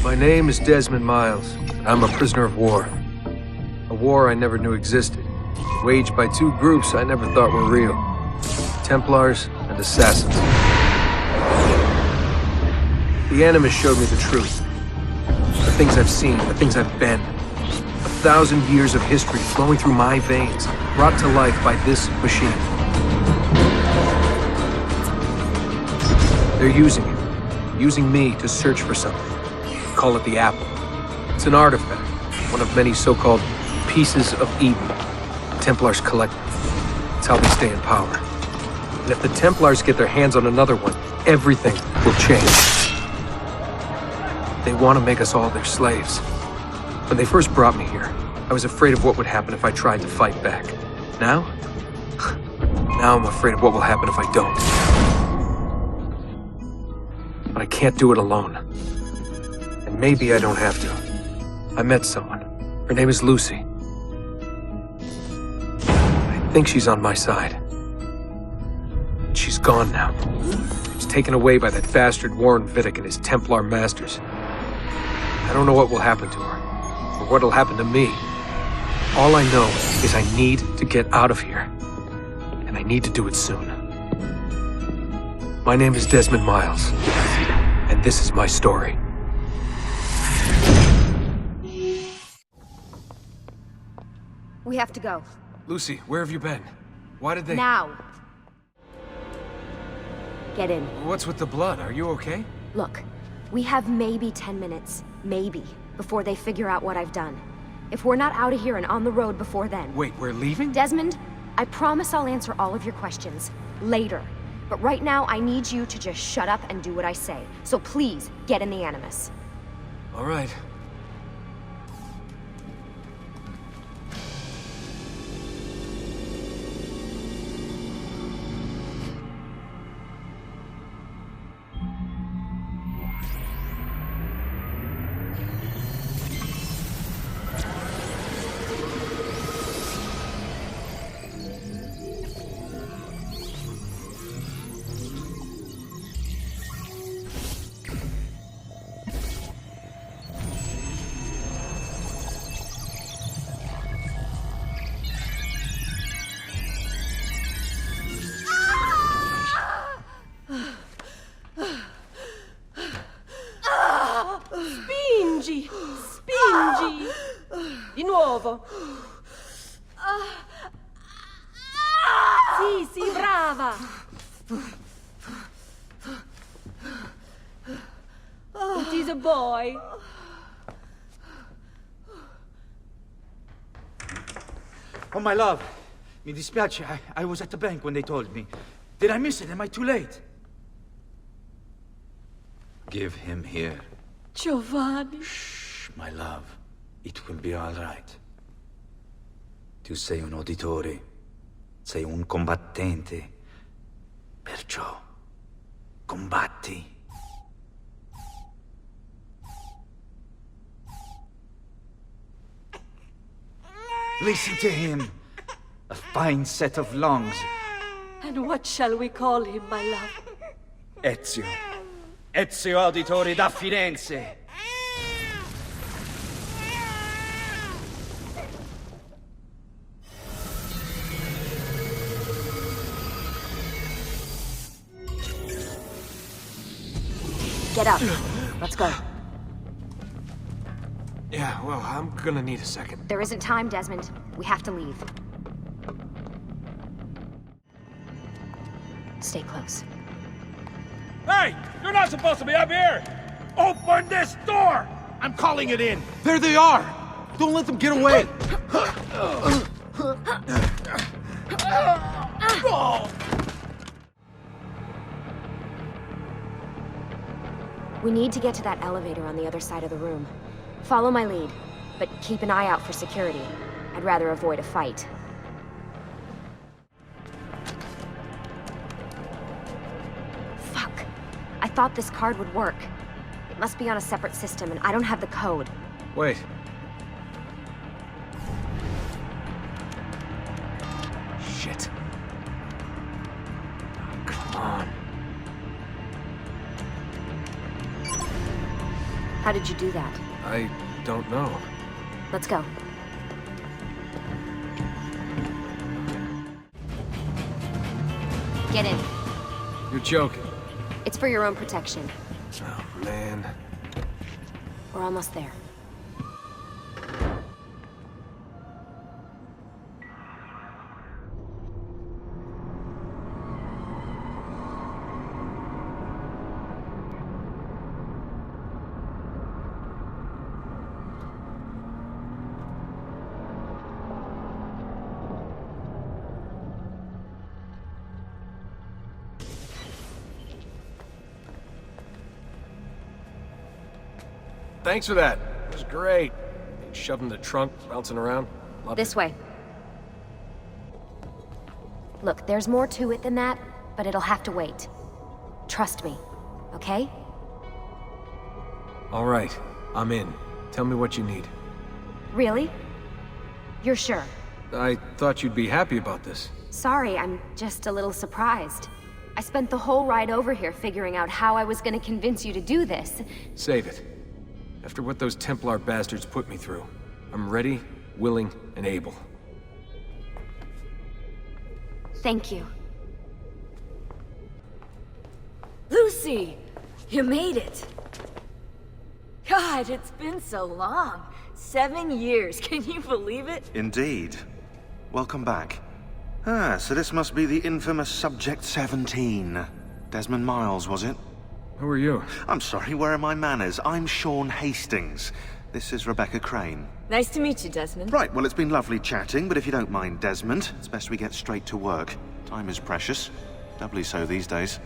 My name is Desmond Miles. I'm a prisoner of war. A war I never knew existed, waged by two groups I never thought were real. Templars and Assassins. The Animus showed me the truth. The things I've seen, the things I've been. 1,000 years of history flowing through my veins, brought to life by this machine. They're using it. Using me to search for something. Call it the Apple. It's an artifact, one of many so-called pieces of Eden. Templars collect them. It's how they stay in power. And if the Templars get their hands on another one, everything will change. They want to make us all their slaves. When they first brought me here, I was afraid of what would happen if I tried to fight back. Now? Now I'm afraid of what will happen if I don't. But I can't do it alone. And maybe I don't have to. I met someone. Her name is Lucy. I think she's on my side. She's gone now. She's taken away by that bastard Warren Vidic and his Templar masters. I don't know what will happen to her, or what'll happen to me. All I know is I need to get out of here. And I need to do it soon. My name is Desmond Miles, and this is my story. We have to go. Lucy, where have you been? Why did they— Now! Get in. What's with the blood? Are you okay? Look, we have maybe 10 minutes, maybe, before they figure out what I've done. If we're not out of here and on the road before then... Wait, we're leaving? Desmond, I promise I'll answer all of your questions. Later. But right now, I need you to just shut up and do what I say. So please, get in the Animus. All right. Spingi! Spingi! Di nuovo! Sì, sì, brava! It is a boy. Oh, my love. Mi dispiace. I was at the bank when they told me. Did I miss it? Am I too late? Give him here. Giovanni. Shh, my love. It will be all right. Tu sei un uditore. Sei un combattente. Perciò, combatti. Listen to him. A fine set of lungs. And what shall we call him, my love? Ezio. Ezio Auditore da Firenze. Get up. Let's go. Yeah, well, I'm gonna need a second. There isn't time, Desmond. We have to leave. Stay close. Hey! You're not supposed to be up here! Open this door! I'm calling it in! There they are! Don't let them get away! We need to get to that elevator on the other side of the room. Follow my lead, but keep an eye out for security. I'd rather avoid a fight. Fuck. I thought this card would work. It must be on a separate system, and I don't have the code. Wait. Shit. Come on. How did you do that? I don't know. Let's go. Get in. You're joking. It's for your own protection. Oh, man. We're almost there. Thanks for that. It was great. Shoved in the trunk, bouncing around. Loved This way. Look, there's more to it than that, but it'll have to wait. Trust me, okay? All right, I'm in. Tell me what you need. Really? You're sure? I thought you'd be happy about this. Sorry, I'm just a little surprised. I spent the whole ride over here figuring out how I was gonna convince you to do this. Save it. After what those Templar bastards put me through, I'm ready, willing, and able. Thank you. Lucy! You made it! God, it's been so long. 7 years, can you believe it? Indeed. Welcome back. Ah, so this must be the infamous Subject 17. Desmond Miles, was it? Who are you? I'm sorry, where are my manners? I'm Sean Hastings. This is Rebecca Crane. Nice to meet you, Desmond. Right, well, it's been lovely chatting, but if you don't mind, Desmond, it's best we get straight to work. Time is precious. Doubly so these days.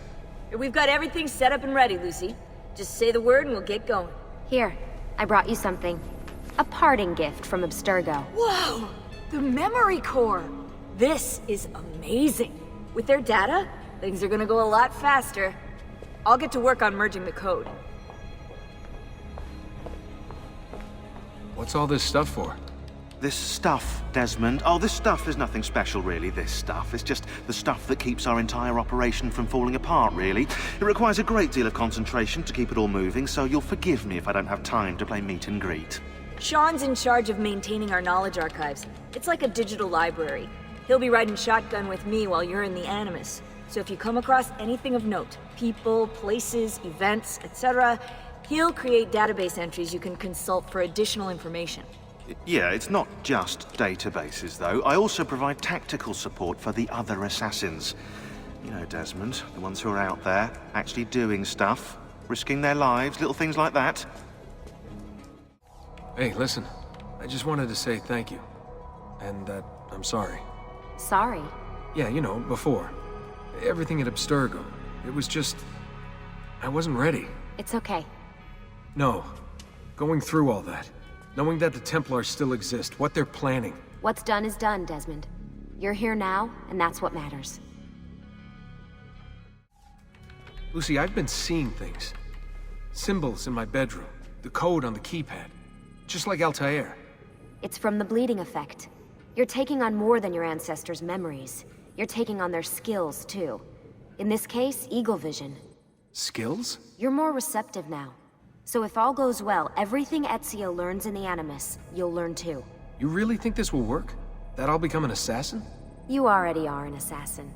We've got everything set up and ready, Lucy. Just say the word and we'll get going. Here, I brought you something. A parting gift from Abstergo. Whoa! The memory core! This is amazing. With their data, things are gonna go a lot faster. I'll get to work on merging the code. What's all this stuff for? This stuff, Desmond. Oh, this stuff is nothing special, really. This stuff is just the stuff that keeps our entire operation from falling apart, really. It requires a great deal of concentration to keep it all moving, so you'll forgive me if I don't have time to play meet and greet. Sean's in charge of maintaining our knowledge archives. It's like a digital library. He'll be riding shotgun with me while you're in the Animus. So if you come across anything of note, people, places, events, etc., he'll create database entries you can consult for additional information. Yeah, it's not just databases, though. I also provide tactical support for the other assassins. You know, Desmond, the ones who are out there, actually doing stuff, risking their lives, little things like that. Hey, listen. I just wanted to say thank you. And that I'm sorry. Sorry. Yeah, you know, before. Everything at Abstergo. It was just... I wasn't ready. It's okay. No. Going through all that. Knowing that the Templars still exist, what they're planning. What's done is done, Desmond. You're here now, and that's what matters. Lucy, I've been seeing things. Symbols in my bedroom. The code on the keypad. Just like Altair. It's from the bleeding effect. You're taking on more than your ancestors' memories. You're taking on their skills, too. In this case, eagle vision. Skills? You're more receptive now. So if all goes well, everything Ezio learns in the Animus, you'll learn too. You really think this will work? That I'll become an assassin? You already are an assassin.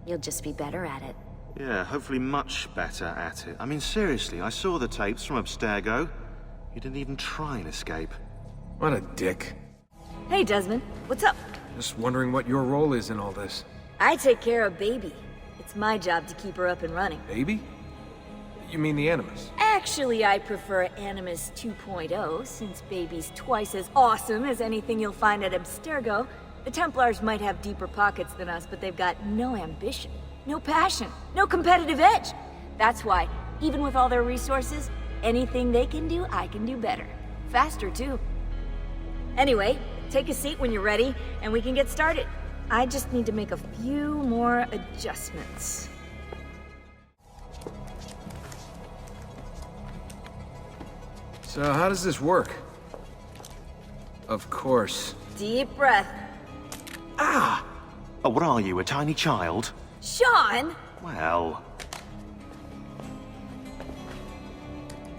You'll just be better at it. Yeah, hopefully much better at it. I mean, seriously, I saw the tapes from Abstergo. You didn't even try and escape. What a dick. Hey, Desmond. What's up? Just wondering what your role is in all this. I take care of Baby. It's my job to keep her up and running. Baby? You mean the Animus? Actually, I prefer Animus 2.0, since Baby's twice as awesome as anything you'll find at Abstergo. The Templars might have deeper pockets than us, but they've got no ambition, no passion, no competitive edge. That's why, even with all their resources, anything they can do, I can do better. Faster, too. Anyway, take a seat when you're ready, and we can get started. I just need to make a few more adjustments. So how does this work? Of course. Deep breath. Ah! Oh, what are you, a tiny child? Sean! Well...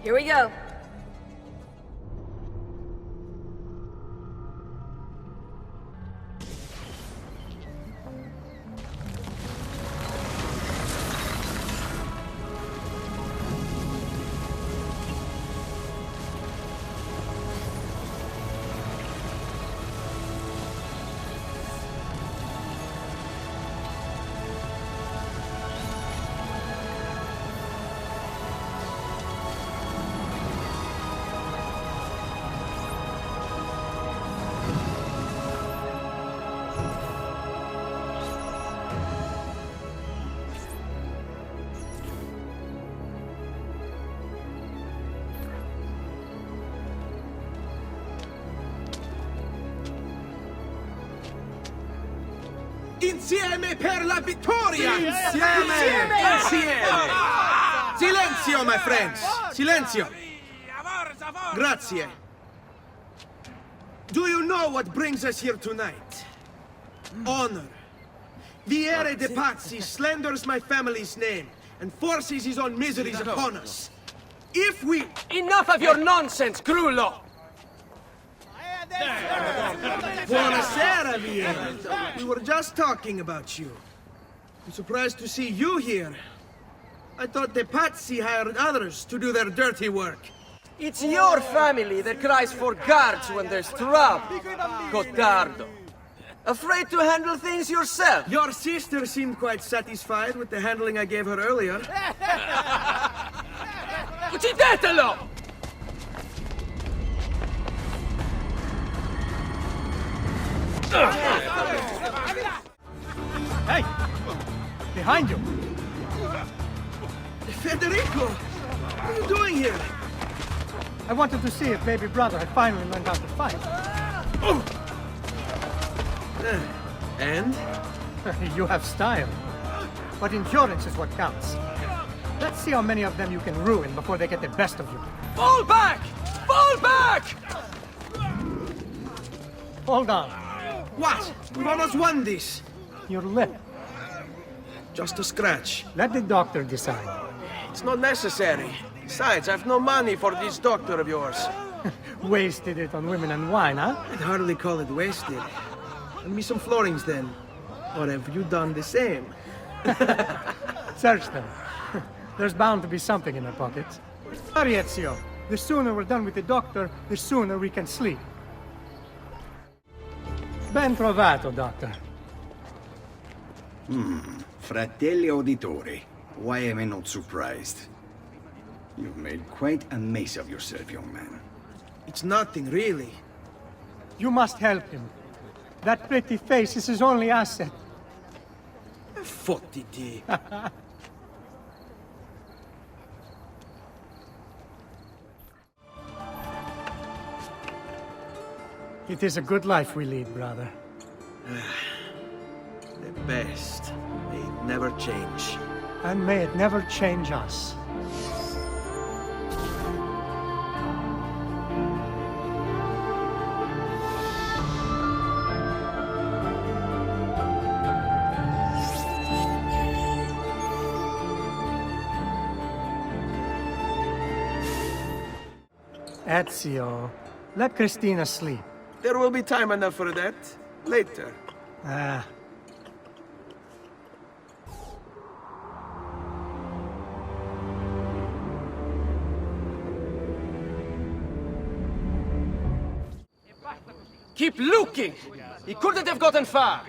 Here we go. Insieme per la vittoria! Insieme! Silenzio, my friends! Silenzio! Grazie. Do you know what brings us here tonight? Honor. Viere de Pazzi slanders my family's name and forces his own miseries upon us. If we... Enough of your nonsense, Grullo! Buonasera, Viere. We were just talking about you. I'm surprised to see you here. I thought the Pazzi hired others to do their dirty work. It's your family that cries for guards when there's trouble, Gottardo. Afraid to handle things yourself? Your sister seemed quite satisfied with the handling I gave her earlier. Uccidetelo! Hey! Behind you! Federico! What are you doing here? I wanted to see if baby brother had finally learned how to fight. And? You have style. But endurance is what counts. Let's see how many of them you can ruin before they get the best of you. Fall back! Fall back! Hold on. What? We've almost won this. Your lip. Just a scratch. Let the doctor decide. It's not necessary. Besides, I've no money for this doctor of yours. Wasted it on women and wine, huh? I'd hardly call it wasted. Lend me some florins then. Or have you done the same? Search them. There's bound to be something in their pockets. Hurry, Ezio. The sooner we're done with the doctor, the sooner we can sleep. Ben trovato, doctor. Fratelli auditori, why am I not surprised? You've made quite a mess of yourself, young man. It's nothing, really. You must help him. That pretty face is his only asset. Fottiti. It is a good life we lead, brother. The best. May it never change. And may it never change us. Ezio, let Cristina sleep. There will be time enough for that. Later. Ah. Keep looking! He couldn't have gotten far!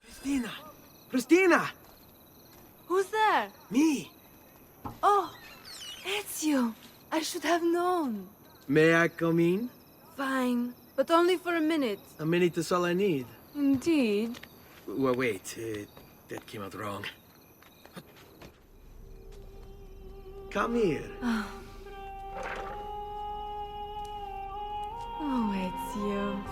Cristina! Cristina! Who's there? Me! Oh, Ezio. I should have known. May I come in? Fine, but only for a minute. A minute is all I need. Indeed. Well, wait. That came out wrong. Come here. Oh, Ezio.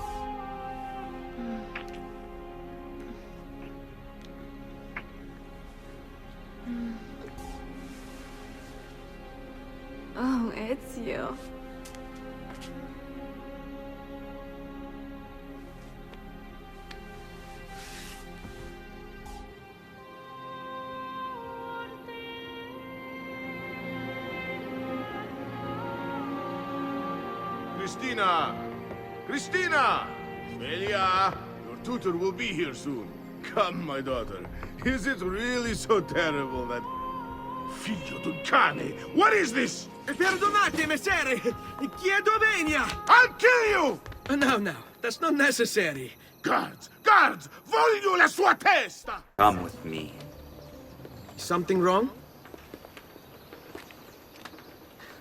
Oh, Ezio. Cristina! Cristina! Svelia! Your tutor will be here soon. Come, my daughter. Is it really so terrible that... Figlio d'un cane! What is this? Perdonate, messere! Chiedo venia! I'll kill you! No, that's not necessary. Guards! Guards! Voglio la sua testa! Come with me. Something wrong?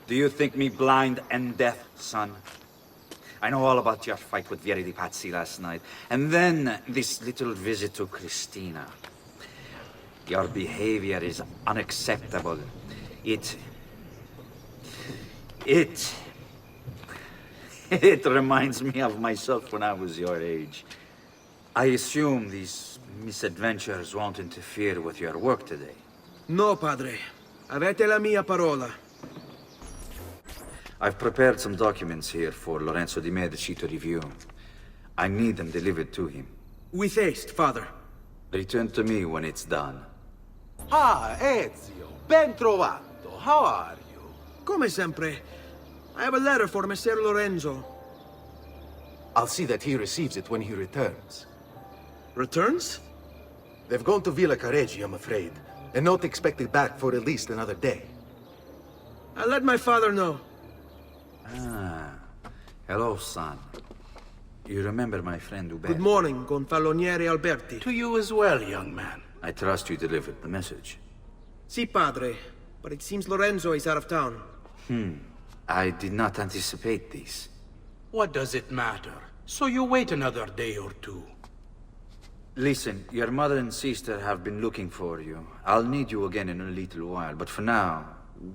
Do you think me blind and deaf, son? I know all about your fight with Vieri di Pazzi last night. And then this little visit to Cristina. Your behavior is unacceptable. It reminds me of myself when I was your age. I assume these misadventures won't interfere with your work today. No, padre. Avete la mia parola. I've prepared some documents here for Lorenzo di Medici to review. I need them delivered to him. With haste, father. Return to me when it's done. Ah, Ezio. Ben trovato. How are you? Come sempre. I have a letter for Messer Lorenzo. I'll see that he receives it when he returns. Returns? They've gone to Villa Careggi, I'm afraid. And not expected back for at least another day. I'll let my father know. Ah. Hello, son. You remember my friend Uberto? Good morning, Gonfaloniere Alberti. To you as well, young man. I trust you delivered the message. Si, padre. But it seems Lorenzo is out of town. I did not anticipate this. What does it matter? So you wait another day or two. Listen, your mother and sister have been looking for you. I'll need you again in a little while, but for now,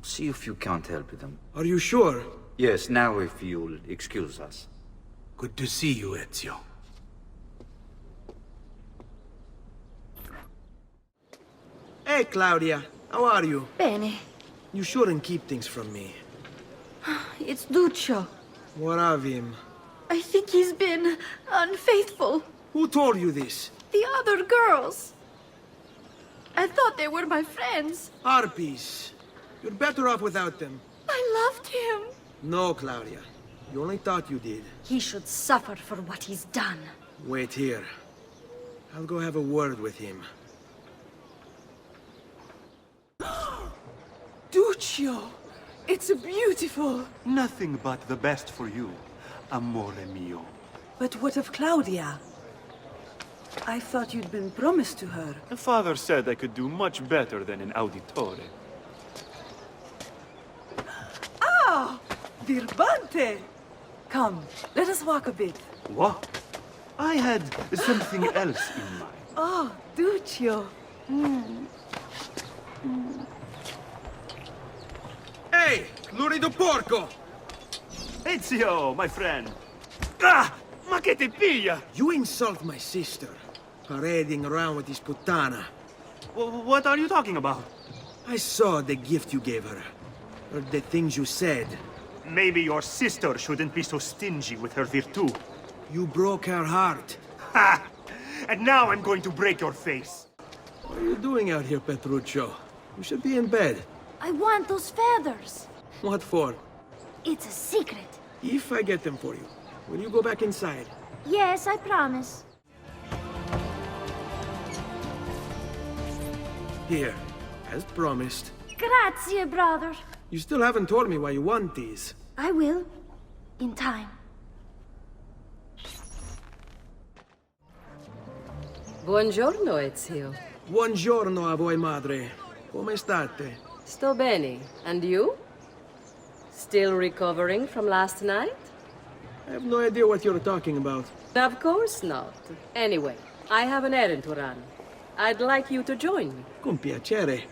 see if you can't help them. Are you sure? Yes, now if you'll excuse us. Good to see you, Ezio. Hey, Claudia. How are you? Bene. You shouldn't keep things from me. It's Duccio. What of him? I think he's been unfaithful. Who told you this? The other girls. I thought they were my friends. Harpies. You're better off without them. I loved him. No, Claudia. You only thought you did. He should suffer for what he's done. Wait here. I'll go have a word with him. Duccio! It's beautiful! Nothing but the best for you, amore mio. But what of Claudia? I thought you'd been promised to her. The father said I could do much better than an auditore. Ah! Birbante! Come, let us walk a bit. What? I had something else in mind. Oh, Duccio. Hey! Lurido porco! Ezio, my friend. Ah! Ma che ti piglia? You insult my sister. Parading around with this puttana. What are you talking about? I saw the gift you gave her. Heard the things you said. Maybe your sister shouldn't be so stingy with her virtù. You broke her heart. Ha! And now I'm going to break your face. What are you doing out here, Petruccio? You should be in bed. I want those feathers. What for? It's a secret. If I get them for you, will you go back inside? Yes, I promise. Here, as promised. Grazie, brother. You still haven't told me why you want these. I will. In time. Buongiorno, Ezio. Buongiorno a voi, madre. Come state? Sto bene. And you? Still recovering from last night? I have no idea what you're talking about. Of course not. Anyway, I have an errand to run. I'd like you to join me. Con piacere.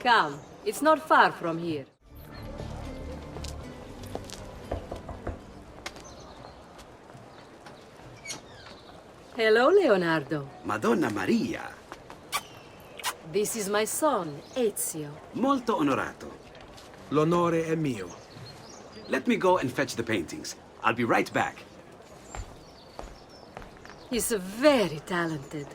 Come. It's not far from here. Hello, Leonardo. Madonna Maria. This is my son, Ezio. Molto onorato. L'onore è mio. Let me go and fetch the paintings. I'll be right back. He's very talented.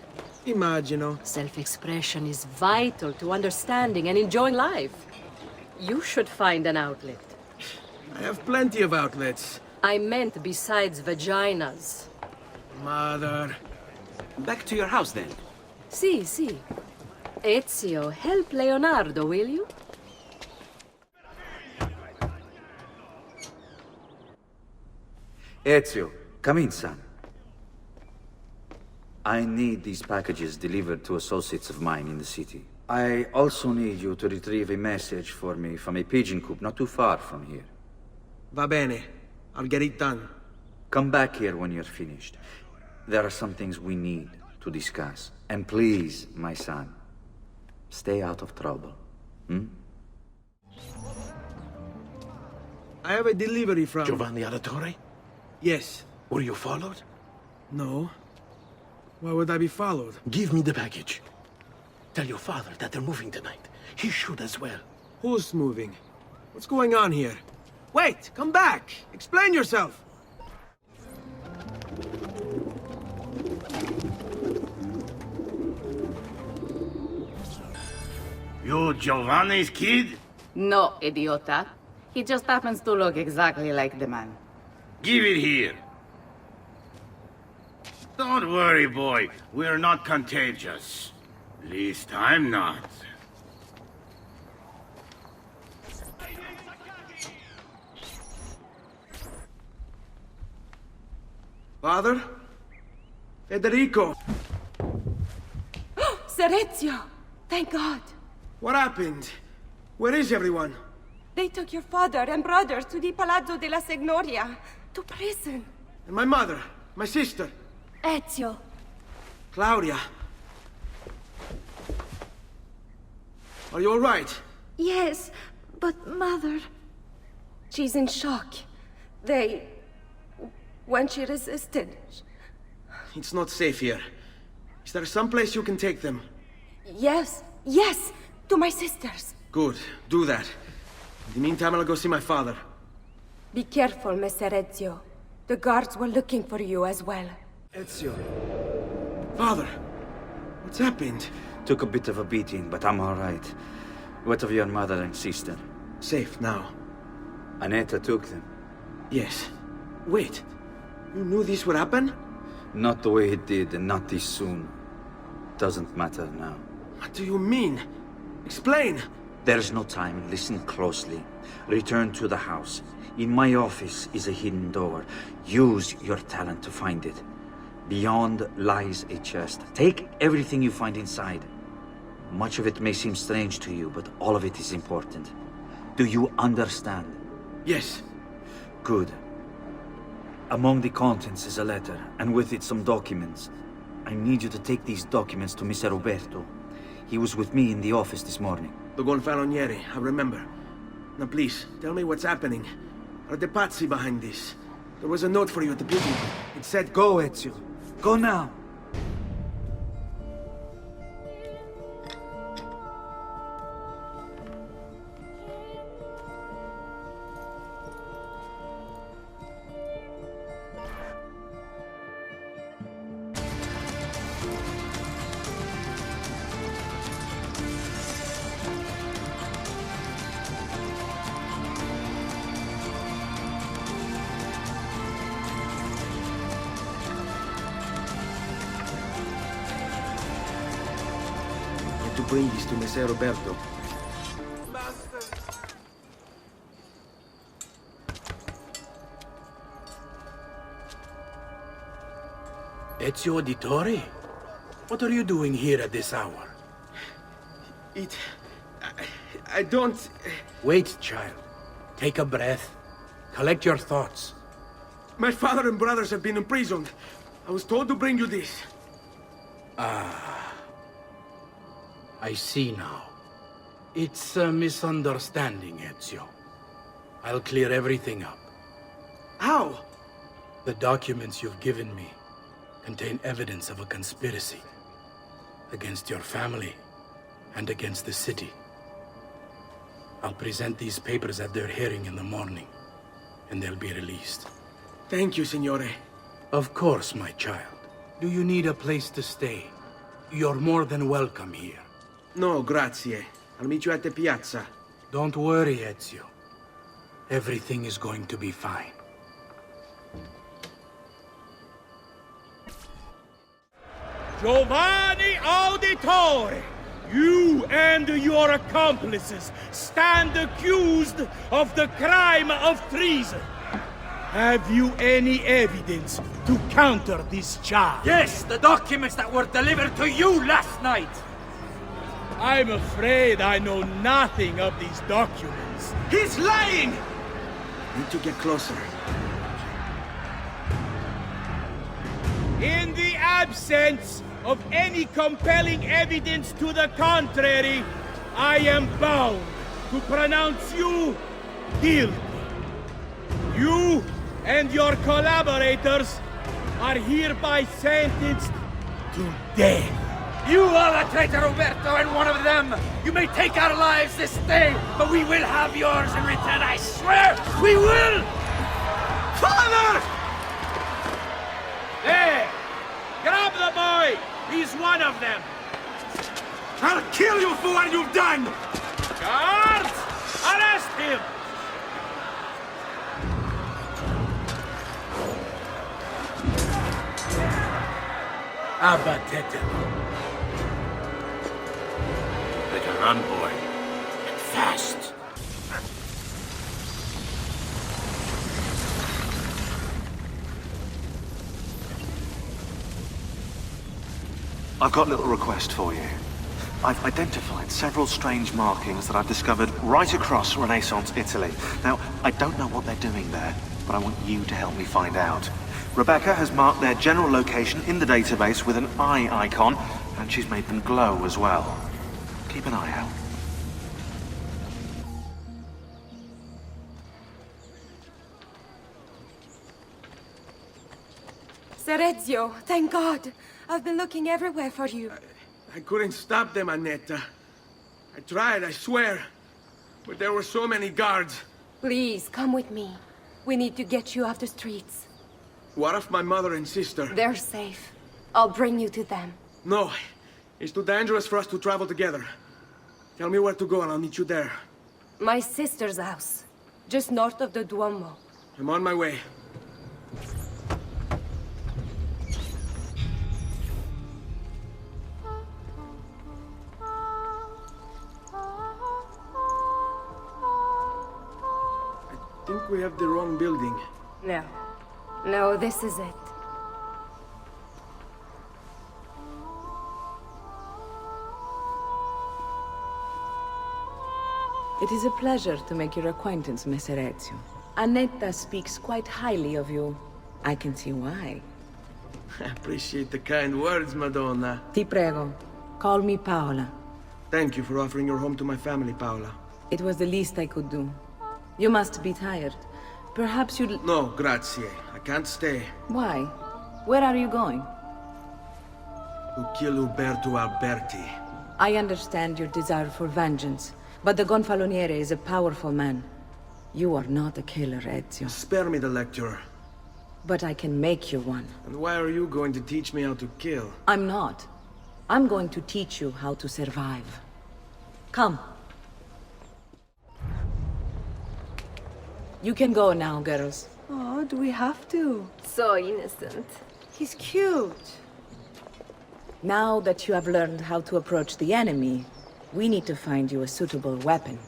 Immagino. Self-expression is vital to understanding and enjoying life. You should find an outlet. I have plenty of outlets. I meant besides vaginas. Mother. Back to your house, then. Si. Ezio, help Leonardo, will you? Ezio, come in, son. I need these packages delivered to associates of mine in the city. I also need you to retrieve a message for me from a pigeon coop not too far from here. Va bene. I'll get it done. Come back here when you're finished. There are some things we need to discuss. And please, my son, stay out of trouble. I have a delivery from... Giovanni Auditore? Yes. Were you followed? No. Why would I be followed? Give me the package. Tell your father that they're moving tonight. He should as well. Who's moving? What's going on here? Wait! Come back! Explain yourself! You Giovanni's kid? No, idiota. He just happens to look exactly like the man. Give it here. Don't worry, boy. We're not contagious. Least I'm not. Father? Federico! Sir Ezio! Thank God! What happened? Where is everyone? They took your father and brothers to the Palazzo della Signoria, to prison. And my mother? My sister? Ezio. Claudia? Are you all right? Yes, but Mother... She's in shock. When she resisted... It's not safe here. Is there some place you can take them? Yes, to my sisters. Good, do that. In the meantime, I'll go see my father. Be careful, Messer Ezio. The guards were looking for you as well. Ezio. Father, what's happened? Took a bit of a beating, but I'm all right. What of your mother and sister? Safe now. Annetta took them. Yes. Wait. You knew this would happen? Not the way it did, and not this soon. Doesn't matter now. What do you mean? Explain! There's no time. Listen closely. Return to the house. In my office is a hidden door. Use your talent to find it. Beyond lies a chest. Take everything you find inside. Much of it may seem strange to you, but all of it is important. Do you understand? Yes. Good. Among the contents is a letter, and with it some documents. I need you to take these documents to Mr. Roberto. He was with me in the office this morning. The Gonfaloniere, I remember. Now please, tell me what's happening. Are the Pazzi behind this? There was a note for you at the beginning. It said, "Go, Ezio. Go now." To bring this to Messer Roberto. Ezio Auditore? What are you doing here at this hour? I don't... Wait, child. Take a breath. Collect your thoughts. My father and brothers have been imprisoned. I was told to bring you this. I see now. It's a misunderstanding, Ezio. I'll clear everything up. How? The documents you've given me contain evidence of a conspiracy against your family and against the city. I'll present these papers at their hearing in the morning, and they'll be released. Thank you, Signore. Of course, my child. Do you need a place to stay? You're more than welcome here. No, grazie. I'll meet you at the piazza. Don't worry, Ezio. Everything is going to be fine. Giovanni Auditore! You and your accomplices stand accused of the crime of treason. Have you any evidence to counter this charge? Yes, the documents that were delivered to you last night! I'm afraid I know nothing of these documents. He's lying! Need to get closer. In the absence of any compelling evidence to the contrary, I am bound to pronounce you guilty. You and your collaborators are hereby sentenced to death. You are the traitor, Roberto, and one of them! You may take our lives this day, but we will have yours in return, I swear! We will! Father! There! Grab the boy! He's one of them! I'll kill you for what you've done! Guards! Arrest him! Abatete. Better run, boy. And fast. I've got a little request for you. I've identified several strange markings that I've discovered right across Renaissance Italy. Now, I don't know what they're doing there, but I want you to help me find out. Rebecca has marked their general location in the database with an eye icon, and she's made them glow as well. Keep an eye out. Sir Ezio, thank God. I've been looking everywhere for you. I couldn't stop them, Annetta. I tried, I swear. But there were so many guards. Please, come with me. We need to get you off the streets. What of my mother and sister? They're safe. I'll bring you to them. No. It's too dangerous for us to travel together. Tell me where to go and I'll meet you there. My sister's house. Just north of the Duomo. I'm on my way. I think we have the wrong building. No. No, this is it. It is a pleasure to make your acquaintance, Messer Ezio. Annetta speaks quite highly of you. I can see why. I appreciate the kind words, Madonna. Ti prego. Call me Paola. Thank you for offering your home to my family, Paola. It was the least I could do. You must be tired. Perhaps you'd... No, grazie. I can't stay. Why? Where are you going? To kill Uberto Alberti. I understand your desire for vengeance, but the Gonfaloniere is a powerful man. You are not a killer, Ezio. Spare me the lecture. But I can make you one. And why are you going to teach me how to kill? I'm not. I'm going to teach you how to survive. Come. You can go now, girls. Oh, do we have to? So innocent. He's cute. Now that you have learned how to approach the enemy, we need to find you a suitable weapon.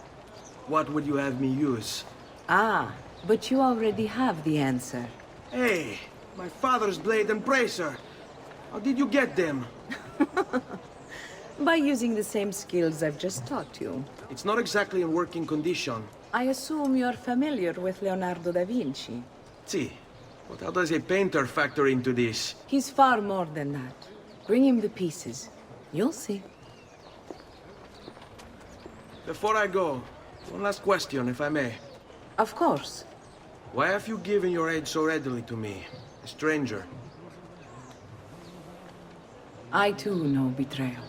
What would you have me use? Ah, but you already have the answer. Hey, my father's blade and bracer. How did you get them? By using the same skills I've just taught you. It's not exactly in working condition. I assume you're familiar with Leonardo da Vinci. See, but how does a painter factor into this? He's far more than that. Bring him the pieces. You'll see. Before I go, one last question, if I may. Of course. Why have you given your aid so readily to me, a stranger? I too know betrayal.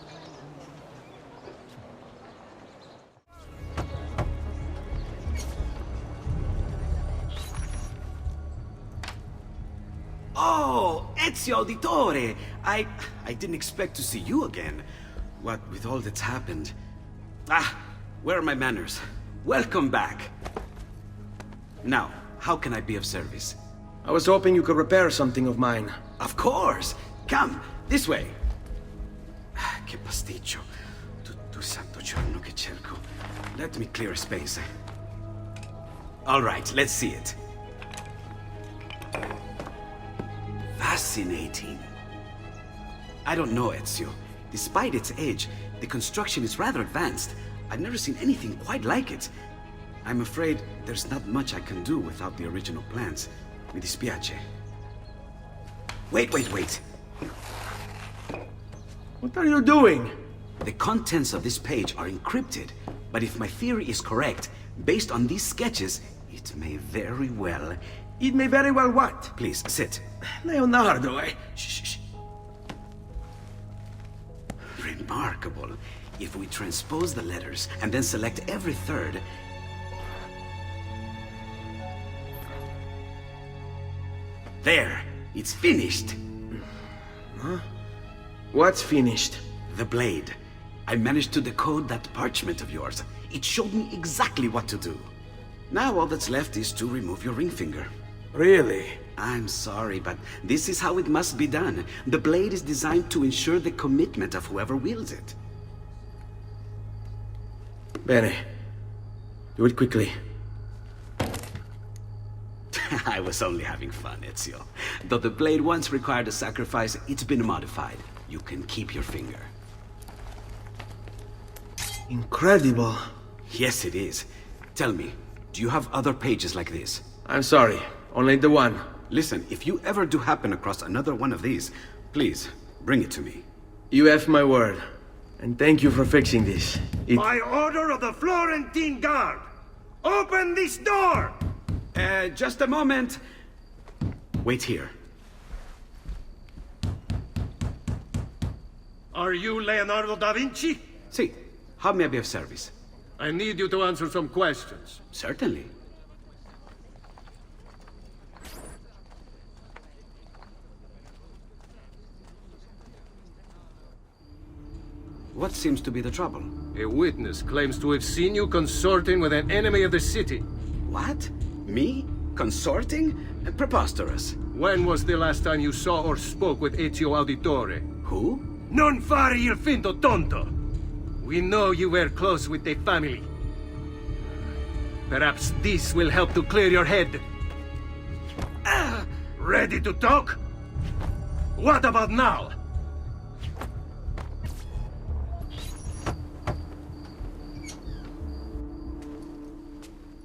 Oh, Ezio Auditore! I didn't expect to see you again. What with all that's happened. Ah, where are my manners? Welcome back. Now, how can I be of service? I was hoping you could repair something of mine. Of course! Come, this way! Che pasticcio. Tutto santo giorno che cerco. Let me clear a space. All right, let's see it. Fascinating. I don't know, Ezio. Despite its age, the construction is rather advanced. I've never seen anything quite like it. I'm afraid there's not much I can do without the original plans. Mi dispiace. Wait. What are you doing? The contents of this page are encrypted, but if my theory is correct, based on these sketches, a It may very well... It may very well what? Please, sit. Leonardo, Shh. Remarkable. If we transpose the letters and then select every third... There! It's finished! Huh? What's finished? The blade. I managed to decode that parchment of yours. It showed me exactly what to do. Now all that's left is to remove your ring finger. Really? I'm sorry, but this is how it must be done. The blade is designed to ensure the commitment of whoever wields it. Bene. Do it quickly. I was only having fun, Ezio. Though the blade once required a sacrifice, it's been modified. You can keep your finger. Incredible. Yes, it is. Tell me, do you have other pages like this? I'm sorry. Only the one. Listen, if you ever do happen across another one of these, please, bring it to me. You have my word. And thank you for fixing this. By order of the Florentine Guard! Open this door! Just a moment. Wait here. Are you Leonardo da Vinci? Si. How may I be of service? I need you to answer some questions. Certainly. What seems to be the trouble? A witness claims to have seen you consorting with an enemy of the city. What? Me? Consorting? Preposterous. When was the last time you saw or spoke with Ezio Auditore? Who? Non fare il finto tonto! We know you were close with the family. Perhaps this will help to clear your head. Ready to talk? What about now?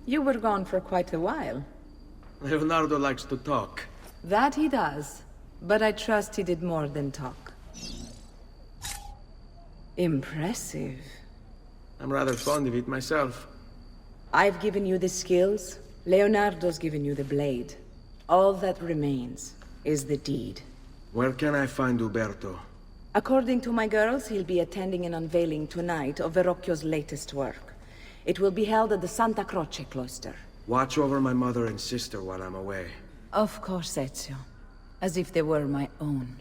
You were gone for quite a while. Leonardo likes to talk. That he does, but I trust he did more than talk. Impressive. I'm rather fond of it myself. I've given you the skills, Leonardo's given you the blade. All that remains is the deed. Where can I find Uberto? According to my girls, he'll be attending an unveiling tonight of Verrocchio's latest work. It will be held at the Santa Croce cloister. Watch over my mother and sister while I'm away. Of course, Ezio. As if they were my own.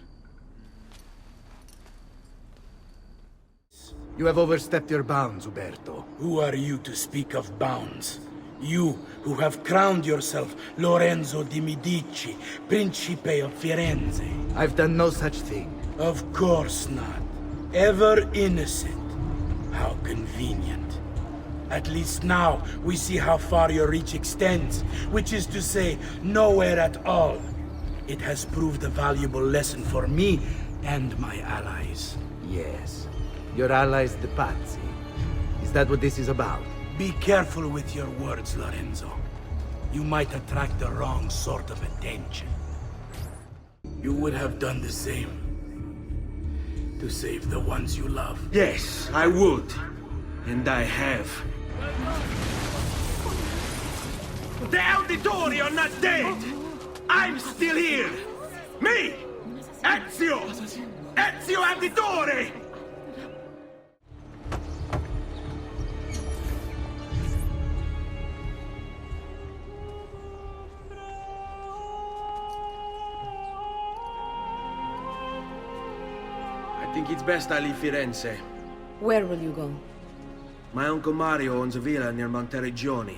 You have overstepped your bounds, Uberto. Who are you to speak of bounds? You, who have crowned yourself Lorenzo di Medici, Principe of Firenze. I've done no such thing. Of course not. Ever innocent. How convenient. At least now, we see how far your reach extends, which is to say, nowhere at all. It has proved a valuable lesson for me and my allies. Yes. Your allies, the Pazzi. Is that what this is about? Be careful with your words, Lorenzo. You might attract the wrong sort of attention. You would have done the same. To save the ones you love. Yes, I would. And I have. The Auditori are not dead! I'm still here! Me! Ezio! Ezio Auditore! I think it's best I leave Firenze. Where will you go? My Uncle Mario owns a villa near Monteriggioni.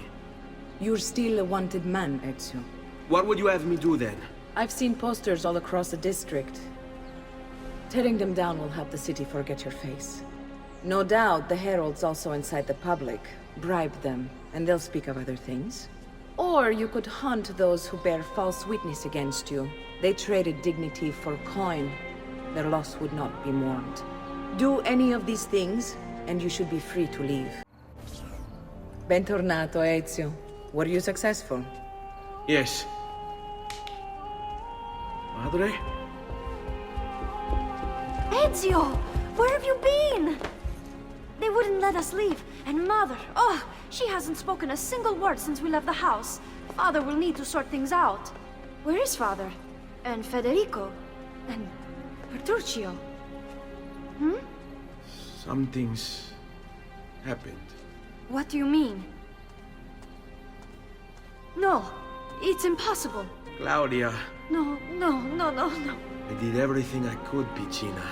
You're still a wanted man, Ezio. What would you have me do then? I've seen posters all across the district. Tearing them down will help the city forget your face. No doubt the heralds also incite the public. Bribe them, and they'll speak of other things. Or you could hunt those who bear false witness against you. They traded dignity for coin. Their loss would not be mourned. Do any of these things, and you should be free to leave. Bentornato, Ezio. Were you successful? Yes. Madre? Ezio! Where have you been? They wouldn't let us leave. And Mother, oh, she hasn't spoken a single word since we left the house. Father will need to sort things out. Where is Father? And Federico? And Petruccio? Hmm? Something's happened. What do you mean? No, it's impossible. Claudia, No, no, no, no, no. I did everything I could, Piccina.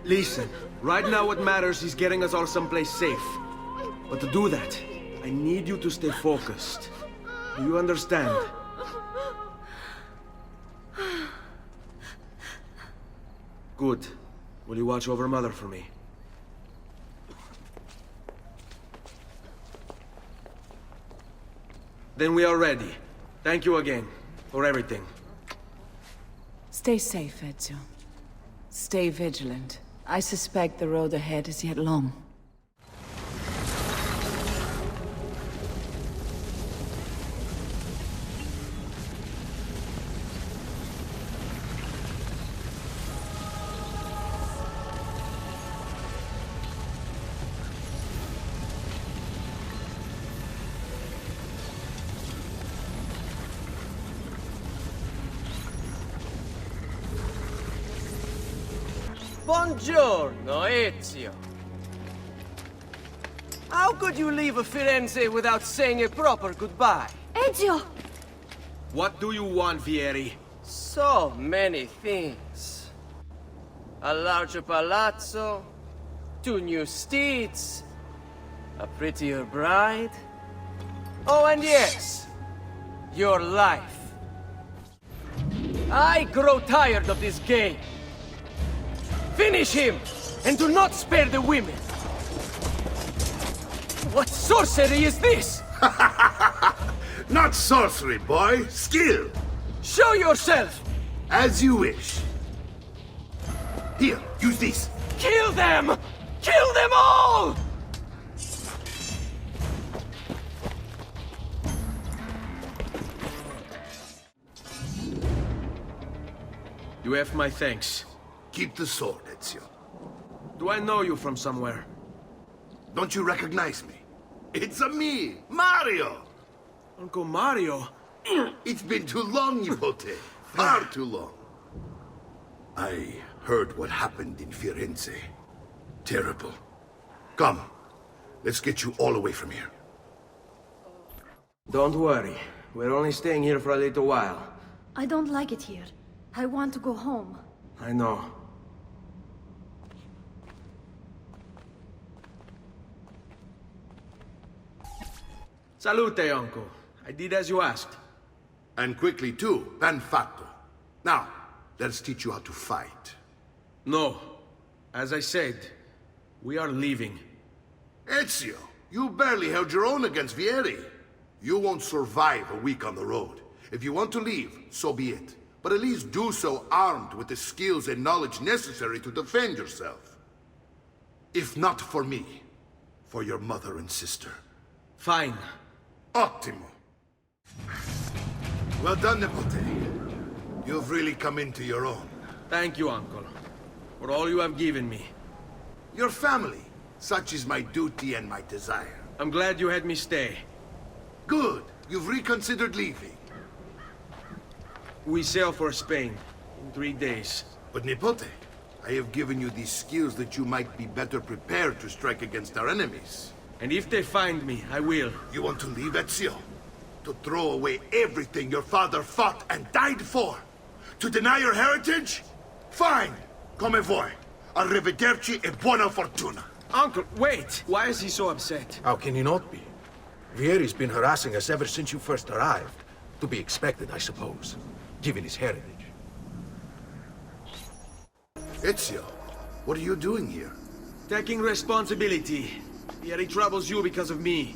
Listen, right now what matters is getting us all someplace safe. But to do that, I need you to stay focused. Do you understand? Good. Will you watch over Mother for me? Then we are ready. Thank you again for everything. Stay safe, Ezio. Stay vigilant. I suspect the road ahead is yet long. Buongiorno, Ezio. How could you leave Firenze without saying a proper goodbye? Ezio! What do you want, Vieri? So many things. A larger palazzo, 2 new steeds, a prettier bride. Oh, and yes, your life. I grow tired of this game. Finish him, and do not spare the women. What sorcery is this? Not sorcery, boy. Skill. Show yourself! As you wish. Here, use this. Kill them! Kill them all! You have my thanks. Keep the sword, Ezio. Do I know you from somewhere? Don't you recognize me? It's me, Mario! Uncle Mario? It's been too long, Nipote. Far too long. I heard what happened in Firenze. Terrible. Come, let's get you all away from here. Don't worry. We're only staying here for a little while. I don't like it here. I want to go home. I know. Salute, Uncle. I did as you asked. And quickly too, ben fatto. Now, let's teach you how to fight. No. As I said, we are leaving. Ezio, you barely held your own against Vieri. You won't survive a week on the road. If you want to leave, so be it. But at least do so armed with the skills and knowledge necessary to defend yourself. If not for me, for your mother and sister. Fine. Ottimo. Well done, Nipote. You've really come into your own. Thank you, Uncle, for all you have given me. Your family. Such is my duty and my desire. I'm glad you had me stay. Good. You've reconsidered leaving. We sail for Spain in 3 days. But Nipote, I have given you these skills that you might be better prepared to strike against our enemies. And if they find me, I will. You want to leave, Ezio? To throw away everything your father fought and died for? To deny your heritage? Fine. Come vuoi. Arrivederci e buona fortuna. Uncle, wait! Why is he so upset? How can he not be? Vieri's been harassing us ever since you first arrived. To be expected, I suppose, given his heritage. Ezio, what are you doing here? Taking responsibility. Vieri troubles you because of me.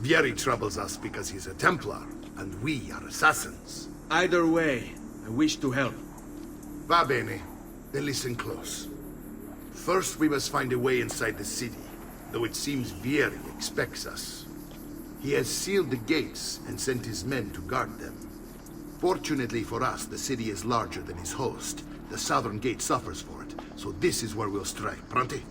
Vieri troubles us because he's a Templar, and we are assassins. Either way, I wish to help. Va bene. Then listen close. First, we must find a way inside the city, though it seems Vieri expects us. He has sealed the gates and sent his men to guard them. Fortunately for us, the city is larger than its host. The southern gate suffers for it, so this is where we'll strike. Pronti?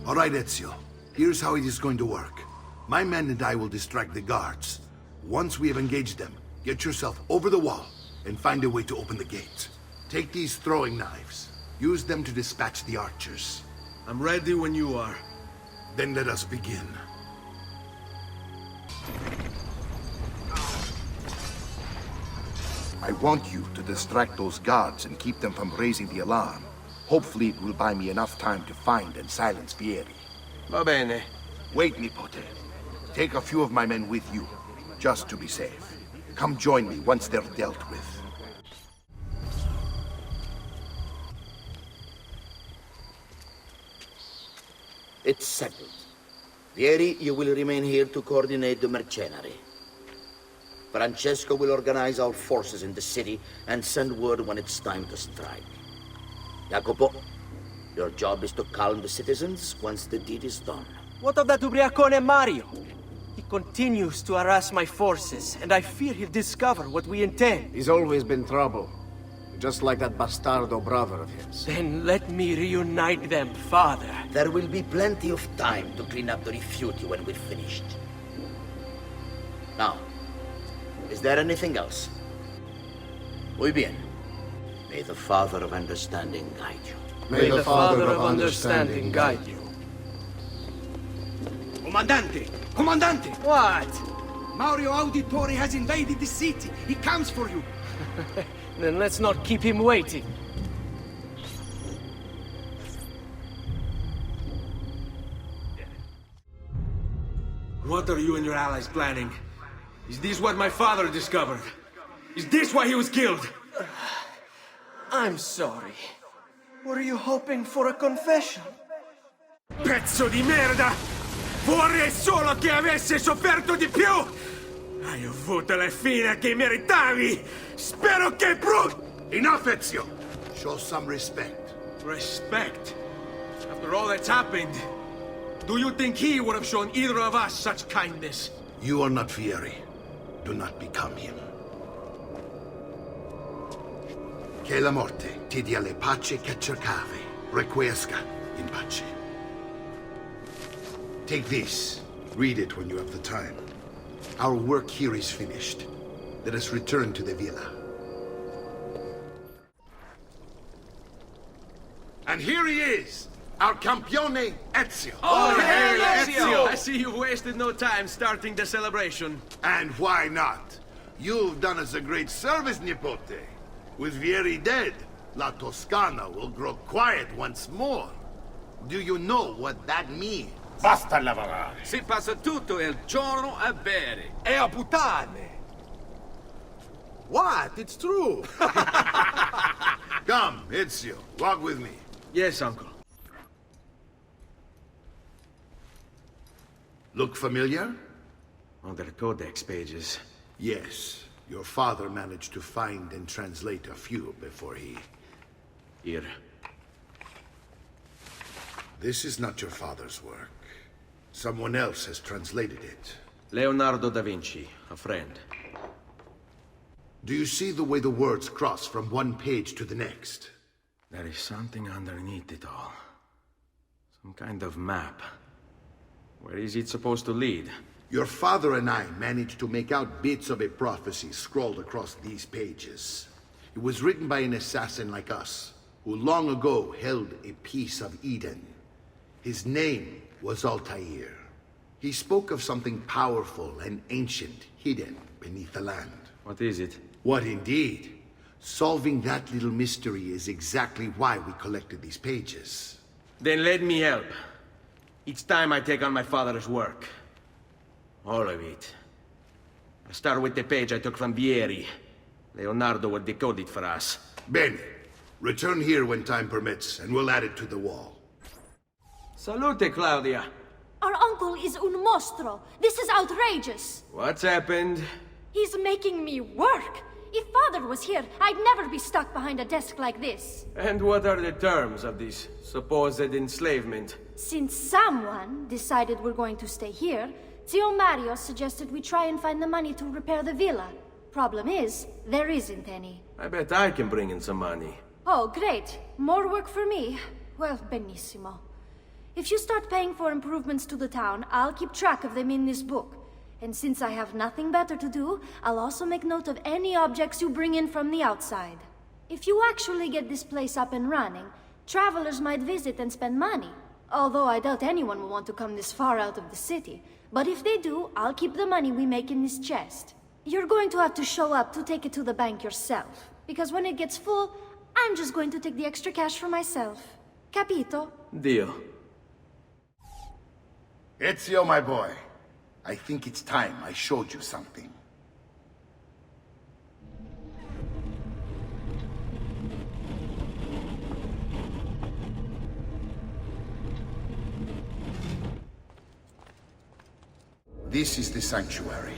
All right, Ezio. Here's how it is going to work. My men and I will distract the guards. Once we have engaged them, get yourself over the wall and find a way to open the gate. Take these throwing knives. Use them to dispatch the archers. I'm ready when you are. Then let us begin. I want you to distract those guards and keep them from raising the alarm. Hopefully it will buy me enough time to find and silence Vieri. Va bene. Wait, Nipote. Take a few of my men with you, just to be safe. Come join me once they're dealt with. It's settled. Vieri, you will remain here to coordinate the mercenary. Francesco will organize our forces in the city and send word when it's time to strike. Jacopo, your job is to calm the citizens once the deed is done. What of that ubriacone Mario? He continues to harass my forces, and I fear he'll discover what we intend. He's always been trouble. Just like that bastardo brother of his. Then let me reunite them, father. There will be plenty of time to clean up the rifiuti when we're finished. Now, is there anything else? Muy bien. May the Father of Understanding guide you. May the Father of Understanding guide you. Comandante! Comandante! What? Mario Auditore has invaded the city. He comes for you. Then let's not keep him waiting. What are you and your allies planning? Is this what my father discovered? Is this why he was killed? I'm sorry. Were you hoping for a confession? Pezzo di merda! Vorrei solo che avesse sofferto di più! Hai avuto la fine che meritavi! Spero che Enough, Ezio! Show some respect. Respect? After all that's happened, do you think he would have shown either of us such kindness? You are not Vieri. Do not become him. Che la morte ti dia le pace che cercavi. Requiesca in pace. Take this. Read it when you have the time. Our work here is finished. Let us return to the villa. And here he is, our campione Ezio. Oh, hey, Ezio! I see you wasted no time starting the celebration. And why not? You've done us a great service, Nipote. With Vieri dead, La Toscana will grow quiet once more. Do you know what that means? Basta lavorare. Si passa tutto il giorno a bere. E a puttane! What? It's true! Come, Ezio, walk with me. Yes, uncle. Look familiar? On their codex pages. Yes. Your father managed to find and translate a few before he... Here. This is not your father's work. Someone else has translated it. Leonardo da Vinci, a friend. Do you see the way the words cross from one page to the next? There is something underneath it all. Some kind of map. Where is it supposed to lead? Your father and I managed to make out bits of a prophecy scrawled across these pages. It was written by an assassin like us, who long ago held a piece of Eden. His name was Altair. He spoke of something powerful and ancient hidden beneath the land. What is it? What indeed? Solving that little mystery is exactly why we collected these pages. Then let me help. Each time I take on my father's work. All of it. I start with the page I took from Vieri. Leonardo will decode it for us. Bene. Return here when time permits, and we'll add it to the wall. Salute, Claudia. Our uncle is un mostro. This is outrageous. What's happened? He's making me work. If Father was here, I'd never be stuck behind a desk like this. And what are the terms of this supposed enslavement? Since someone decided we're going to stay here, Zio Mario suggested we try and find the money to repair the villa. Problem is, there isn't any. I bet I can bring in some money. Oh, great. More work for me. Well, benissimo. If you start paying for improvements to the town, I'll keep track of them in this book. And since I have nothing better to do, I'll also make note of any objects you bring in from the outside. If you actually get this place up and running, travelers might visit and spend money. Although I doubt anyone will want to come this far out of the city. But if they do, I'll keep the money we make in this chest. You're going to have to show up to take it to the bank yourself. Because when it gets full, I'm just going to take the extra cash for myself. Capito? Deal. Ezio, my boy. I think it's time I showed you something. This is the sanctuary.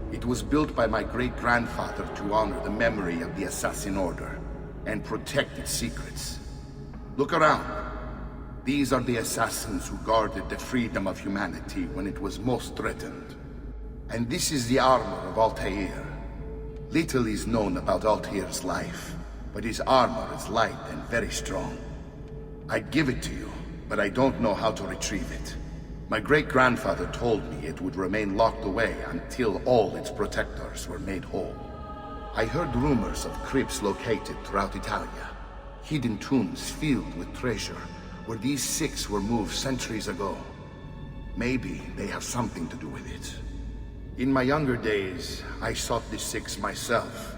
It was built by my great-grandfather to honor the memory of the Assassin Order and protect its secrets. Look around. These are the assassins who guarded the freedom of humanity when it was most threatened. And this is the armor of Altair. Little is known about Altair's life, but his armor is light and very strong. I'd give it to you, but I don't know how to retrieve it. My great-grandfather told me it would remain locked away until all its protectors were made whole. I heard rumors of crypts located throughout Italia, hidden tombs filled with treasure, where these six were moved centuries ago. Maybe they have something to do with it. In my younger days, I sought the six myself,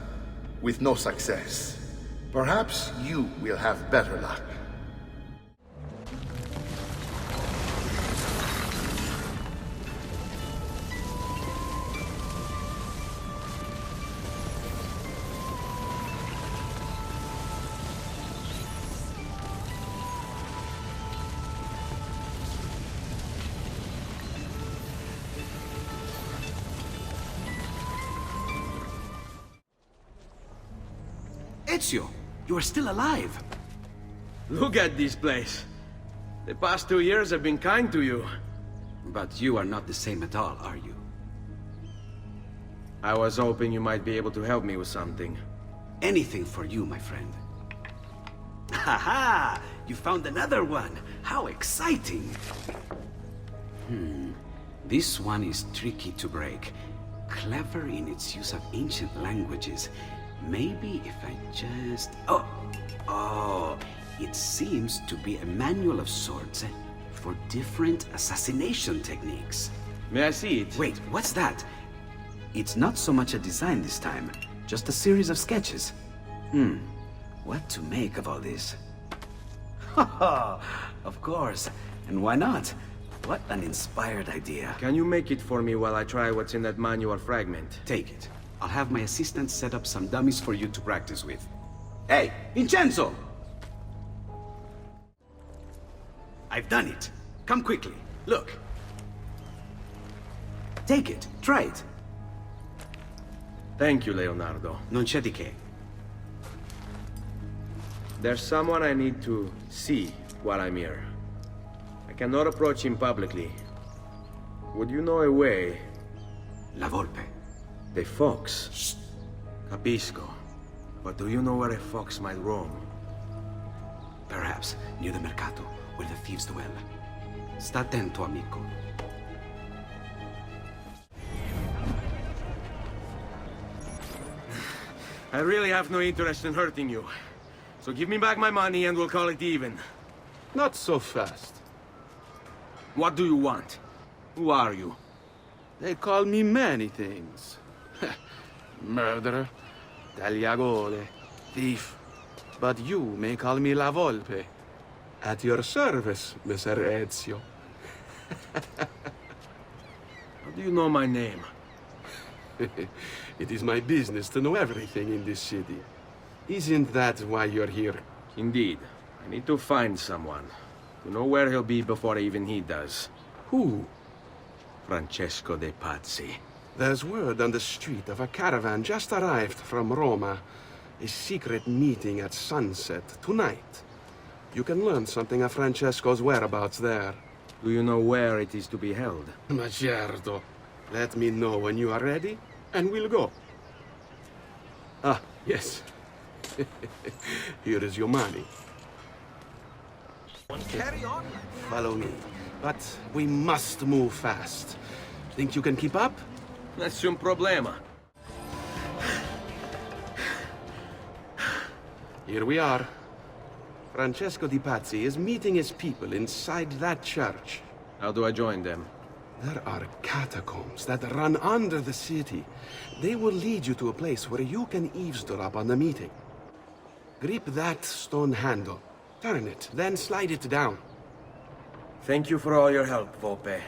with no success. Perhaps you will have better luck. Ezio, you are still alive. Look at this place. The past 2 years have been kind to you. But you are not the same at all, are you? I was hoping you might be able to help me with something. Anything for you, my friend. Ha-ha! You found another one! How exciting! This one is tricky to break. Clever in its use of ancient languages. Maybe if I just... Oh, it seems to be a manual of sorts for different assassination techniques. May I see it? Wait, what's that? It's not so much a design this time, just a series of sketches. What to make of all this? Haha, of course. And why not? What an inspired idea. Can you make it for me while I try what's in that manual fragment? Take it. I'll have my assistant set up some dummies for you to practice with. Hey, Vincenzo! I've done it. Come quickly. Look. Take it. Try it. Thank you, Leonardo. Non c'è di che. There's someone I need to see while I'm here. I cannot approach him publicly. Would you know a way? La Volpe. The fox? Shh. Capisco. But do you know where a fox might roam? Perhaps near the Mercato, where the thieves dwell. Sta attento, amico. I really have no interest in hurting you. So give me back my money and we'll call it even. Not so fast. What do you want? Who are you? They call me many things. Murderer, tagliagole, thief. But you may call me La Volpe. At your service, Messer Ezio. How do you know my name? It is my business to know everything in this city. Isn't that why you're here? Indeed. I need to find someone. To know where he'll be before even he does. Who? Francesco de Pazzi. There's word on the street of a caravan just arrived from Roma. A secret meeting at sunset tonight. You can learn something of Francesco's whereabouts there. Do you know where it is to be held? Ma certo. Let me know when you are ready, and we'll go. Ah, yes. Here is your money. Carry on. Follow me. But we must move fast. Think you can keep up? Nessun problema. Here we are. Francesco Di Pazzi is meeting his people inside that church. How do I join them? There are catacombs that run under the city. They will lead you to a place where you can eavesdrop on the meeting. Grip that stone handle. Turn it, then slide it down. Thank you for all your help, Volpe.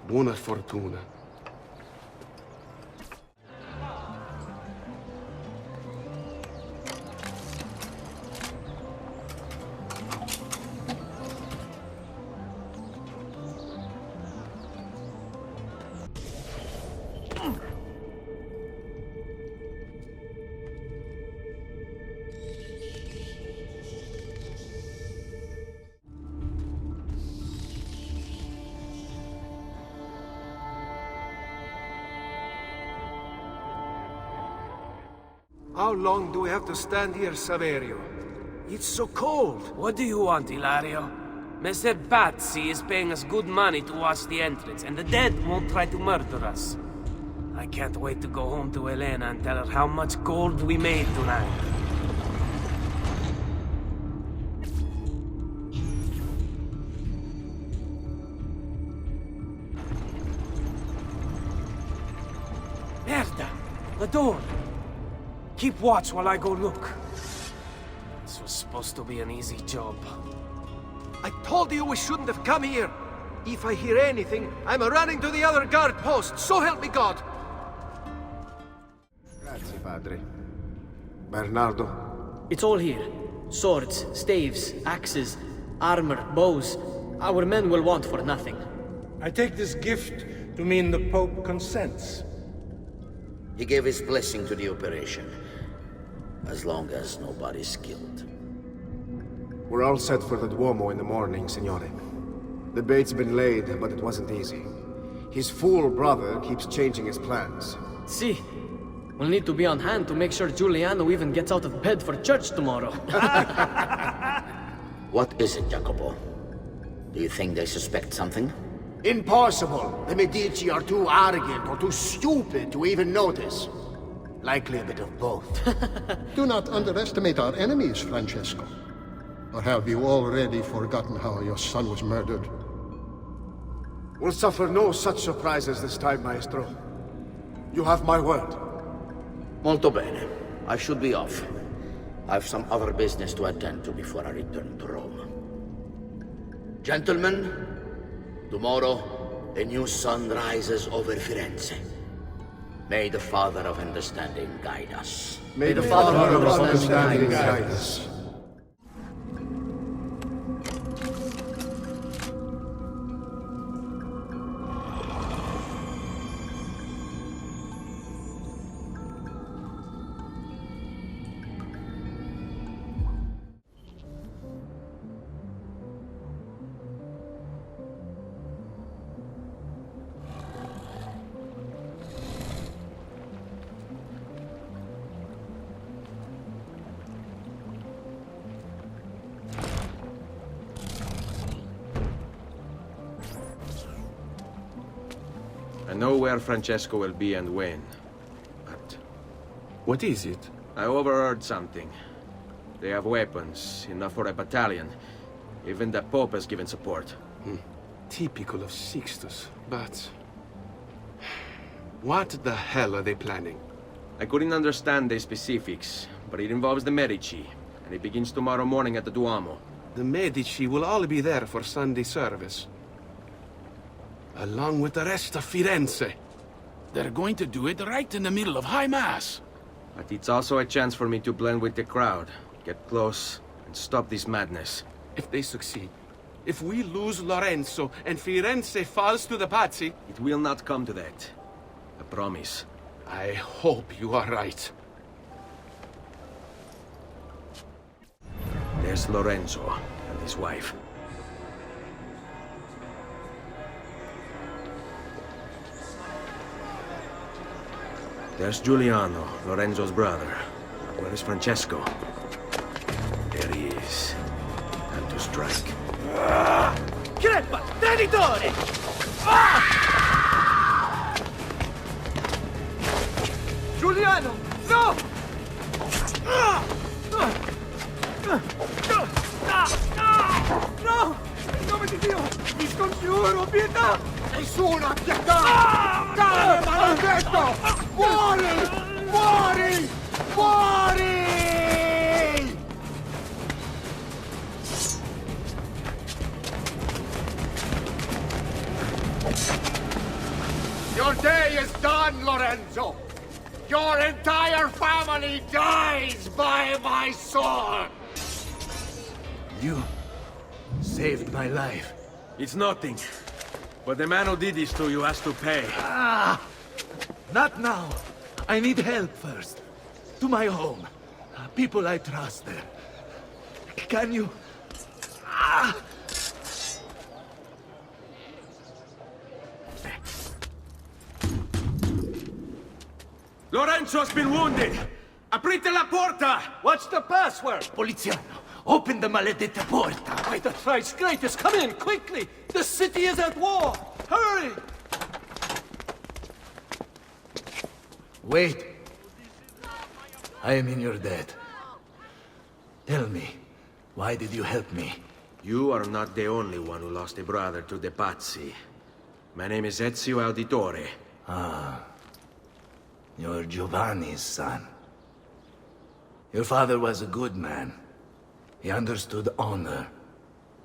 Buona fortuna. How long do we have to stand here, Saverio? It's so cold. What do you want, Hilario? Messer Pazzi is paying us good money to watch the entrance, and the dead won't try to murder us. I can't wait to go home to Elena and tell her how much gold we made tonight. Merda! The door! Keep watch while I go look. This was supposed to be an easy job. I told you we shouldn't have come here. If I hear anything, I'm running to the other guard post. So help me God. Grazie, Padre. Bernardo? It's all here. Swords, staves, axes, armor, bows. Our men will want for nothing. I take this gift to mean the Pope consents. He gave his blessing to the operation. As long as nobody's killed. We're all set for the Duomo in the morning, Signore. The bait's been laid, but it wasn't easy. His fool brother keeps changing his plans. See, we'll need to be on hand to make sure Giuliano even gets out of bed for church tomorrow. What is it, Jacopo? Do you think they suspect something? Impossible! The Medici are too arrogant or too stupid to even notice. Likely a bit of both. Do not underestimate our enemies, Francesco. Or have you already forgotten how your son was murdered? We'll suffer no such surprises this time, Maestro. You have my word. Molto bene. I should be off. I've some other business to attend to before I return to Rome. Gentlemen, tomorrow, a new sun rises over Firenze. May the Father of Understanding guide us. May the Father of Understanding guide us. I know where Francesco will be and when. But what is it? I overheard something. They have weapons, enough for a battalion. Even the Pope has given support. Typical of Sixtus, but... what the hell are they planning? I couldn't understand the specifics, but it involves the Medici, and it begins tomorrow morning at the Duomo. The Medici will all be there for Sunday service. Along with the rest of Firenze. They're going to do it right in the middle of High Mass. But it's also a chance for me to blend with the crowd, get close, and stop this madness. If they succeed, if we lose Lorenzo and Firenze falls to the Pazzi... It will not come to that. I promise. I hope you are right. There's Lorenzo and his wife. There's Giuliano, Lorenzo's brother. Where is Francesco? There he is. Time to strike. Crepa! Traditore! Giuliano! No! No! In nome di Dio! Vi scongiuro, pietà! Nessuna pietà! Cane maledetto! Muori! Muori! Muori! Your day is done, Lorenzo! Your entire family dies by my sword! You saved my life. It's nothing. But the man who did this to you has to pay. Not now. I need help first. To my home. People I trust there. Can you... Lorenzo has been wounded! Aprite la porta! What's the password? Poliziano, open the maledetta porta. By the thrice greatest, come in, quickly! The city is at war! Hurry! Wait. I am in your debt. Tell me, why did you help me? You are not the only one who lost a brother to the Pazzi. My name is Ezio Auditore. You're Giovanni's son. Your father was a good man. He understood honor,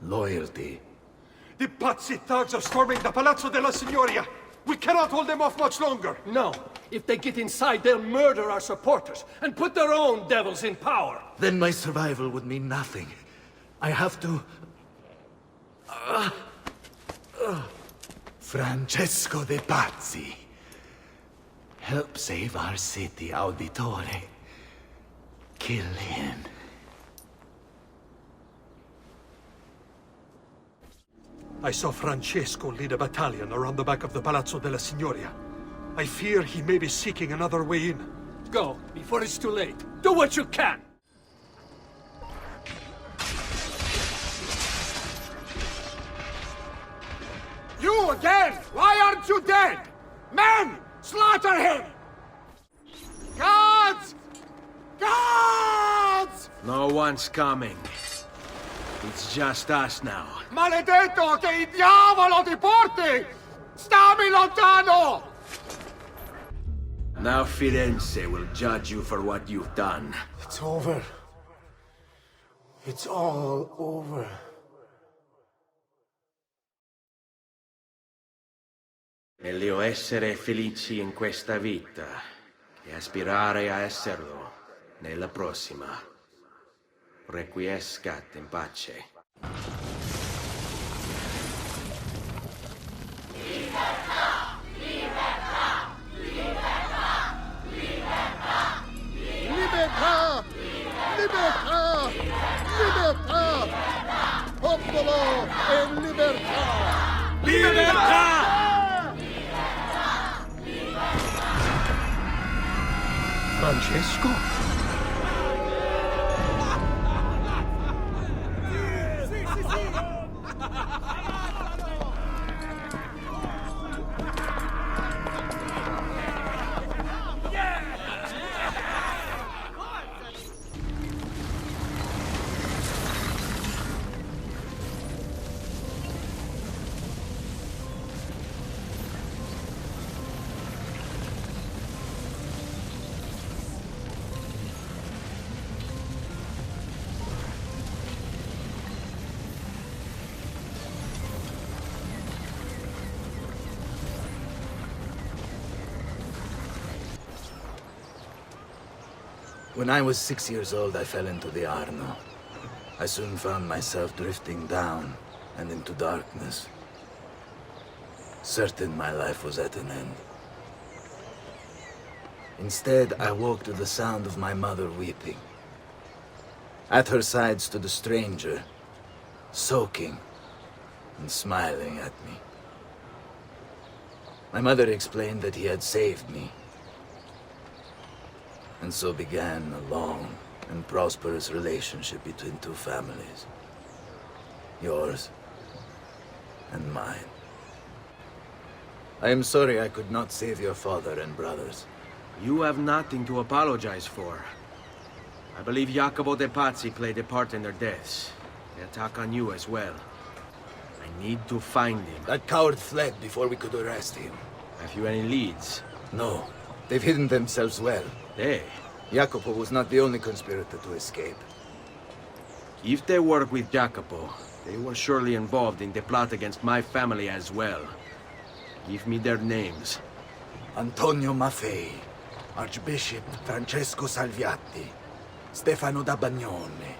loyalty. The Pazzi thugs are storming the Palazzo della Signoria! We cannot hold them off much longer! No. If they get inside, they'll murder our supporters and put their own devils in power! Then my survival would mean nothing. I have to... Francesco de Pazzi. Help save our city, Auditore. Kill him. I saw Francesco lead a battalion around the back of the Palazzo della Signoria. I fear he may be seeking another way in. Go, before it's too late. Do what you can! You again! Why aren't you dead? Men! Slaughter him! Guards! Guards! No one's coming. It's just us now. Maledetto, che il diavolo ti porti! Stammi lontano! Now Firenze will judge you for what you've done. It's over. It's all over. Meglio essere felici in questa vita che aspirare a esserlo nella prossima. Requiescat in pace. Libertà! Libertà! Libertà! Libertà! Libertà! Libertà! Libertà! Popolo e libertà! Libertà! Francesco? When I was 6 years old, I fell into the Arno. I soon found myself drifting down and into darkness. Certain my life was at an end. Instead, I woke to the sound of my mother weeping. At her side stood a stranger, soaking and smiling at me. My mother explained that he had saved me, And so began a long and prosperous relationship between two families. Yours and mine. I am sorry I could not save your father and brothers. You have nothing to apologize for. I believe Jacopo de Pazzi played a part in their deaths. The attack on you as well. I need to find him. That coward fled before we could arrest him. Have you any leads? No. They've hidden themselves well. They? Jacopo was not the only conspirator to escape. If they work with Jacopo, they were surely involved in the plot against my family as well. Give me their names. Antonio Maffei, Archbishop Francesco Salviati, Stefano da Bagnone,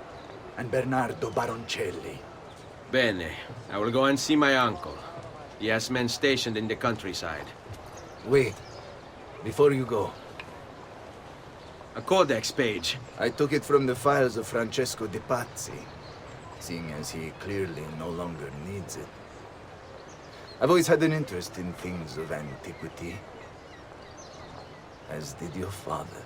and Bernardo Baroncelli. Bene. I will go and see my uncle. He has men stationed in the countryside. Wait. Before you go. A codex page. I took it from the files of Francesco de Pazzi, seeing as he clearly no longer needs it. I've always had an interest in things of antiquity. As did your father.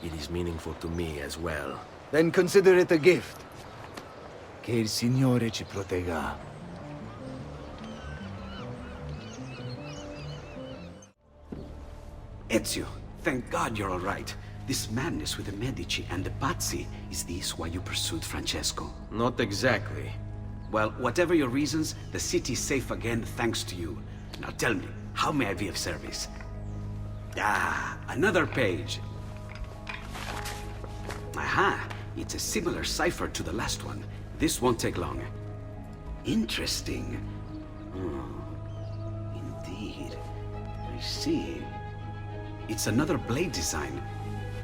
It is meaningful to me as well. Then consider it a gift. Che il Signore ci protegga. Ezio, thank God you're all right. This madness with the Medici and the Pazzi, is this why you pursued Francesco? Not exactly. Well, whatever your reasons, the city's safe again thanks to you. Now tell me, how may I be of service? Ah, another page. Aha, it's a similar cipher to the last one. This won't take long. Interesting. Indeed. I see. It's another blade design.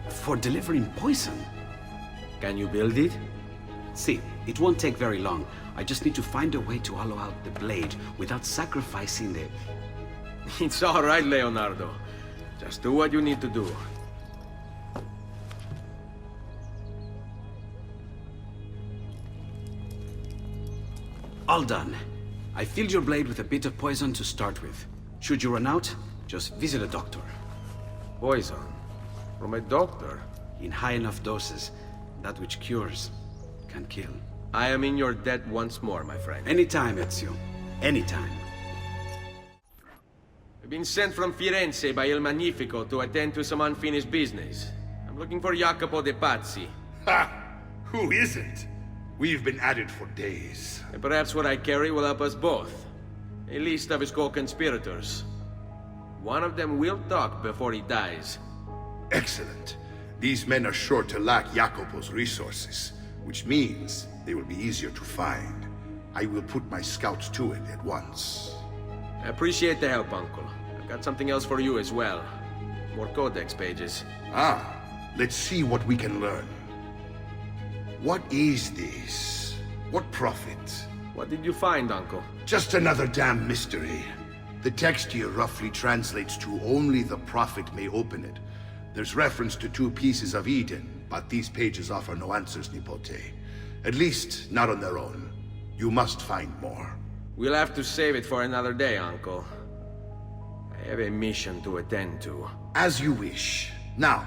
For delivering poison. Can you build it? See, it won't take very long. I just need to find a way to hollow out the blade without sacrificing the... It's all right, Leonardo. Just do what you need to do. All done. I filled your blade with a bit of poison to start with. Should you run out, just visit a doctor. Poison? From a doctor? In high enough doses, that which cures can kill. I am in your debt once more, my friend. Anytime, Ezio. Anytime. I've been sent from Firenze by Il Magnifico to attend to some unfinished business. I'm looking for Jacopo de Pazzi. Ha! Who isn't? We've been at it for days. And perhaps what I carry will help us both. A list of his co-conspirators. One of them will talk before he dies. Excellent. These men are sure to lack Jacopo's resources, which means they will be easier to find. I will put my scouts to it at once. I appreciate the help, Uncle. I've got something else for you as well. More codex pages. Ah, let's see what we can learn. What is this? What profit? What did you find, Uncle? Just another damn mystery. The text here roughly translates to only the prophet may open it. There's reference to 2 pieces of Eden, but these pages offer no answers, Nipote. At least, not on their own. You must find more. We'll have to save it for another day, Uncle. I have a mission to attend to. As you wish. Now,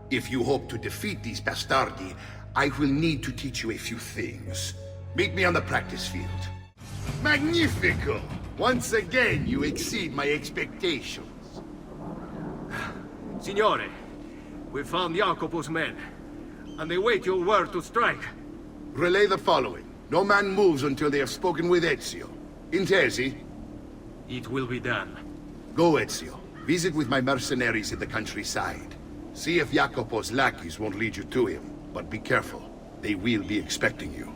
if you hope to defeat these bastardi, I will need to teach you a few things. Meet me on the practice field. Magnifico! Once again, you exceed my expectations. Signore, we found Jacopo's men, and they wait your word to strike. Relay the following. No man moves until they have spoken with Ezio. Intesi? It will be done. Go, Ezio. Visit with my mercenaries in the countryside. See if Jacopo's lackeys won't lead you to him. But be careful. They will be expecting you.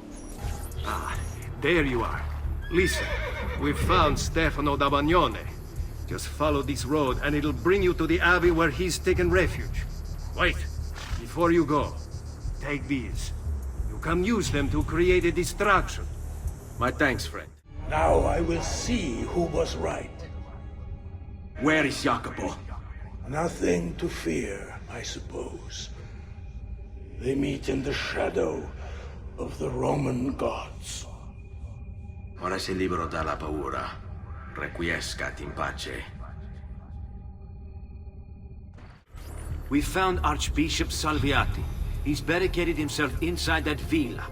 Ah, there you are. Listen, we've found Stefano da Bagnone. Just follow this road and it'll bring you to the abbey where he's taken refuge. Wait, before you go, take these. You can use them to create a distraction. My thanks, friend. Now I will see who was right. Where is Jacopo? Nothing to fear, I suppose. They meet in the shadow of the Roman gods. Ora sei libero dalla paura. Requiescat in pace. We found Archbishop Salviati. He's barricaded himself inside that villa.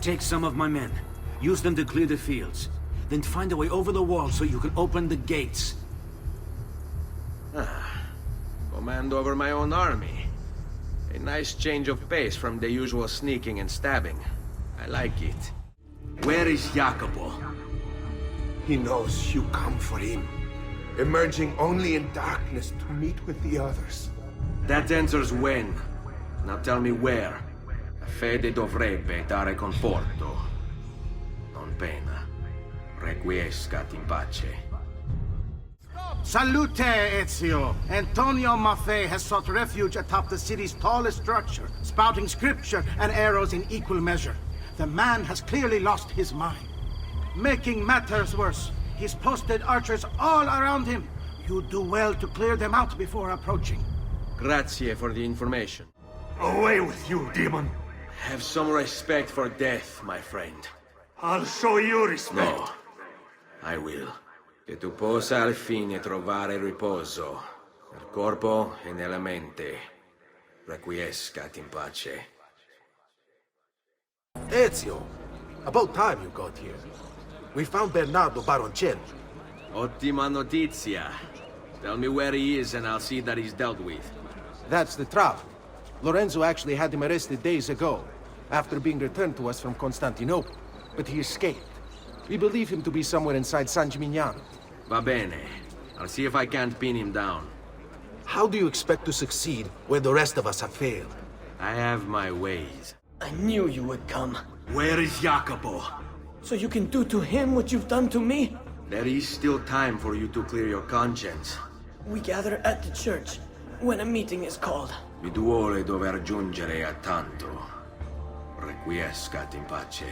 Take some of my men. Use them to clear the fields. Then find a way over the wall so you can open the gates. Command over my own army. A nice change of pace from the usual sneaking and stabbing. I like it. Where is Jacopo? He knows you come for him, emerging only in darkness to meet with the others. That answers when. Now tell me where. La fede dovrebbe dare conforto. Non pena. Requiescat in pace. Salute, Ezio! Antonio Maffei has sought refuge atop the city's tallest structure, spouting scripture and arrows in equal measure. The man has clearly lost his mind. Making matters worse, he's posted archers all around him. You do well to clear them out before approaching. Grazie for the information. Away with you, demon! Have some respect for death, my friend. I'll show you respect. No, I will. Che tu possa al fine trovare riposo, nel corpo e nella mente. Requiescat in pace. Ezio, about time you got here. We found Bernardo Baroncelli. Ottima notizia. Tell me where he is and I'll see that he's dealt with. That's the trouble. Lorenzo actually had him arrested days ago, after being returned to us from Constantinople. But he escaped. We believe him to be somewhere inside San Gimignano. Va bene. I'll see if I can't pin him down. How do you expect to succeed where the rest of us have failed? I have my ways. I knew you would come. Where is Jacopo? So you can do to him what you've done to me? There is still time for you to clear your conscience. We gather at the church when a meeting is called. Mi duole dover giungere a tanto. Requiescat in pace.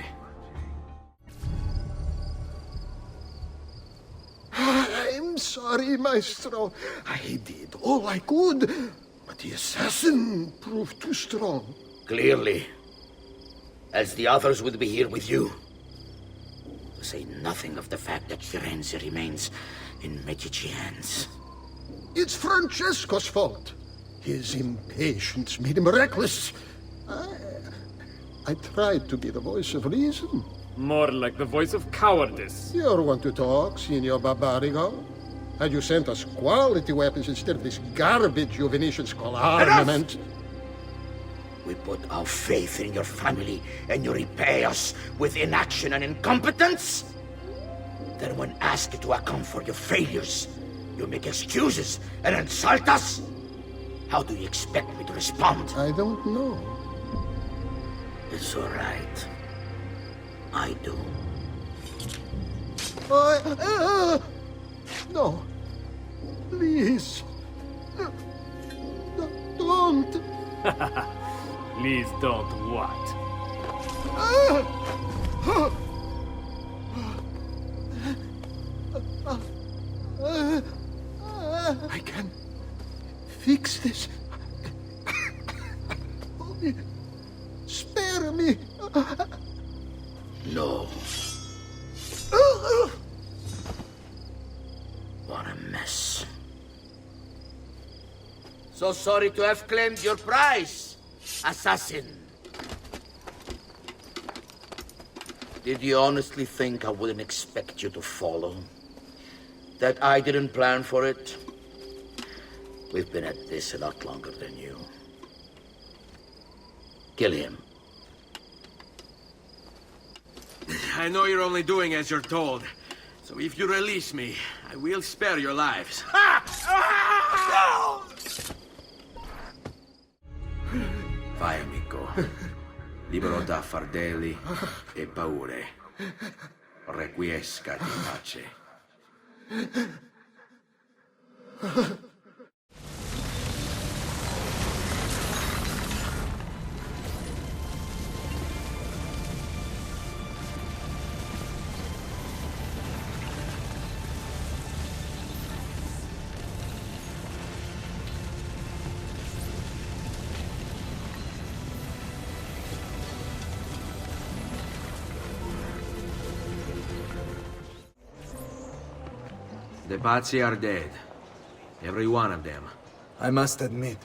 I'm sorry, Maestro. I did all I could, but the assassin proved too strong. Clearly. As the others would be here with you. To say nothing of the fact that Firenze remains in Medici hands. It's Francesco's fault. His impatience made him reckless. I tried to be the voice of reason. More like the voice of cowardice. You're one to talk, Signor Barbarigo. Had you sent us quality weapons instead of this garbage you Venetians call armament... We put our faith in your family, and you repay us with inaction and incompetence? Then when asked to account for your failures, you make excuses and insult us? How do you expect me to respond? I don't know. It's all right. I do. No. Please. Don't. Please don't what? I can fix this. Only spare me. No. What a mess. So sorry to have claimed your prize, assassin. Did you honestly think I wouldn't expect you to follow? That I didn't plan for it? We've been at this a lot longer than you. Kill him. I know you're only doing as you're told. So if you release me, I will spare your lives. Vai, amico. Libero da fardelli e paure. Requiescat in pace. The Pazzi are dead. Every one of them. I must admit,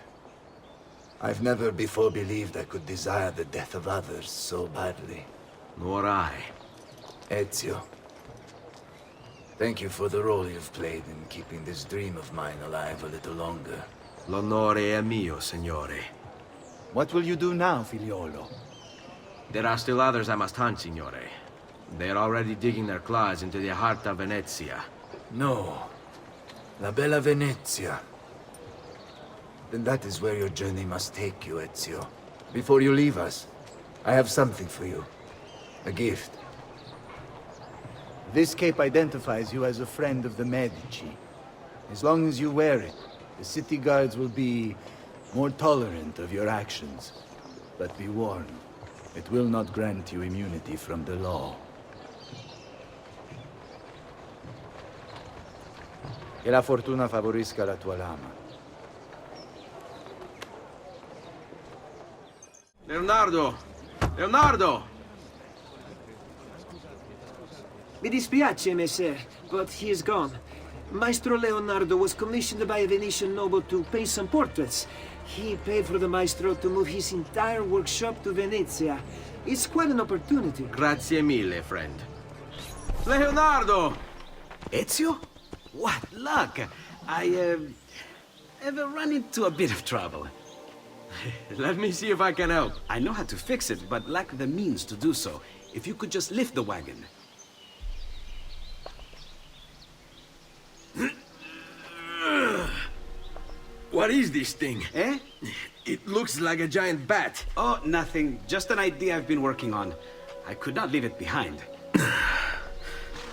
I've never before believed I could desire the death of others so badly. Nor I. Ezio, thank you for the role you've played in keeping this dream of mine alive a little longer. L'onore è mio, signore. What will you do now, figliolo? There are still others I must hunt, signore. They are already digging their claws into the heart of Venezia. No. La bella Venezia. Then that is where your journey must take you, Ezio. Before you leave us, I have something for you. A gift. This cape identifies you as a friend of the Medici. As long as you wear it, the city guards will be more tolerant of your actions. But be warned, it will not grant you immunity from the law. Che la fortuna favorisca la tua lama. Leonardo! Leonardo! Mi dispiace, messer, but he is gone. Maestro Leonardo was commissioned by a Venetian noble to paint some portraits. He paid for the maestro to move his entire workshop to Venezia. It's quite an opportunity. Grazie mille, friend. Leonardo! Ezio? What luck! I have run into a bit of trouble. Let me see if I can help. I know how to fix it, but lack the means to do so. If you could just lift the wagon. What is this thing? Eh? It looks like a giant bat. Oh, nothing. Just an idea I've been working on. I could not leave it behind.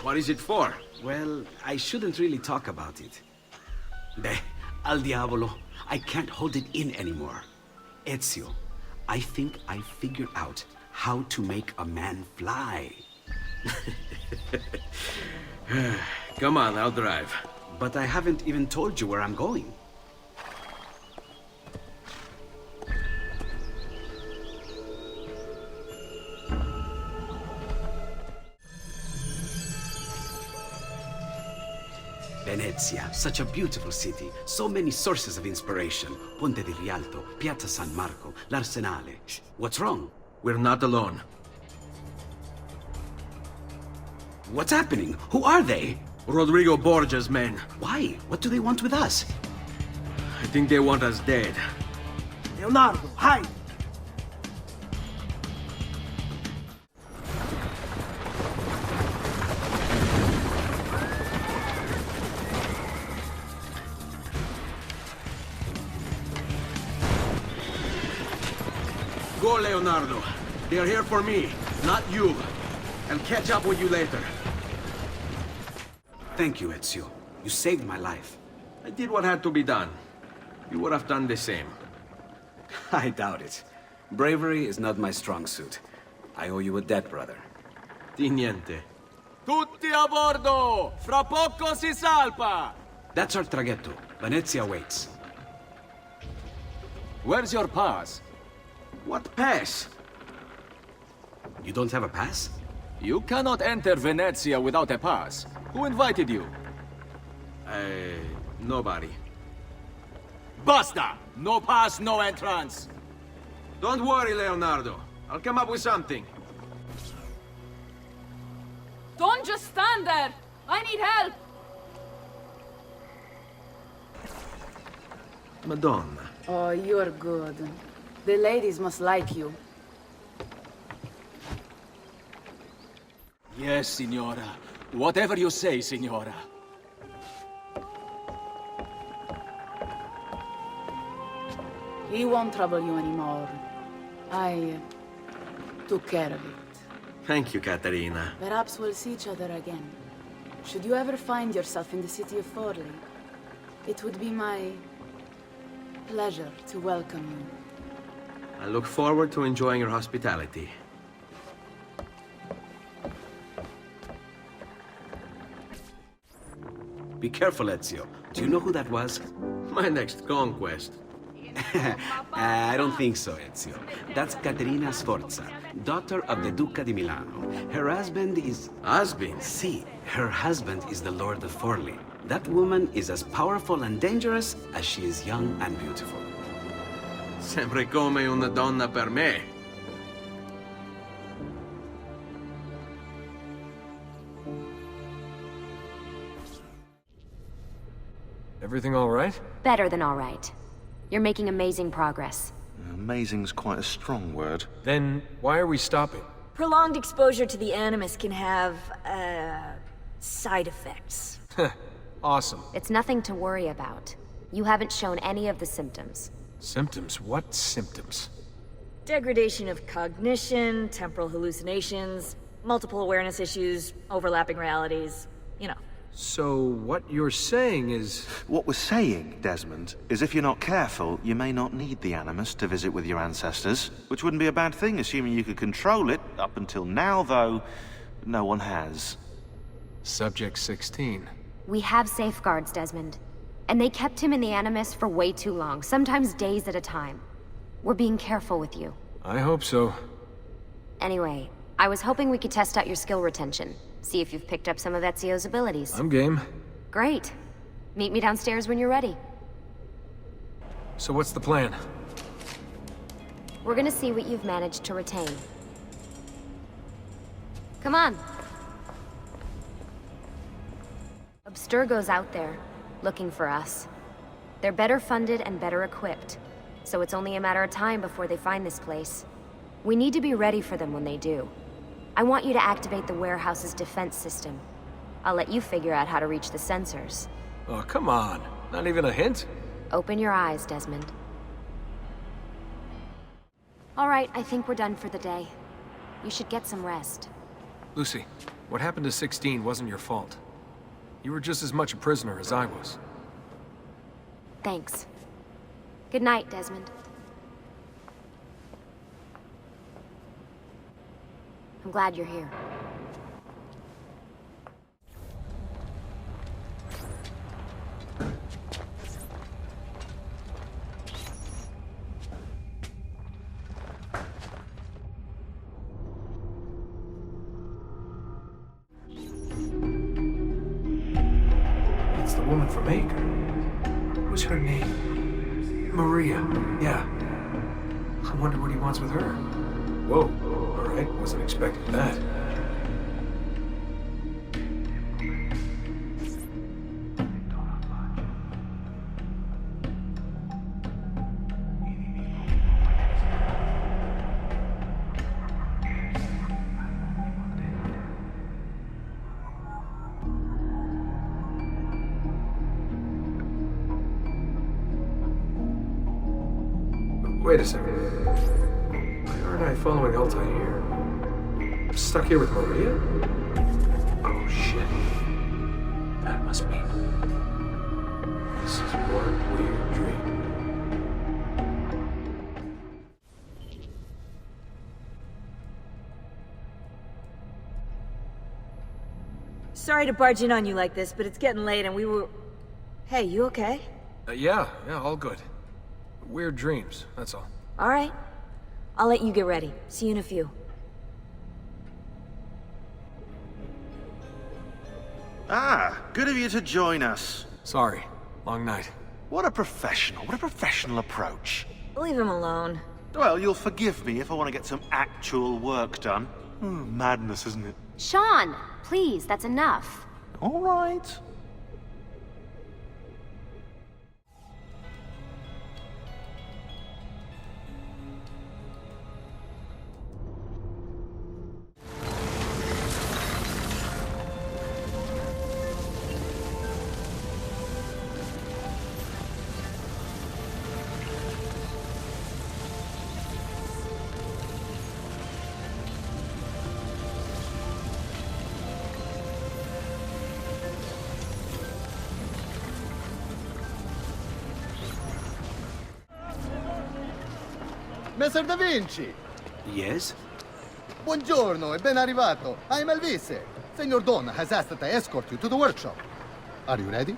What is it for? Well, I shouldn't really talk about it. Beh, al diavolo. I can't hold it in anymore. Ezio, I think I figured out how to make a man fly. Come on, I'll drive. But I haven't even told you where I'm going. Venezia, such a beautiful city. So many sources of inspiration. Ponte di Rialto, Piazza San Marco, l'Arsenale. What's wrong? We're not alone. What's happening? Who are they? Rodrigo Borgia's men. Why? What do they want with us? I think they want us dead. Leonardo, hide! Go, Leonardo. They're here for me, not you. I'll catch up with you later. Thank you, Ezio. You saved my life. I did what had to be done. You would have done the same. I doubt it. Bravery is not my strong suit. I owe you a debt, brother. Di niente. Tutti a bordo! Fra poco si salpa! That's our traghetto. Venezia waits. Where's your pass? What pass? You don't have a pass? You cannot enter Venezia without a pass. Who invited you? Nobody. Basta! No pass, no entrance! Don't worry, Leonardo. I'll come up with something. Don't just stand there! I need help! Madonna. Oh, you're good. The ladies must like you. Yes, Signora. Whatever you say, Signora. He won't trouble you anymore. I took care of it. Thank you, Caterina. Perhaps we'll see each other again. Should you ever find yourself in the city of Forli, it would be my pleasure to welcome you. I look forward to enjoying your hospitality. Be careful, Ezio. Do you know who that was? My next conquest. I don't think so, Ezio. That's Caterina Sforza, daughter of the Duca di Milano. Her husband is... Husband? Si, her husband is the Lord of Forli. That woman is as powerful and dangerous as she is young and beautiful. Sempre come una donna per me. Everything all right? Better than all right. You're making amazing progress. Amazing's quite a strong word. Then why are we stopping? Prolonged exposure to the Animus can have, side effects. Awesome. It's nothing to worry about. You haven't shown any of the symptoms. Symptoms? What symptoms? Degradation of cognition, temporal hallucinations, multiple awareness issues, overlapping realities, you know. So what you're saying is... What we're saying, Desmond, is if you're not careful, you may not need the Animus to visit with your ancestors, which wouldn't be a bad thing, assuming you could control it. Up until now, though, no one has. Subject 16. We have safeguards, Desmond. And they kept him in the Animus for way too long, sometimes days at a time. We're being careful with you. I hope so. Anyway, I was hoping we could test out your skill retention. See if you've picked up some of Ezio's abilities. I'm game. Great. Meet me downstairs when you're ready. So what's the plan? We're gonna see what you've managed to retain. Come on. Abstergo's out there, looking for us. They're better funded and better equipped, so it's only a matter of time before they find this place. We need to be ready for them when they do. I want you to activate the warehouse's defense system. I'll let you figure out how to reach the sensors. Oh, come on. Not even a hint? Open your eyes, Desmond. All right, I think we're done for the day. You should get some rest. Lucy, what happened to 16 wasn't your fault. You were just as much a prisoner as I was. Thanks. Good night, Desmond. I'm glad you're here. It's the woman from Acre. What's her name? Maria. Yeah. I wonder what he wants with her. Whoa. Alright, wasn't expecting that. Wait a second. Why aren't I following Altair? I'm stuck here with Maria? Oh shit. That must mean... This is one weird dream. Sorry to barge in on you like this, but it's getting late and we were... Hey, you okay? Yeah, all good. Weird dreams, that's all. All right. I'll let you get ready. See you in a few. Ah, good of you to join us. Sorry, long night. What a professional approach. Leave him alone. Well, you'll forgive me if I want to get some actual work done. Madness, isn't it? Sean, please, that's enough. All right. Messer Da Vinci! Yes? Buongiorno e ben arrivato. I'm Elvise. Senor Don has asked that I escort you to the workshop. Are you ready?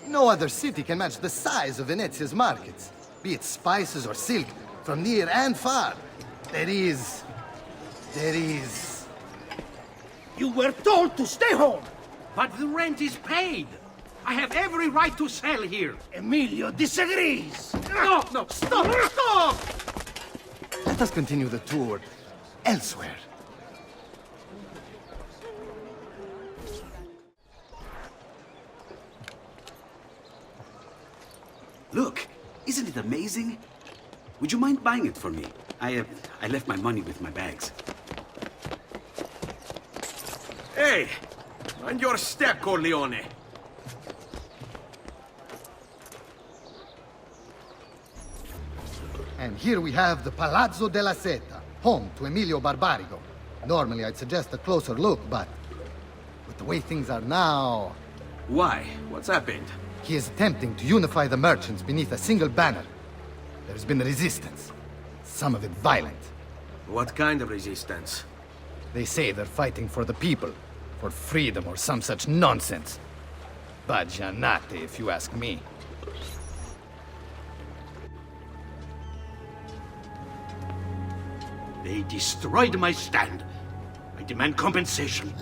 No other city can match the size of Venezia's markets, be it spices or silk, from near and far. There is... You were told to stay home! But the rent is paid. I have every right to sell here. Emilio disagrees. No, no, stop, stop! Let us continue the tour elsewhere. Look, isn't it amazing? Would you mind buying it for me? I left my money with my bags. Hey! Mind your step, Corleone! And here we have the Palazzo della Seta, home to Emilio Barbarigo. Normally I'd suggest a closer look, but with the way things are now... Why? What's happened? He is attempting to unify the merchants beneath a single banner. There's been resistance, some of it violent. What kind of resistance? They say they're fighting for the people, for freedom or some such nonsense. Baggianate, if you ask me. They destroyed my stand. I demand compensation.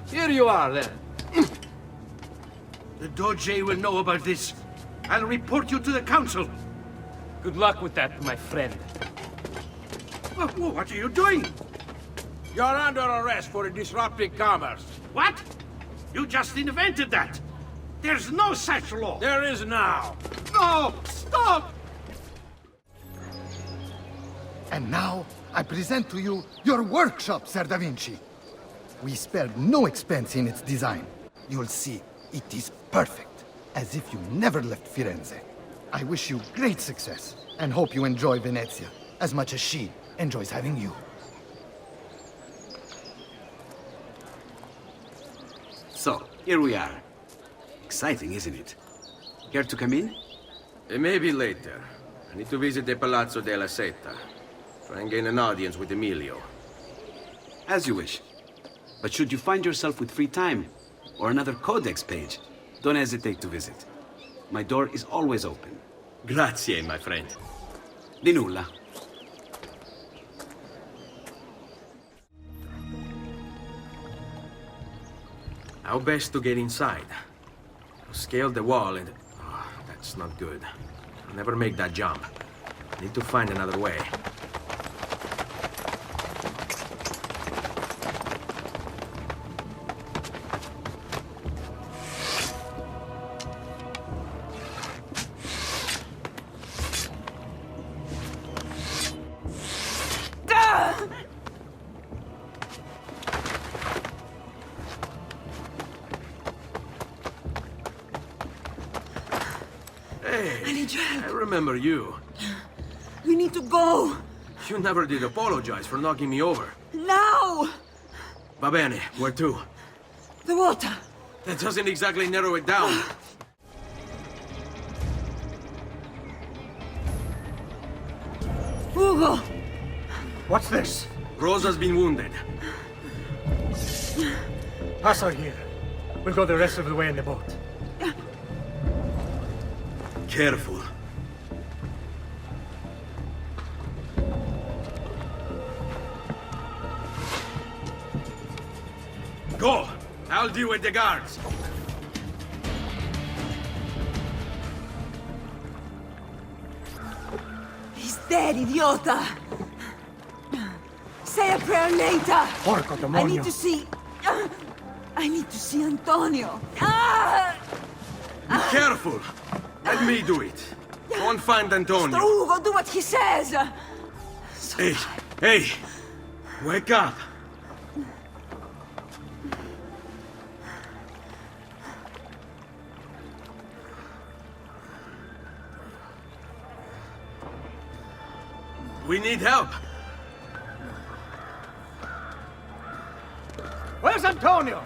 Here you are, then. The Doge will know about this. I'll report you to the council. Good luck with that, my friend. What are you doing? You're under arrest for disrupting commerce. What? You just invented that. There's no such law. There is now. No! Stop! And now, I present to you your workshop, Ser Da Vinci. We spared no expense in its design. You'll see, it is perfect, as if you never left Firenze. I wish you great success, and hope you enjoy Venezia, as much as she enjoys having you. So, here we are. Exciting, isn't it? Care to come in? Maybe later. I need to visit the Palazzo della Seta. Try and gain an audience with Emilio. As you wish. But should you find yourself with free time, or another codex page, don't hesitate to visit. My door is always open. Grazie, my friend. Di nulla. How best to get inside? I'll scale the wall and... Oh, that's not good. I'll never make that jump. I need to find another way. I remember you. We need to go. You never did apologize for knocking me over. Now! Va bene, where to? The water. That doesn't exactly narrow it down. Ugo! What's this? Rosa's been wounded. Pass out here. We'll go the rest of the way in the boat. Careful. Go! I'll deal with the guards. He's dead, idiota! Say a prayer later! Porco demonio! I need to see Antonio! Ah! Be careful! Let me do it. Go and find Antonio. Mr. Ugo, do what he says! Hey! Wake up! We need help! Where's Antonio?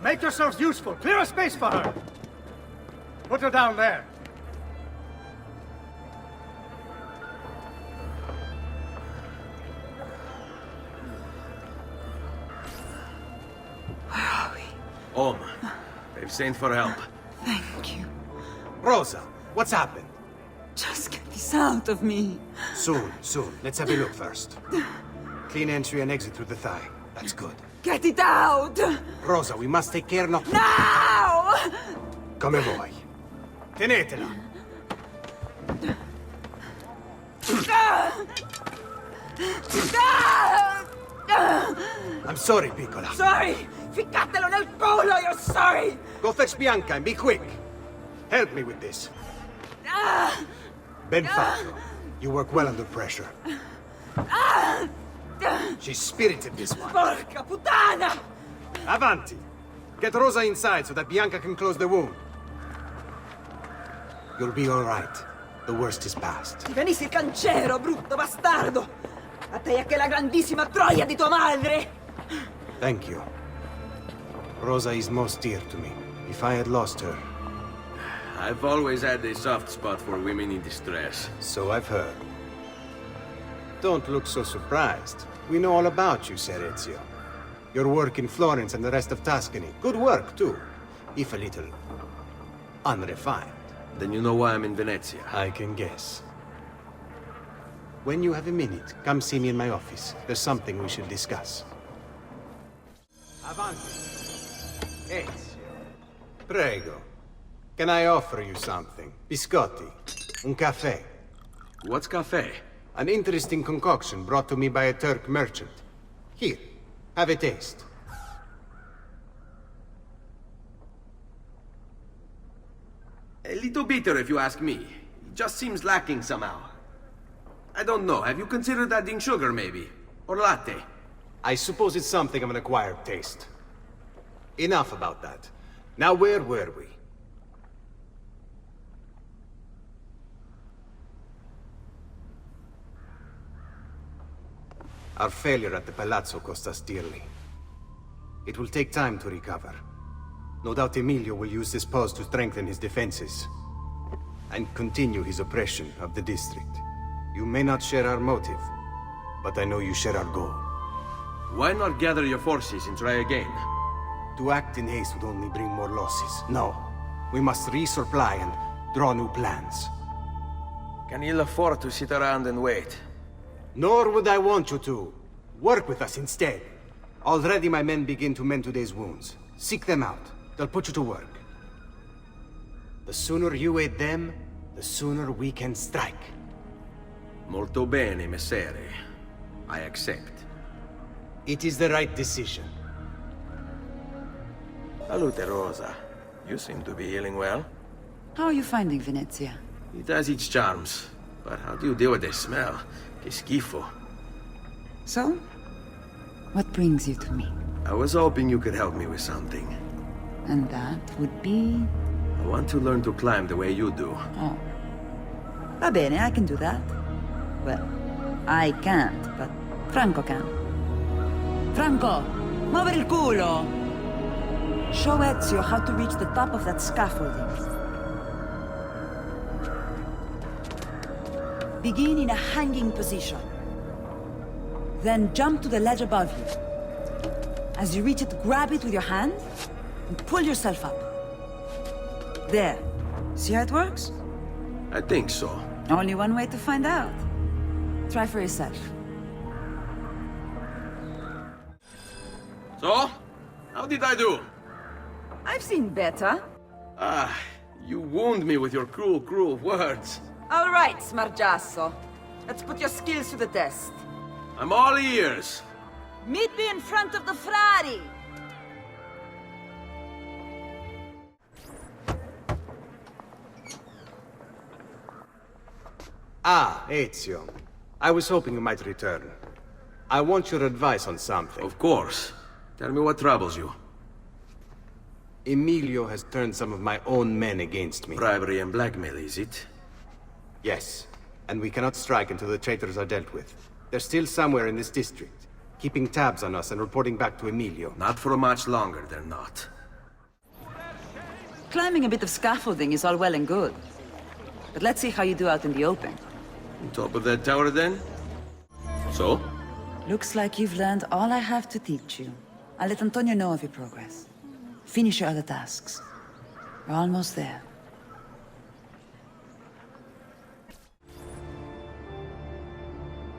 Make yourselves useful. Clear a space for her. Put her down there. Where are we? Home. They've sent for help. Thank you. Rosa, what's happened? Just get this out of me. Soon. Let's have a look first. Clean entry and exit through the thigh. That's good. Get it out! Rosa, we must take care not... Now! Come vuoi. Tenetela. I'm sorry, piccola. Sorry! Ficcatelo nel culo, you're sorry! Go fetch Bianca and be quick. Help me with this. Ben fatto. You work well under pressure. She's spirited, this one. Porca puttana! Avanti. Get Rosa inside so that Bianca can close the wound. You'll be all right. The worst is past. Ti venissi il cancero, brutto bastardo! A te e a che la grandissima troia di tua madre! Thank you. Rosa is most dear to me. If I had lost her... I've always had a soft spot for women in distress. So I've heard. Don't look so surprised. We know all about you, Ser Ezio. Your work in Florence and the rest of Tuscany. Good work, too. If a little... unrefined. Then you know why I'm in Venezia. I can guess. When you have a minute, come see me in my office. There's something we should discuss. Avanti. Ezio. Prego. Can I offer you something? Biscotti. Un caffè. What's caffè? An interesting concoction brought to me by a Turk merchant. Here, have a taste. A little bitter, if you ask me. It just seems lacking somehow. I don't know. Have you considered adding sugar, maybe? Or latte? I suppose it's something of an acquired taste. Enough about that. Now, where were we? Our failure at the Palazzo cost us dearly. It will take time to recover. No doubt Emilio will use this pause to strengthen his defenses and continue his oppression of the district. You may not share our motive, but I know you share our goal. Why not gather your forces and try again? To act in haste would only bring more losses. No. We must resupply and draw new plans. Can you afford to sit around and wait? Nor would I want you to. Work with us instead. Already my men begin to mend today's wounds. Seek them out. They'll put you to work. The sooner you aid them, the sooner we can strike. Molto bene, messere. I accept. It is the right decision. Salute, Rosa. You seem to be healing well. How are you finding Venezia? It has its charms. But how do you deal with the smell? Che schifo. So? What brings you to me? I was hoping you could help me with something. And that would be... I want to learn to climb the way you do. Oh. Va bene, I can do that. Well, I can't, but Franco can. Franco, muovere il culo! Show Ezio how to reach the top of that scaffolding. Begin in a hanging position. Then jump to the ledge above you. As you reach it, grab it with your hand and pull yourself up. There. See how it works? I think so. Only one way to find out. Try for yourself. So? How did I do? I've seen better. Ah, you wound me with your cruel, cruel words. All right, Smargiasso. Let's put your skills to the test. I'm all ears. Meet me in front of the Frari! Ah, Ezio. I was hoping you might return. I want your advice on something. Of course. Tell me what troubles you. Emilio has turned some of my own men against me. Bribery and blackmail, is it? Yes. And we cannot strike until the traitors are dealt with. They're still somewhere in this district, keeping tabs on us and reporting back to Emilio. Not for much longer, they're not. Climbing a bit of scaffolding is all well and good. But let's see how you do out in the open. On top of that tower, then? So? Looks like you've learned all I have to teach you. I'll let Antonio know of your progress. Finish your other tasks. We're almost there.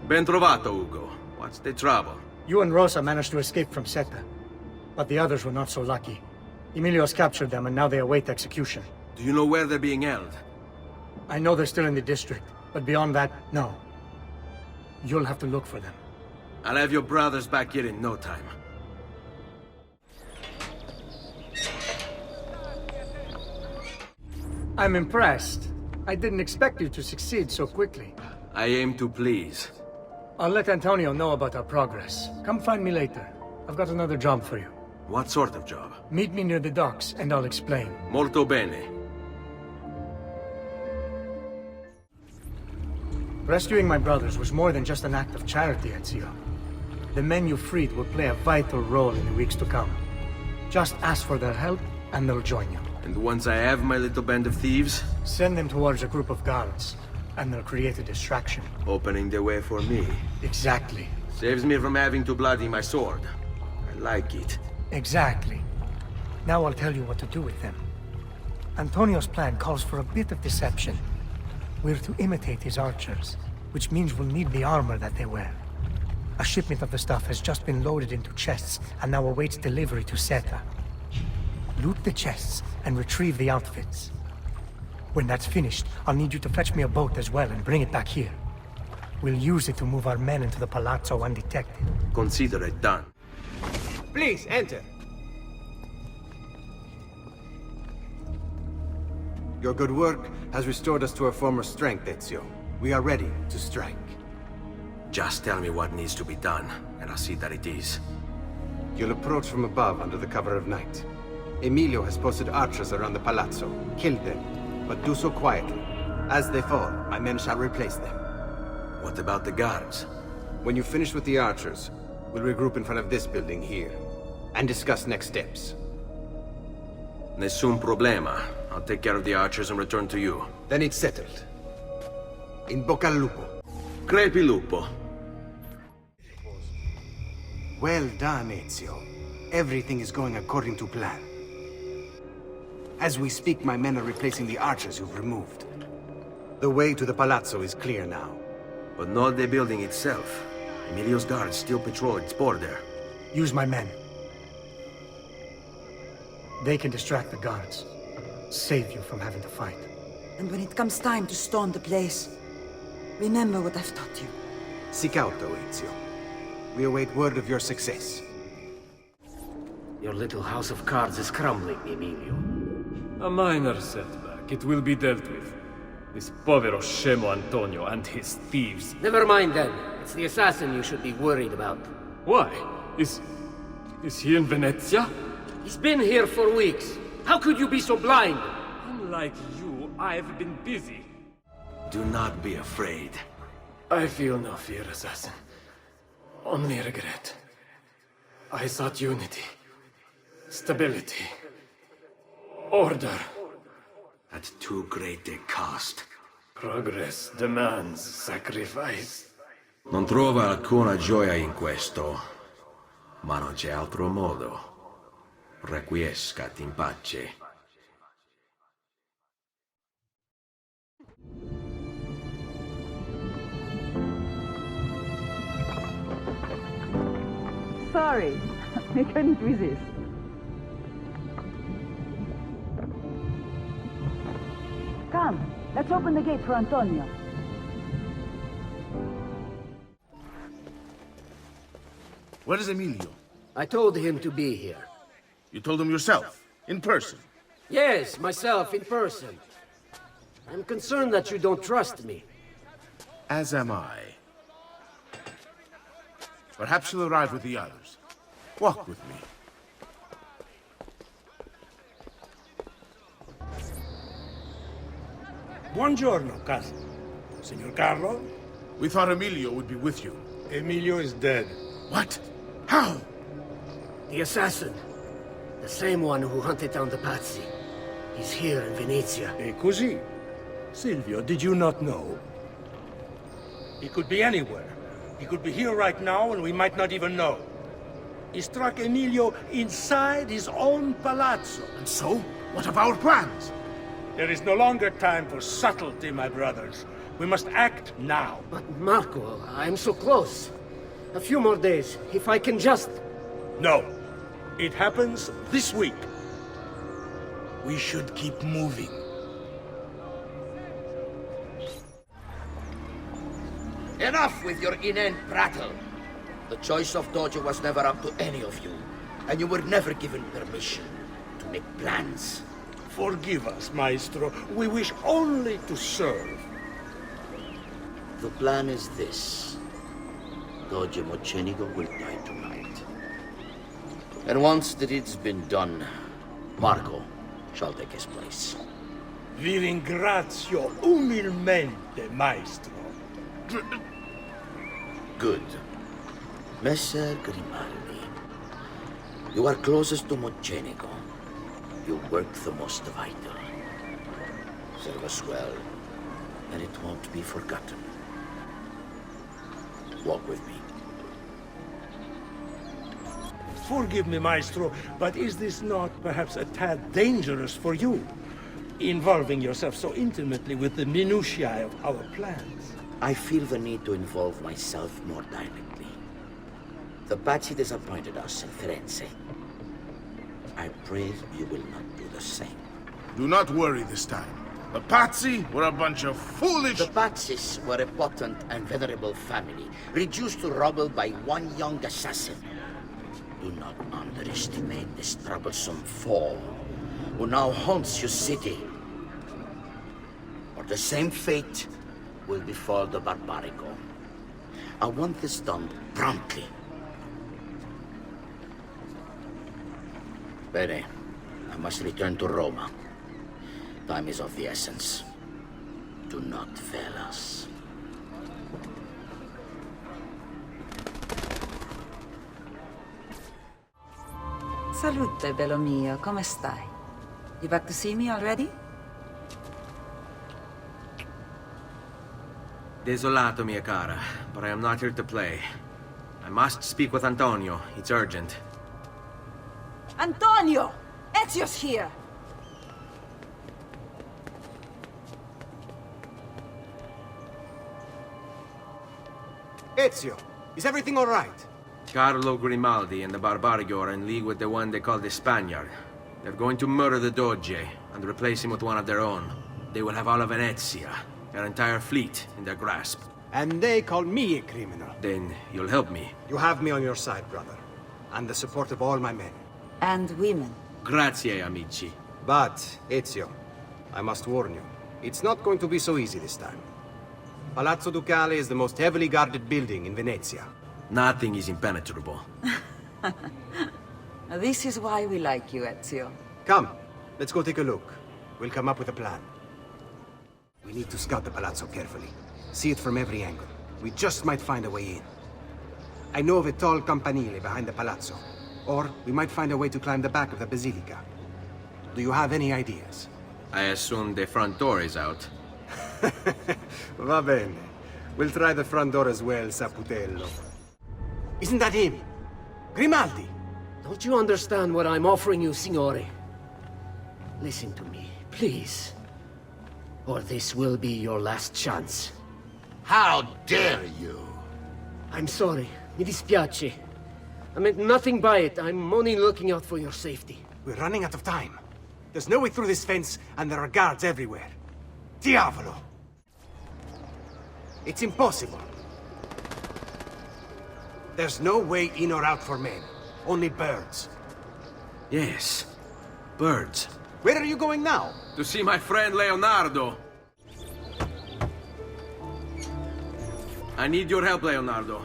Ben trovato, Ugo. What's the trouble? You and Rosa managed to escape from Seta, but the others were not so lucky. Emilio's captured them, and now they await execution. Do you know where they're being held? I know they're still in the district, but beyond that, no. You'll have to look for them. I'll have your brothers back here in no time. I'm impressed. I didn't expect you to succeed so quickly. I aim to please. I'll let Antonio know about our progress. Come find me later. I've got another job for you. What sort of job? Meet me near the docks, and I'll explain. Molto bene. Rescuing my brothers was more than just an act of charity, Ezio. The men you freed will play a vital role in the weeks to come. Just ask for their help, and they'll join you. And once I have my little band of thieves? Send them towards a group of guards, and they'll create a distraction. Opening the way for me. Exactly. Saves me from having to bloody my sword. I like it. Exactly. Now I'll tell you what to do with them. Antonio's plan calls for a bit of deception. We're to imitate his archers, which means we'll need the armor that they wear. A shipment of the stuff has just been loaded into chests and now awaits delivery to Seta. Loot the chests and retrieve the outfits. When that's finished, I'll need you to fetch me a boat as well and bring it back here. We'll use it to move our men into the palazzo undetected. Consider it done. Please, enter. Your good work has restored us to our former strength, Ezio. We are ready to strike. Just tell me what needs to be done, and I'll see that it is. You'll approach from above under the cover of night. Emilio has posted archers around the palazzo. Kill them, but do so quietly. As they fall, my men shall replace them. What about the guards? When you finish with the archers, we'll regroup in front of this building here, and discuss next steps. Nessun problema. I'll take care of the archers and return to you. Then it's settled. In bocca al lupo. Crepi lupo. Well done, Ezio. Everything is going according to plan. As we speak, my men are replacing the archers you've removed. The way to the palazzo is clear now. But not the building itself. Emilio's guards still patrol its border. Use my men. They can distract the guards. Save you from having to fight. And when it comes time to storm the place, remember what I've taught you. Seek out, though, Ezio. We await word of your success. Your little house of cards is crumbling, Emilio. A minor setback. It will be dealt with. This povero scemo Antonio and his thieves. Never mind then. It's the assassin you should be worried about. Why? Is he in Venezia? He's been here for weeks. How could you be so blind? Unlike you, I've been busy. Do not be afraid. I feel no fear, assassin. Only regret. I sought unity, stability, order. At too great a cost. Progress demands sacrifice. Non trova alcuna gioia in questo, ma non c'è altro modo. Requiescat in pace. Sorry, I couldn't resist. Come, let's open the gate for Antonio. Where is Emilio? I told him to be here. You told him yourself, in person? Yes, myself, in person. I'm concerned that you don't trust me. As am I. Perhaps you'll arrive with the others. Walk with me. Buongiorno, cousin. Signor Carlo? We thought Emilio would be with you. Emilio is dead. What? How? The assassin. The same one who hunted down the Pazzi. He's here in Venezia. E così? Silvio, did you not know? He could be anywhere. He could be here right now and we might not even know. He struck Emilio inside his own palazzo. And so? What of our plans? There is no longer time for subtlety, my brothers. We must act now. But Marco, I'm so close. A few more days, if I can just... No. It happens this week. We should keep moving. Enough with your inane prattle. The choice of Dojo was never up to any of you, and you were never given permission to make plans. Forgive us, Maestro. We wish only to serve. The plan is this. Dojo Mocenigo will die tonight. And once the deed's been done, Marco shall take his place. Vi ringrazio umilmente, Maestro. Good. Messer Grimaldi, you are closest to Mocenigo. You work the most vital. Serve us well, and it won't be forgotten. Walk with me. Forgive me, Maestro, but is this not perhaps a tad dangerous for you? Involving yourself so intimately with the minutiae of our plans. I feel the need to involve myself more directly. The Pazzi disappointed us in Firenze. I pray you will not do the same. Do not worry this time. The Pazzi were a bunch of foolish... The Pazzis were a potent and venerable family, reduced to rubble by one young assassin. Do not underestimate this troublesome foe, who now haunts your city. Or the same fate will befall the Barbarigo. I want this done promptly. Bene, I must return to Roma. Time is of the essence. Do not fail us. Salute, bello mio. Come stai? You back to see me already? Desolato, mia cara, but I am not here to play. I must speak with Antonio. It's urgent. Antonio! Ezio's here! Ezio, is everything all right? Carlo Grimaldi and the Barbarigo are in league with the one they call the Spaniard. They're going to murder the Doge and replace him with one of their own. They will have all of Venezia, their entire fleet, in their grasp. And they call me a criminal. Then you'll help me. You have me on your side, brother. And the support of all my men. And women. Grazie, amici. But, Ezio, I must warn you. It's not going to be so easy this time. Palazzo Ducale is the most heavily guarded building in Venezia. Nothing is impenetrable. This is why we like you, Ezio. Come, let's go take a look. We'll come up with a plan. We need to scout the palazzo carefully. See it from every angle. We just might find a way in. I know of a tall campanile behind the palazzo. Or we might find a way to climb the back of the basilica. Do you have any ideas? I assume the front door is out. Va bene. We'll try the front door as well, Saputello. Isn't that him? Grimaldi! Don't you understand what I'm offering you, Signore? Listen to me, please. Or this will be your last chance. How dare you? I'm sorry. Mi dispiace. I meant nothing by it. I'm only looking out for your safety. We're running out of time. There's no way through this fence, and there are guards everywhere. Diavolo! It's impossible. There's no way in or out for men. Only birds. Yes, birds. Where are you going now? To see my friend Leonardo. I need your help, Leonardo.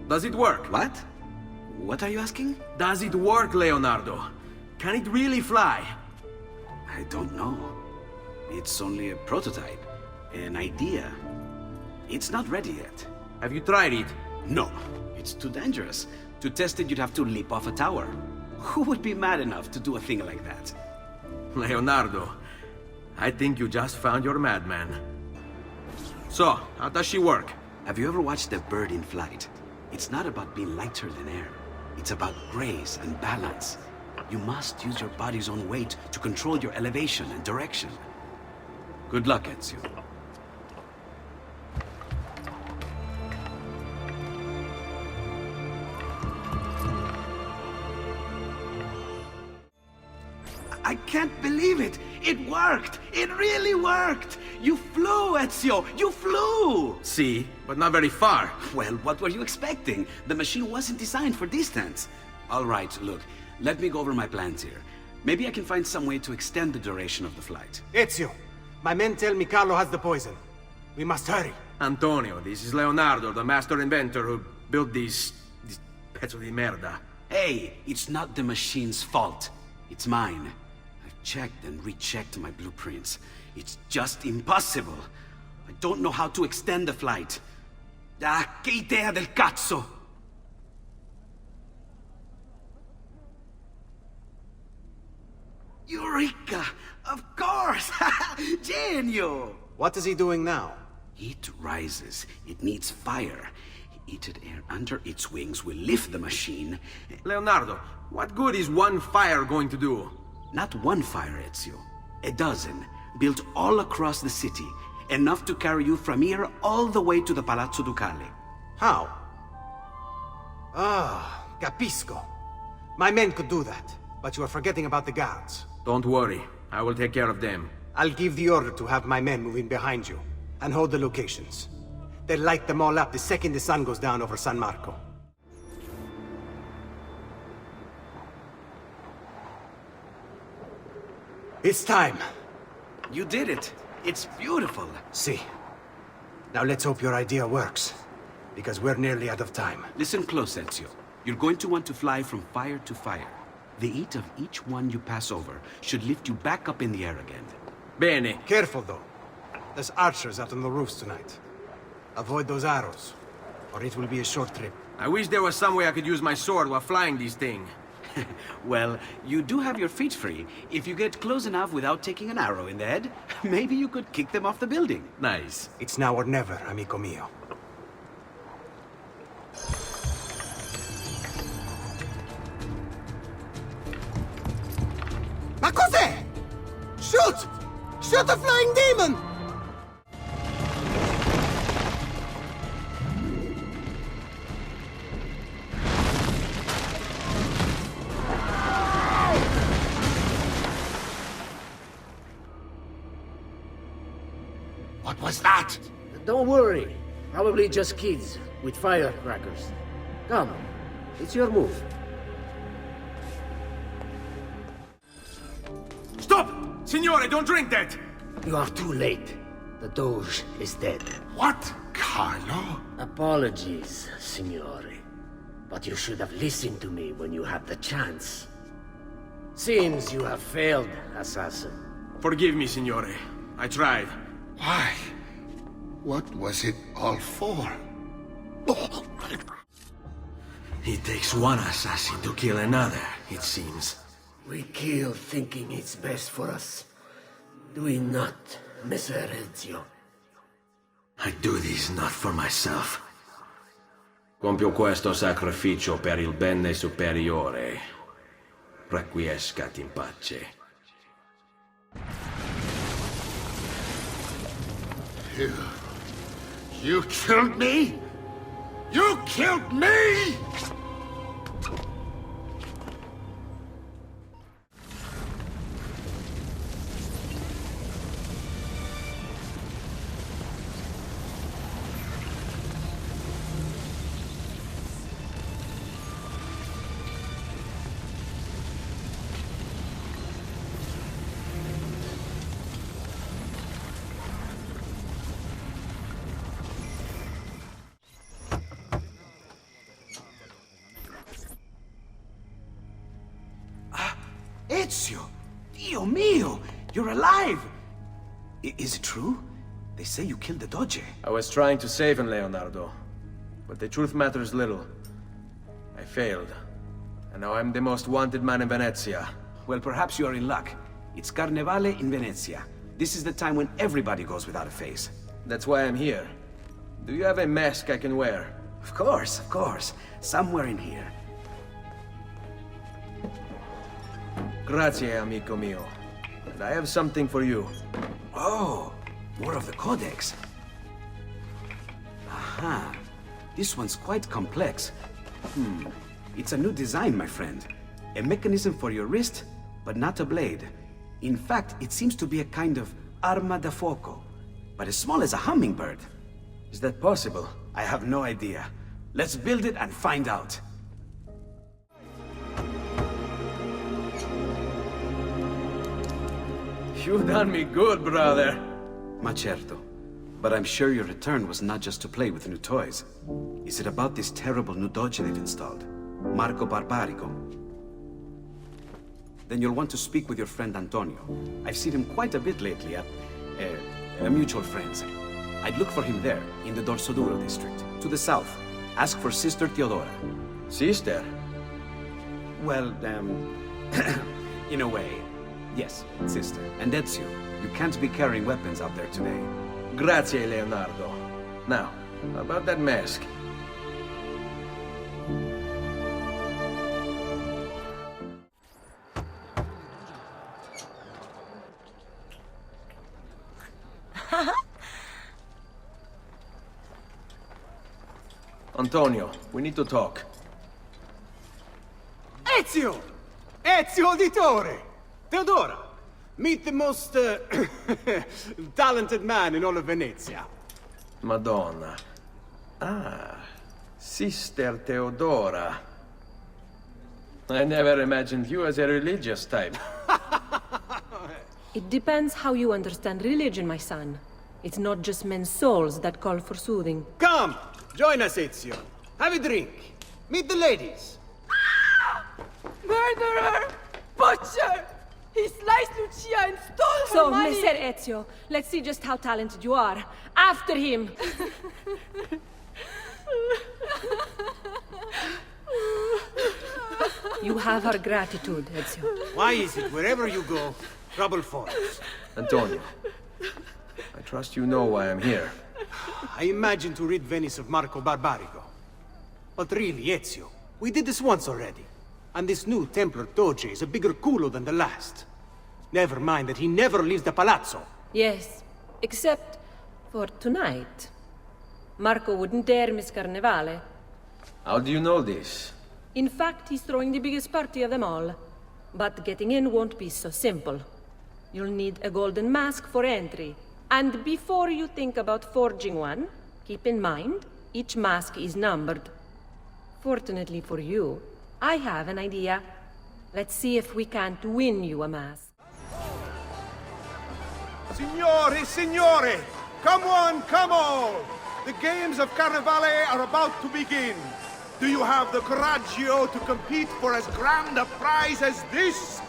Does it work? What? What are you asking? Does it work, Leonardo? Can it really fly? I don't know. It's only a prototype, an idea. It's not ready yet. Have you tried it? No, it's too dangerous. To test it, you'd have to leap off a tower. Who would be mad enough to do a thing like that? Leonardo, I think you just found your madman. So, how does she work? Have you ever watched a bird in flight? It's not about being lighter than air. It's about grace and balance. You must use your body's own weight to control your elevation and direction. Good luck, Ezio. can't believe it! It worked! It really worked! You flew, Ezio! You flew! See, but not very far. Well, what were you expecting? The machine wasn't designed for distance. All right, look, let me go over my plans here. Maybe I can find some way to extend the duration of the flight. Ezio, my men tell me Carlo has the poison. We must hurry. Antonio, this is Leonardo, the master inventor who built these pezzo di merda. Hey, it's not the machine's fault. It's mine. I've checked and rechecked my blueprints. It's just impossible. I don't know how to extend the flight. Ah, che idea del cazzo! Eureka! Of course! Genio! What is he doing now? Heat rises. It needs fire. Heated air under its wings will lift the machine. Leonardo, what good is one fire going to do? Not one fire, Ezio. A dozen, built all across the city. Enough to carry you from here all the way to the Palazzo Ducale. How? Ah, capisco. My men could do that, but you are forgetting about the guards. Don't worry, I will take care of them. I'll give the order to have my men move in behind you, and hold the locations. They'll light them all up the second the sun goes down over San Marco. It's time. You did it. It's beautiful. See. Now let's hope your idea works, because we're nearly out of time. Listen close, Ezio. You're going to want to fly from fire to fire. The heat of each one you pass over should lift you back up in the air again. Bene. Careful, though. There's archers out on the roofs tonight. Avoid those arrows, or it will be a short trip. I wish there was some way I could use my sword while flying these things. Well, you do have your feet free. If you get close enough without taking an arrow in the head, maybe you could kick them off the building. Nice. It's now or never, amico mio. Ma cos'è? Shoot! Shoot the flying demon! What was that? Don't worry. Probably just kids with firecrackers. Come, it's your move. Stop! Signore, don't drink that! You are too late. The Doge is dead. What? Carlo? Apologies, Signore. But you should have listened to me when you had the chance. Seems you have failed, assassin. Forgive me, Signore. I tried. Why? What was it all for? It takes one assassin to kill another, it seems. We kill thinking it's best for us. Do we not, Messer Ezio? I do this not for myself. Compio questo sacrificio per il bene superiore. Requiescat in pace. You killed me? You killed me?! Ezio! Dio mio! You're alive! Is it true? They say you killed the Doge. I was trying to save him, Leonardo. But the truth matters little. I failed. And now I'm the most wanted man in Venezia. Well, perhaps you are in luck. It's Carnevale in Venezia. This is the time when everybody goes without a face. That's why I'm here. Do you have a mask I can wear? Of course, of course. Somewhere in here. Grazie, amico mio. And I have something for you. Oh, more of the Codex. Aha. This one's quite complex. It's a new design, my friend. A mechanism for your wrist, but not a blade. In fact, it seems to be a kind of arma da fuoco, but as small as a hummingbird. Is that possible? I have no idea. Let's build it and find out. You done me good, brother. Ma certo. But I'm sure your return was not just to play with new toys. Is it about this terrible new doge they've installed? Marco Barbarico? Then you'll want to speak with your friend Antonio. I've seen him quite a bit lately at a mutual friend's. I'd look for him there, in the Dorsoduro district, to the south. Ask for Sister Theodora. Sister? Well, in a way. Yes, sister. And Ezio, you can't be carrying weapons out there today. Grazie, Leonardo. Now, about that mask. Antonio, we need to talk. Ezio! Ezio Auditore! Theodora! Meet the most, talented man in all of Venezia. Madonna. Ah, Sister Theodora. I never imagined you as a religious type. It depends how you understand religion, my son. It's not just men's souls that call for soothing. Come! Join us, Ezio. Have a drink. Meet the ladies. Murderer! Butcher! He sliced Lucia and stole So, her money! Messer Ezio, let's see just how talented you are. After him! You have our gratitude, Ezio. Why is it wherever you go, trouble falls? Antonio, I trust you know why I'm here. I imagine to rid Venice of Marco Barbarico. But really, Ezio, we did this once already. And this new Templar Doge is a bigger culo than the last. Never mind that he never leaves the palazzo. Yes, except for tonight. Marco wouldn't dare miss Carnevale. How do you know this? In fact, he's throwing the biggest party of them all. But getting in won't be so simple. You'll need a golden mask for entry. And before you think about forging one, keep in mind, each mask is numbered. Fortunately for you, I have an idea. Let's see if we can't win you a mask. Signore, signore! Come on, come on! The games of Carnevale are about to begin. Do you have the coraggio to compete for as grand a prize as this?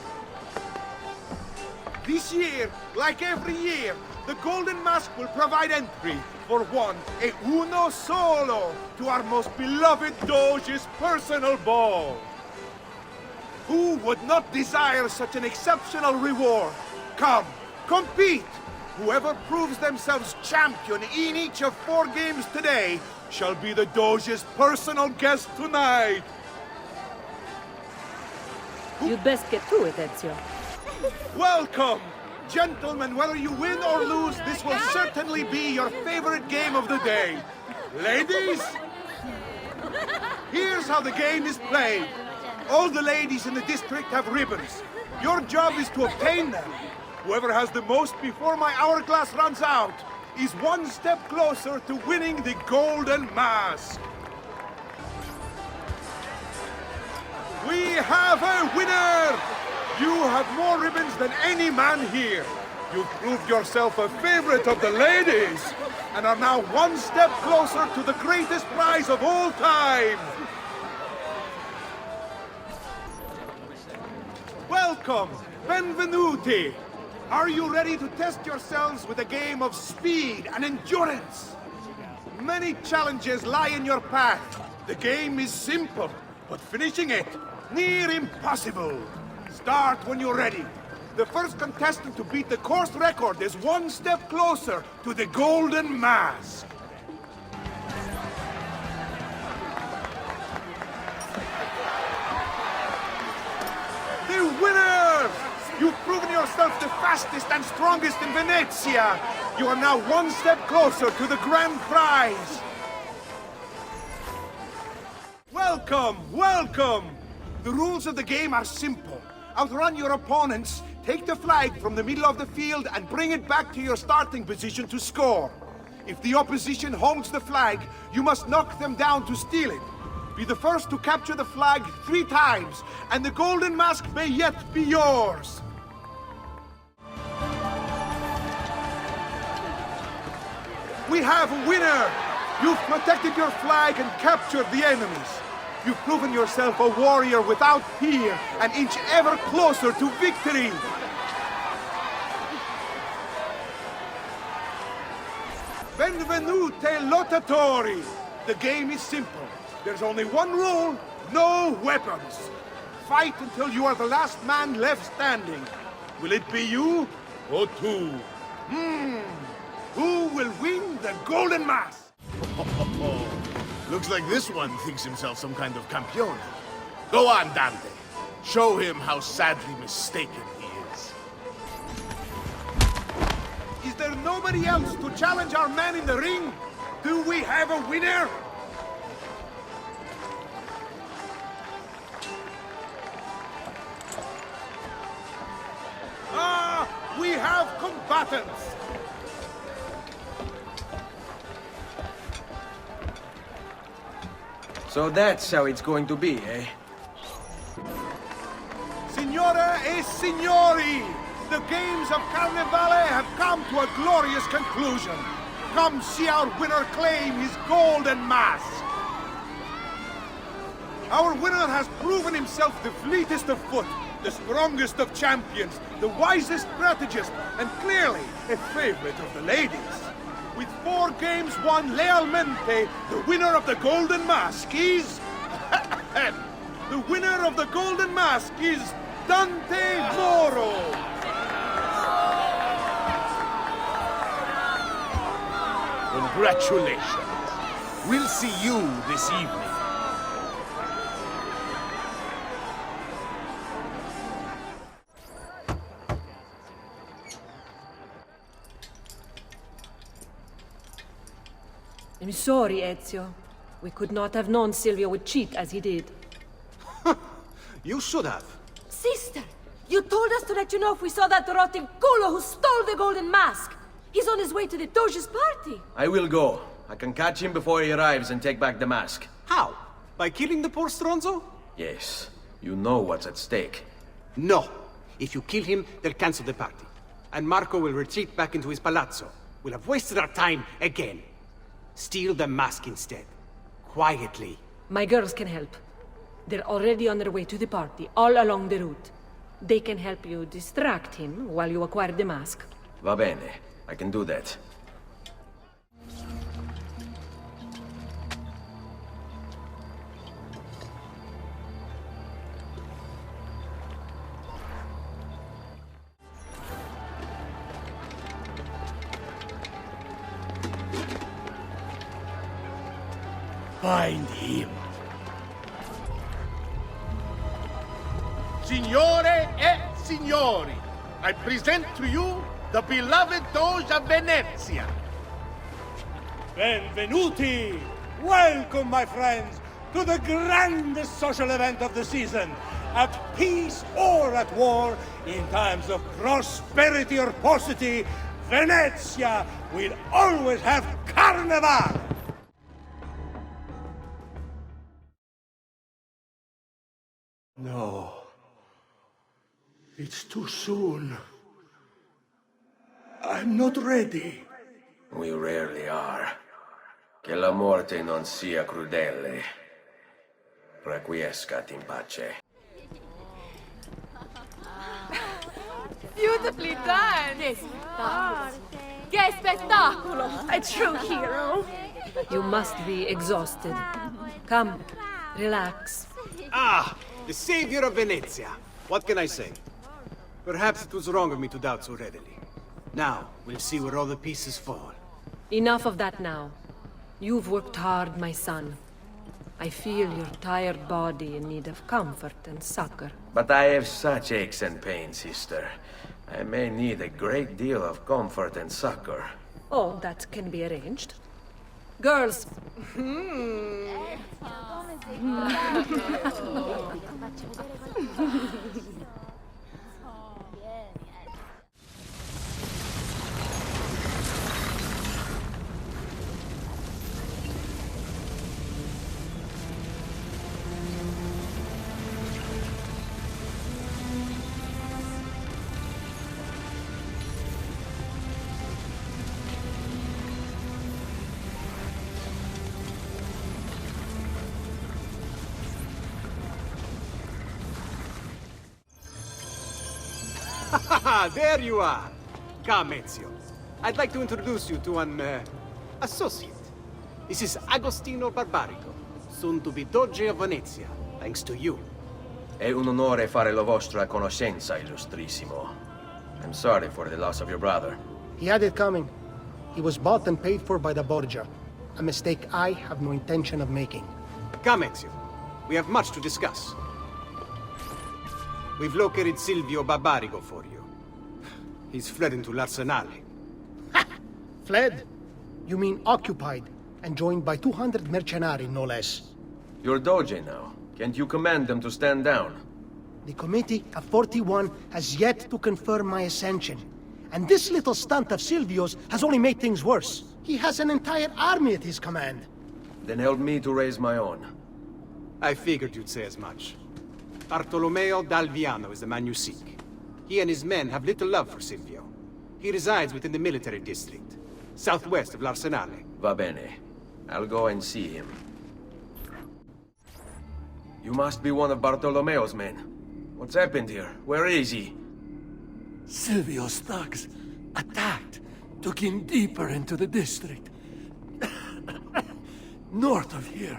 This year, like every year, the Golden Mask will provide entry for one, e uno solo, to our most beloved Doge's personal ball. Who would not desire such an exceptional reward? Come, compete! Whoever proves themselves champion in each of 4 games today shall be the Doge's personal guest tonight. You'd best get to it, Ezio. Welcome! Gentlemen, whether you win or lose, this will certainly be your favorite game of the day. Ladies, here's how the game is played. All the ladies in the district have ribbons. Your job is to obtain them. Whoever has the most before my hourglass runs out is one step closer to winning the Golden Mask. We have a winner! You have more ribbons than any man here. You've proved yourself a favorite of the ladies, and are now one step closer to the greatest prize of all time. Welcome, benvenuti. Are you ready to test yourselves with a game of speed and endurance? Many challenges lie in your path. The game is simple, but finishing it, near impossible. Start when you're ready. The first contestant to beat the course record is one step closer to the Golden Mask. The winner! You've proven yourself the fastest and strongest in Venezia. You are now one step closer to the grand prize. Welcome, welcome! The rules of the game are simple. Outrun your opponents, Take the flag from the middle of the field and bring it back to your starting position to score. If the opposition holds the flag, you must knock them down to steal it. Be the first to capture the flag 3 times, and the golden mask may yet be yours. We have a winner! You've protected your flag and captured the enemies. You've proven yourself a warrior without fear, an inch ever closer to victory. Benvenute lottatori! The game is simple. There's only one rule, no weapons. Fight until you are the last man left standing. Will it be you or two? Who will win the golden mask? Looks like this one thinks himself some kind of campione. Go on, Dante. Show him how sadly mistaken he is. Is there nobody else to challenge our man in the ring? Do we have a winner? We have combatants! So that's how it's going to be, eh? Signore e signori! The games of Carnevale have come to a glorious conclusion. Come see our winner claim his golden mask. Our winner has proven himself the fleetest of foot, the strongest of champions, the wisest strategist, and clearly a favorite of the ladies. With 4 games won lealmente, the winner of the Golden Mask is... the winner of the Golden Mask is Dante Moro! Congratulations. We'll see you this evening. I'm sorry, Ezio. We could not have known Silvio would cheat as he did. You should have. Sister, you told us to let you know if we saw that rotten culo who stole the golden mask. He's on his way to the Doge's party. I will go. I can catch him before he arrives and take back the mask. How? By killing the poor Stronzo? Yes. You know what's at stake. No. If you kill him, they'll cancel the party. And Marco will retreat back into his palazzo. We'll have wasted our time again. Steal the mask instead. Quietly. My girls can help. They're already on their way to the party, all along the route. They can help you distract him while you acquire the mask. Va bene. I can do that. Find him. Signore e signori, I present to you the beloved Doge of Venezia. Benvenuti! Welcome, my friends, to the grandest social event of the season. At peace or at war, in times of prosperity or paucity, Venezia will always have Carnival! No. It's too soon. I'm not ready. We rarely are. Che la morte non sia crudele. Requiescat in pace. Beautifully done! Che spettacolo! A true hero! You must be exhausted. Come, relax. Ah! The savior of Venezia. What can I say? Perhaps it was wrong of me to doubt so readily. Now, we'll see where all the pieces fall. Enough of that now. You've worked hard, my son. I feel your tired body in need of comfort and succor. But I have such aches and pains, sister. I may need a great deal of comfort and succor. Oh, that can be arranged. Girls! Ah, there you are. Come, Ezio. I'd like to introduce you to an, associate. This is Agostino Barbarigo, soon to be Doge of Venezia, thanks to you. È un onore fare la vostra conoscenza, illustrissimo. I'm sorry for the loss of your brother. He had it coming. He was bought and paid for by the Borgia. A mistake I have no intention of making. Come, Ezio. We have much to discuss. We've located Silvio Barbarigo for you. He's fled into l'Arsenale. Fled? You mean occupied, and joined by 200 mercenari, no less. You're Doge now. Can't you command them to stand down? The Committee of 41 has yet to confirm my ascension. And this little stunt of Silvio's has only made things worse. He has an entire army at his command. Then help me to raise my own. I figured you'd say as much. Bartolomeo d'Alviano is the man you seek. He and his men have little love for Silvio. He resides within the military district, southwest of l'Arsenale. Va bene. I'll go and see him. You must be one of Bartolomeo's men. What's happened here? Where is he? Silvio's thugs attacked, took him deeper into the district. North of here.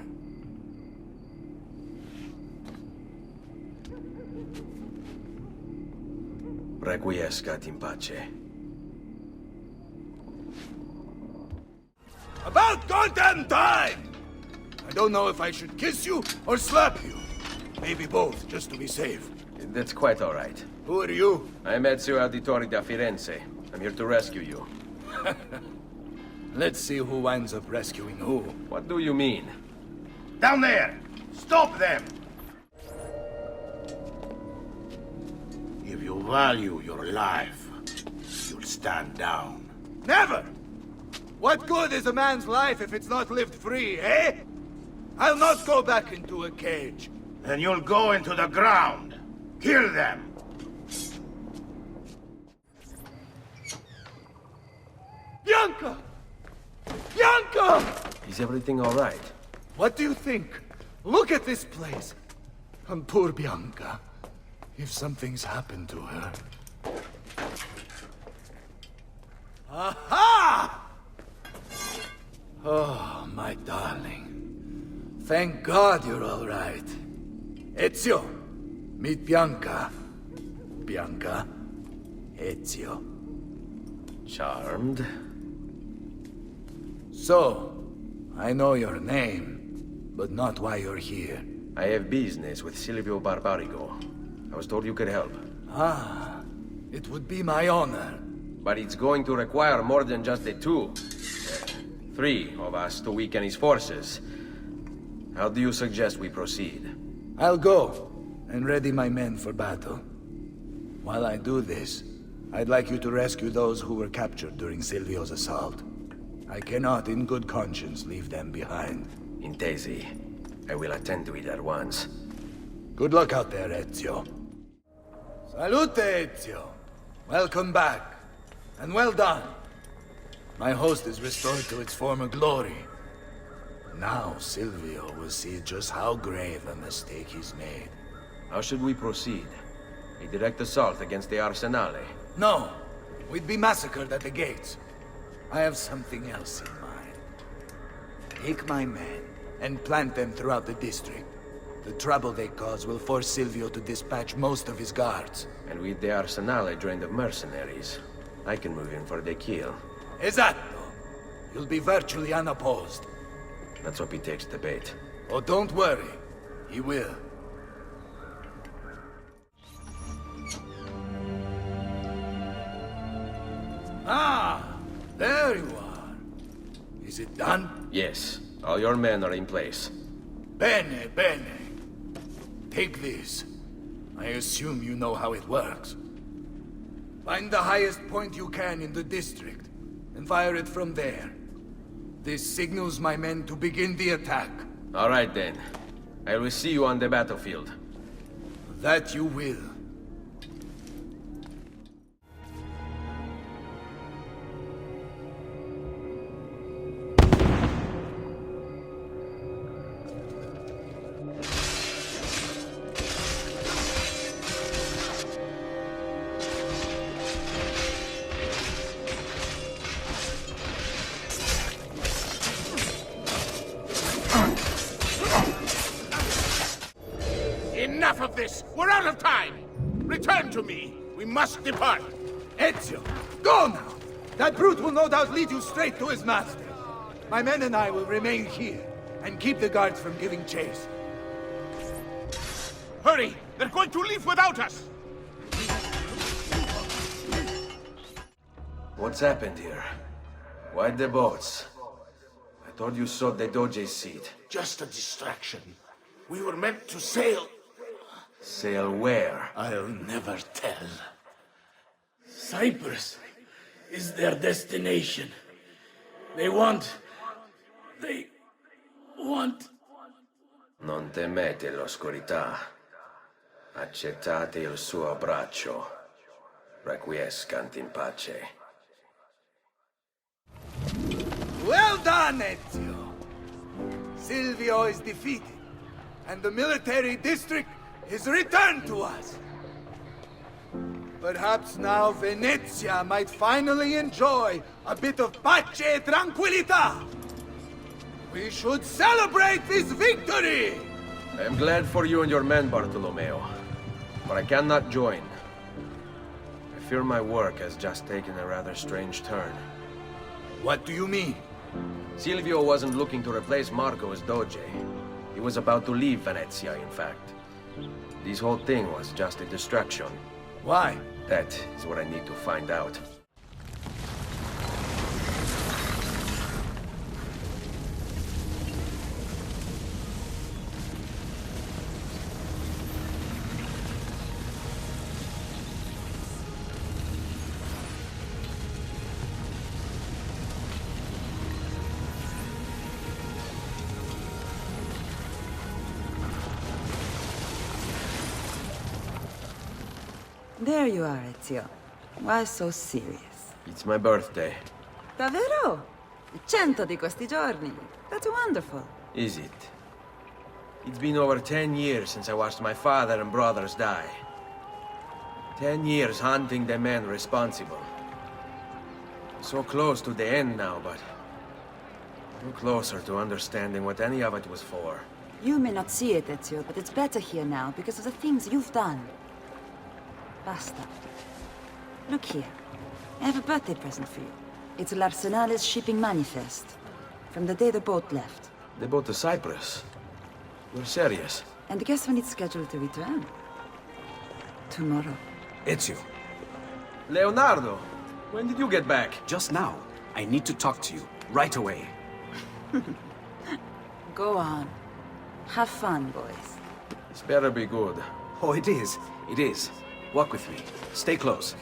Requiescat in pace. About goddamn time! I don't know if I should kiss you or slap you. Maybe both, just to be safe. That's quite all right. Who are you? I'm Ezio Auditori da Firenze. I'm here to rescue you. Let's see who winds up rescuing who. What do you mean? Down there! Stop them! If you value your life, you'll stand down. Never! What good is a man's life if it's not lived free, eh? I'll not go back into a cage. Then you'll go into the ground. Kill them! Bianca! Bianca! Is everything all right? What do you think? Look at this place. And poor Bianca. If something's happened to her... Aha! Oh, my darling. Thank God you're all right. Ezio, meet Bianca. Bianca, Ezio. Charmed. So, I know your name, but not why you're here. I have business with Silvio Barbarigo. I was told you could help. Ah, it would be my honor. But it's going to require more than just the two. 3 of us to weaken his forces. How do you suggest we proceed? I'll go and ready my men for battle. While I do this, I'd like you to rescue those who were captured during Silvio's assault. I cannot, in good conscience, leave them behind. Intesi. I will attend to it at once. Good luck out there, Ezio. Salute, Ezio. Welcome back. And well done. My host is restored to its former glory. Now Silvio will see just how grave a mistake he's made. How should we proceed? A direct assault against the Arsenale? No. We'd be massacred at the gates. I have something else in mind. Take my men and plant them throughout the district. The trouble they cause will force Silvio to dispatch most of his guards. And with the Arsenale drained of mercenaries, I can move in for the kill. Esatto. You'll be virtually unopposed. Let's hope he takes the bait. Oh, don't worry. He will. Ah! There you are. Is it done? Yes. All your men are in place. Bene, bene. Take this. I assume you know how it works. Find the highest point you can in the district, and fire it from there. This signals my men to begin the attack. All right, then. I will see you on the battlefield. That you will. this! We're out of time! Return to me! We must depart! Ezio, go now! That brute will no doubt lead you straight to his master. My men and I will remain here, and keep the guards from giving chase. Hurry! They're going to leave without us! What's happened here? Why the boats? I thought you sought the Doge's seat. Just a distraction. We were meant to sail. Sail where? I'll never tell. Cyprus is their destination. They want... Non temete l'oscurità. Accettate il suo abbraccio. Requiescant in pace. Well done, Ezio! Silvio is defeated, and the military district is returned to us. Perhaps now Venezia might finally enjoy a bit of pace e tranquillità. We should celebrate this victory! I am glad for you and your men, Bartolomeo, but I cannot join. I fear my work has just taken a rather strange turn. What do you mean? Silvio wasn't looking to replace Marco as Doge. He was about to leave Venezia, in fact. This whole thing was just a distraction. Why? That is what I need to find out. There you are, Ezio. Why so serious? It's my birthday. Davvero? 100 di questi giorni. That's wonderful. Is it? It's been over 10 years since I watched my father and brothers die. 10 years hunting the men responsible. So close to the end now, but no closer to understanding what any of it was for. You may not see it, Ezio, but it's better here now because of the things you've done. Basta. Look here. I have a birthday present for you. It's l'Arsenale's shipping manifest. From the day the boat left. The boat to Cyprus? You're serious? And guess when it's scheduled to return? Tomorrow. Ezio. Leonardo! When did you get back? Just now. I need to talk to you. Right away. Go on. Have fun, boys. This better be good. Oh, it is. It is. Walk with me. Stay close.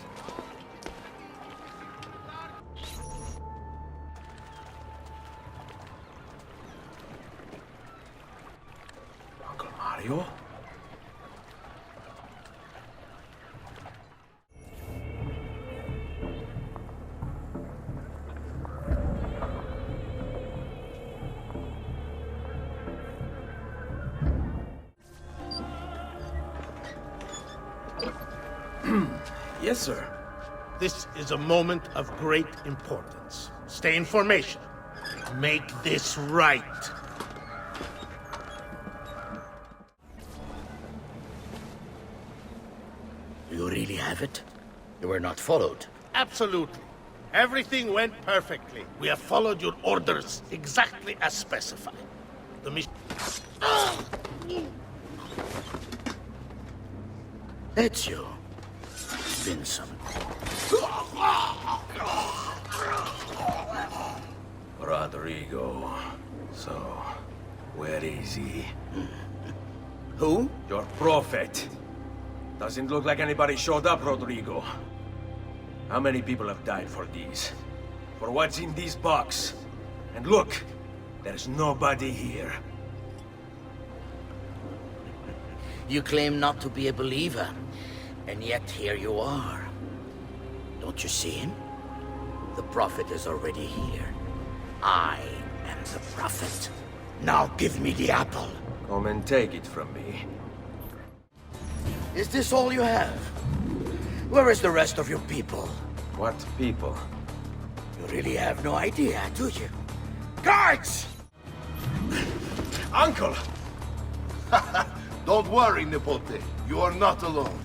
Uncle Mario? Yes, sir. This is a moment of great importance. Stay in formation. Make this right. You really have it? You were not followed? Absolutely. Everything went perfectly. We have followed your orders exactly as specified. The mission... Ezio. It's been some... Rodrigo. So, where is he? Who? Your prophet. Doesn't look like anybody showed up, Rodrigo. How many people have died for these? For what's in this box? And look, there's nobody here. You claim not to be a believer, and yet here you are. Don't you see him? The prophet is already here. I am the prophet. Now give me the apple. Come and take it from me. Is this all you have? Where is the rest of your people? What people? You really have no idea, do you? Guards! Uncle! Don't worry, Nipote. You are not alone.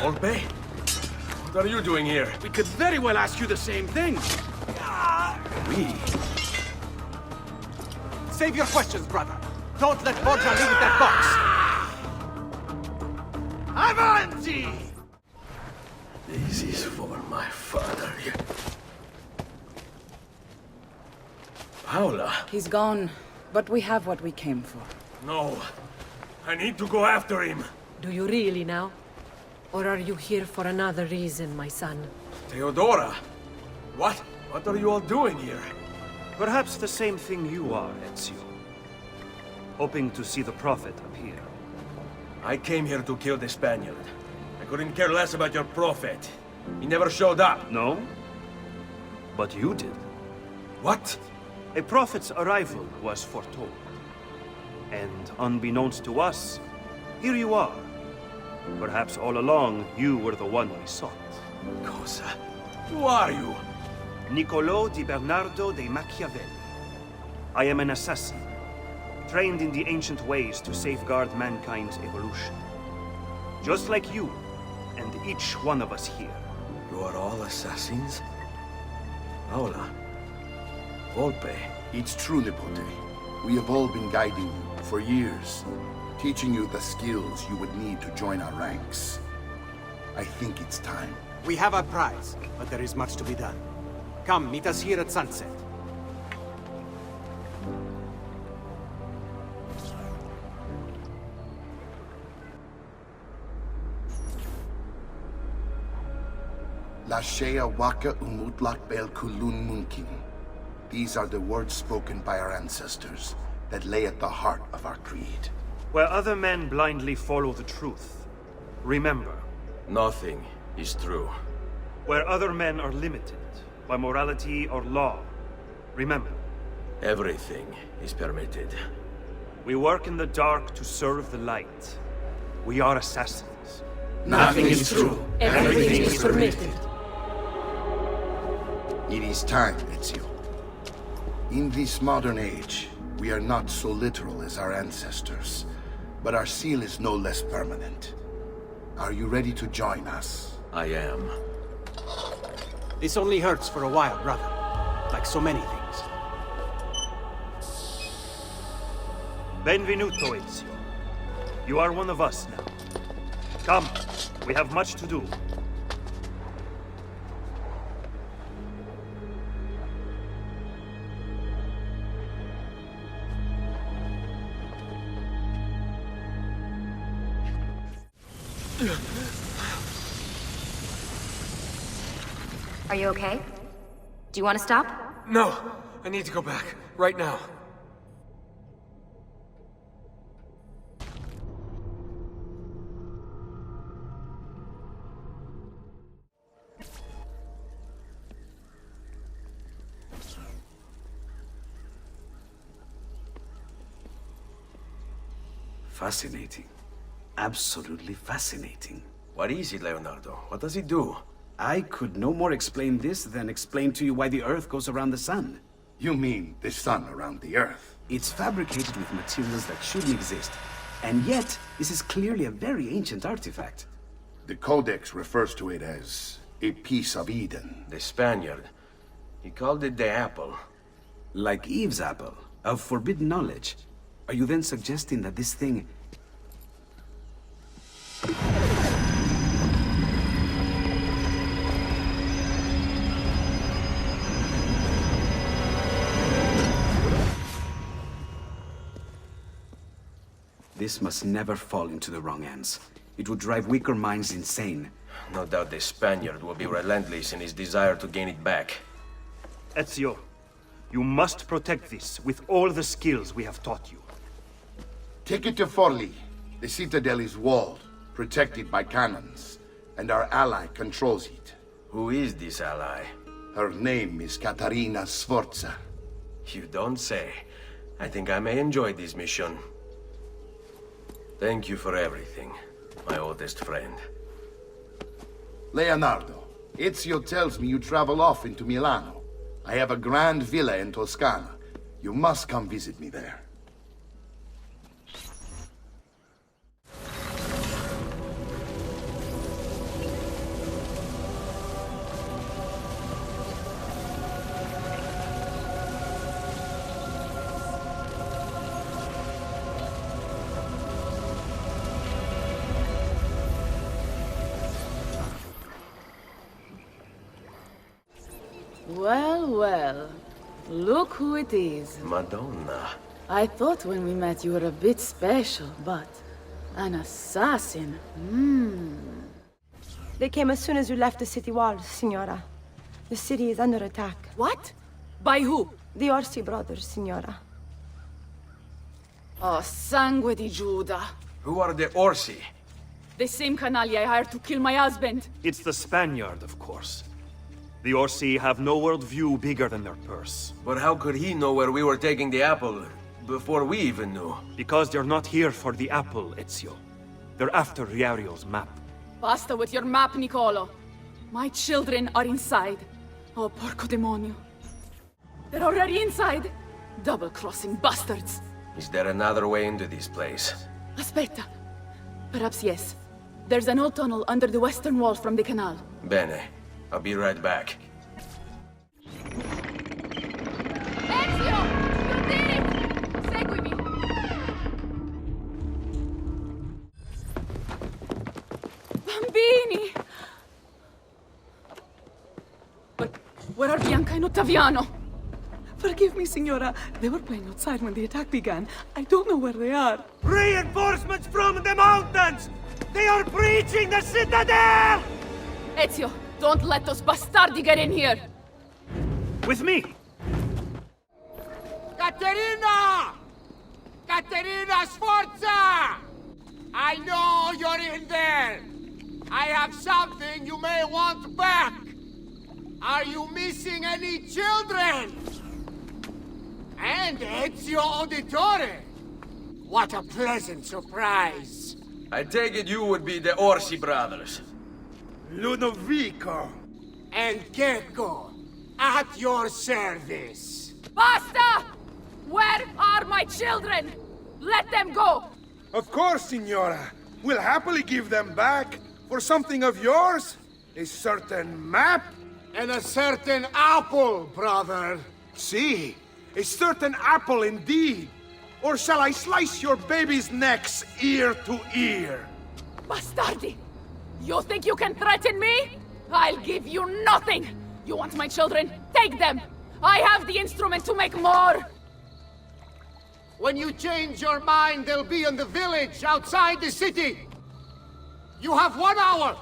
Volpe? What are you doing here? We could very well ask you the same thing. We? Save your questions, brother. Don't let Borgia leave with that box. Avanti! This is for my father. Paola? He's gone, but we have what we came for. No. I need to go after him. Do you really now? Or are you here for another reason, my son? Theodora? What? What are you all doing here? Perhaps the same thing you are, Ezio. Hoping to see the Prophet appear. I came here to kill the Spaniard. I couldn't care less about your Prophet. He never showed up. No? But you did. What? A Prophet's arrival was foretold. And unbeknownst to us, here you are. Perhaps all along, you were the one we sought. Cosa? Who are you? Niccolò di Bernardo de Machiavelli. I am an assassin, trained in the ancient ways to safeguard mankind's evolution. Just like you, and each one of us here. You are all assassins? Paola? Volpe? It's true, Nipote. We have all been guiding you for years, teaching you the skills you would need to join our ranks. I think it's time. We have our prize, but there is much to be done. Come, meet us here at sunset. Lashea waka umutlak bel kulun munkin. These are the words spoken by our ancestors that lay at the heart of our creed. Where other men blindly follow the truth, remember. Nothing is true. Where other men are limited by morality or law, remember. Everything is permitted. We work in the dark to serve the light. We are assassins. Nothing is true. Everything is permitted. It is time, Ezio. In this modern age, we are not so literal as our ancestors, but our seal is no less permanent. Are you ready to join us? I am. This only hurts for a while, brother. Like so many things. Benvenuto, Ezio. You are one of us now. Come, we have much to do. Are you okay? Do you want to stop? No! I need to go back. Right now. Fascinating. Absolutely fascinating. What is it, Leonardo? What does it do? I could no more explain this than explain to you why the Earth goes around the Sun. You mean the sun around the Earth? It's fabricated with materials that shouldn't exist. And yet, this is clearly a very ancient artifact. The Codex refers to it as a piece of Eden. The Spaniard. He called it the apple. Like Eve's apple, of forbidden knowledge. Are you then suggesting that this thing... This must never fall into the wrong hands. It would drive weaker minds insane. No doubt the Spaniard will be relentless in his desire to gain it back. Ezio, you must protect this with all the skills we have taught you. Take it to Forli. The citadel is walled, protected by cannons, and our ally controls it. Who is this ally? Her name is Caterina Sforza. You don't say. I think I may enjoy this mission. Thank you for everything, my oldest friend. Leonardo, Ezio tells me you travel off into Milano. I have a grand villa in Toscana. You must come visit me there. Well, well. Look who it is. Madonna. I thought when we met you were a bit special, but... an assassin? They came as soon as you left the city walls, Signora. The city is under attack. What? By who? The Orsi brothers, Signora. Oh, sangue di Giuda. Who are the Orsi? The same canaglia I hired to kill my husband. It's the Spaniard, of course. The Orsi have no worldview bigger than their purse. But how could he know where we were taking the apple before we even knew? Because they're not here for the apple, Ezio. They're after Riario's map. Basta with your map, Nicolo. My children are inside. Oh, porco demonio. They're already inside. Double-crossing bastards. Is there another way into this place? Aspetta. Perhaps yes. There's an old tunnel under the western wall from the canal. Bene. I'll be right back. Ezio! You did it! Seguimi! Bambini! But where are Bianca and Ottaviano? Forgive me, Signora. They were playing outside when the attack began. I don't know where they are. Reinforcements from the mountains! They are breaching the citadel! Ezio, don't let those bastardi get in here! With me! Caterina! Caterina Sforza! I know you're in there! I have something you may want back! Are you missing any children? And Ezio Auditore! What a pleasant surprise! I take it you would be the Orsi brothers. Ludovico and Gecko, at your service. Basta! Where are my children? Let them go! Of course, Signora. We'll happily give them back for something of yours. A certain map and a certain apple, brother. See, a certain apple indeed. Or shall I slice your baby's necks ear to ear? Bastardi! You think you can threaten me? I'll give you nothing! You want my children? Take them! I have the instrument to make more! When you change your mind, they'll be in the village outside the city. You have 1 hour.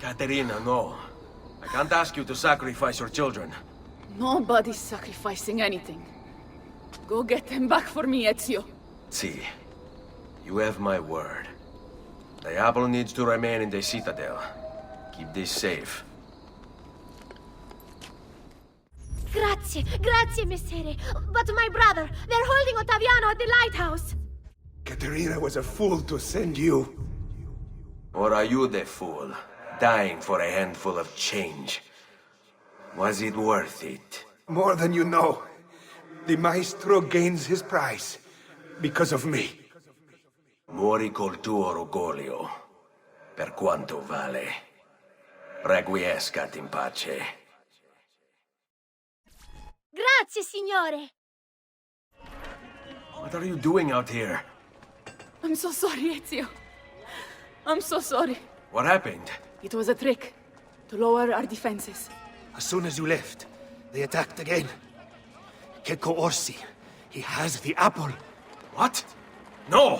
Caterina, no. I can't ask you to sacrifice your children. Nobody's sacrificing anything. Go get them back for me, Ezio. See, you have my word. The apple needs to remain in the citadel. Keep this safe. Grazie, messere. But my brother, they're holding Ottaviano at the lighthouse. Caterina was a fool to send you. Or are you the fool, dying for a handful of change? Was it worth it? More than you know. The maestro gains his prize because of me. Muori col tuo orgoglio, per quanto vale. Requiescat in pace. Grazie, signore. What are you doing out here? I'm so sorry, Ezio. I'm so sorry. What happened? It was a trick, to lower our defenses. As soon as you left, they attacked again. Gecko Orsi, he has the apple. What? No!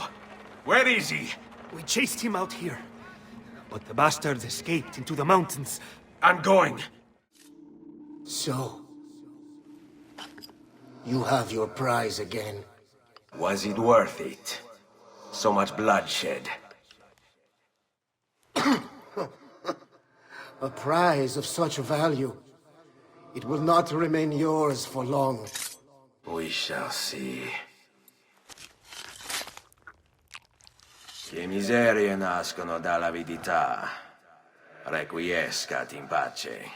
Where is he? We chased him out here. But the bastards escaped into the mountains. I'm going. So, you have your prize again. Was it worth it? So much bloodshed. A prize of such value. It will not remain yours for long. We shall see. Che miserie nascono dall'avidità. Requiescat in pace.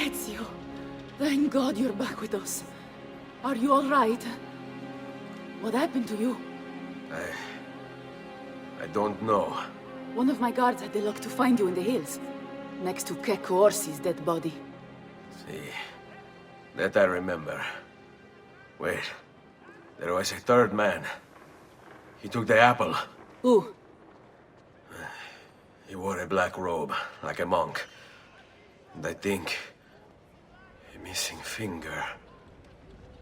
Ezio, thank God you're back with us. Are you all right? What happened to you? I don't know. One of my guards had the luck to find you in the hills, next to Kek Orsi's dead body. See, that I remember. Wait, there was a third man. He took the apple. Who? He wore a black robe, like a monk. And I think... a missing finger.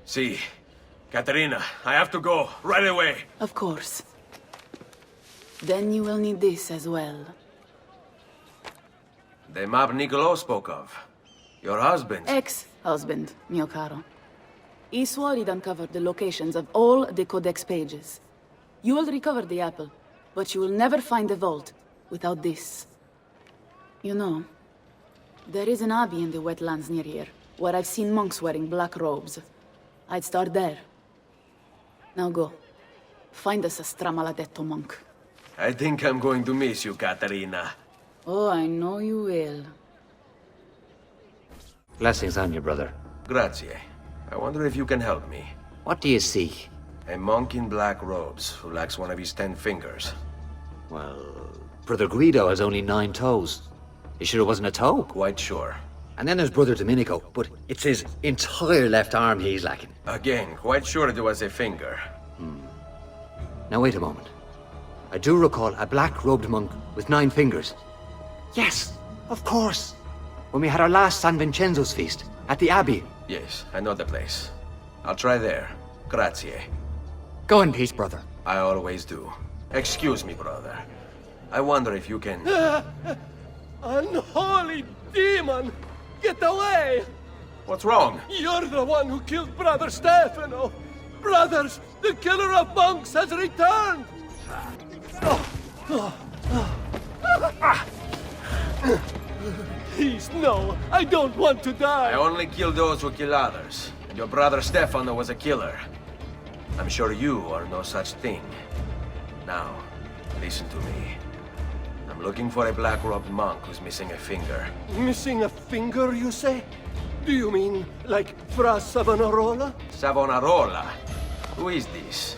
See, Katerina, I have to go, right away. Of course. Then you will need this as well. The map Niccolo spoke of. Your husband. Ex-husband, mio caro. He swore he'd uncovered the locations of all the Codex pages. You will recover the apple, but you will never find the vault without this. You know, there is an abbey in the wetlands near here, where I've seen monks wearing black robes. I'd start there. Now go. Find us a stramaladetto monk. I think I'm going to miss you, Katerina. Oh, I know you will. Blessings on you, brother. Grazie. I wonder if you can help me. What do you seek? A monk in black robes who lacks one of his 10 fingers. Well, Brother Guido has only 9 toes. You sure it wasn't a toe? Quite sure. And then there's Brother Domenico, but it's his entire left arm he's lacking. Again, quite sure it was a finger. Now wait a moment. I do recall a black-robed monk with 9 fingers. Yes, of course. When we had our last San Vincenzo's feast, at the Abbey. Yes, I know the place. I'll try there. Grazie. Go in peace, brother. I always do. Excuse me, brother. I wonder if you can... Unholy demon! Get away! What's wrong? You're the one who killed Brother Stefano! Brothers, the killer of monks has returned! Please, no. I don't want to die. I only kill those who kill others. And your brother Stefano was a killer. I'm sure you are no such thing. Now, listen to me. I'm looking for a black-robed monk who's missing a finger. Missing a finger, you say? Do you mean like Fra Savonarola? Savonarola? Who is this?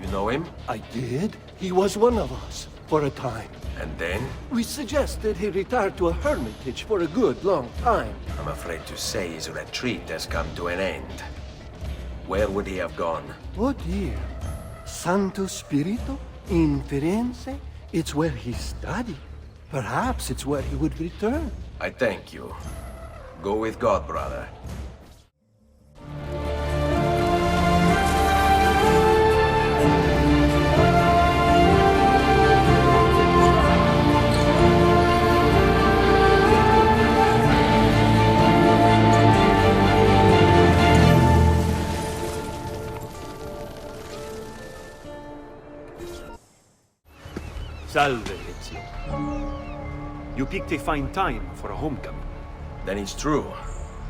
You know him? I did. He was one of us, for a time. And then? We suggested he retire to a hermitage for a good long time. I'm afraid to say his retreat has come to an end. Where would he have gone? Oh dear. Santo Spirito? In Firenze? It's where he studied. Perhaps it's where he would return. I thank you. Go with God, brother. Salve, Ezio. You picked a fine time for a homecoming. Then it's true.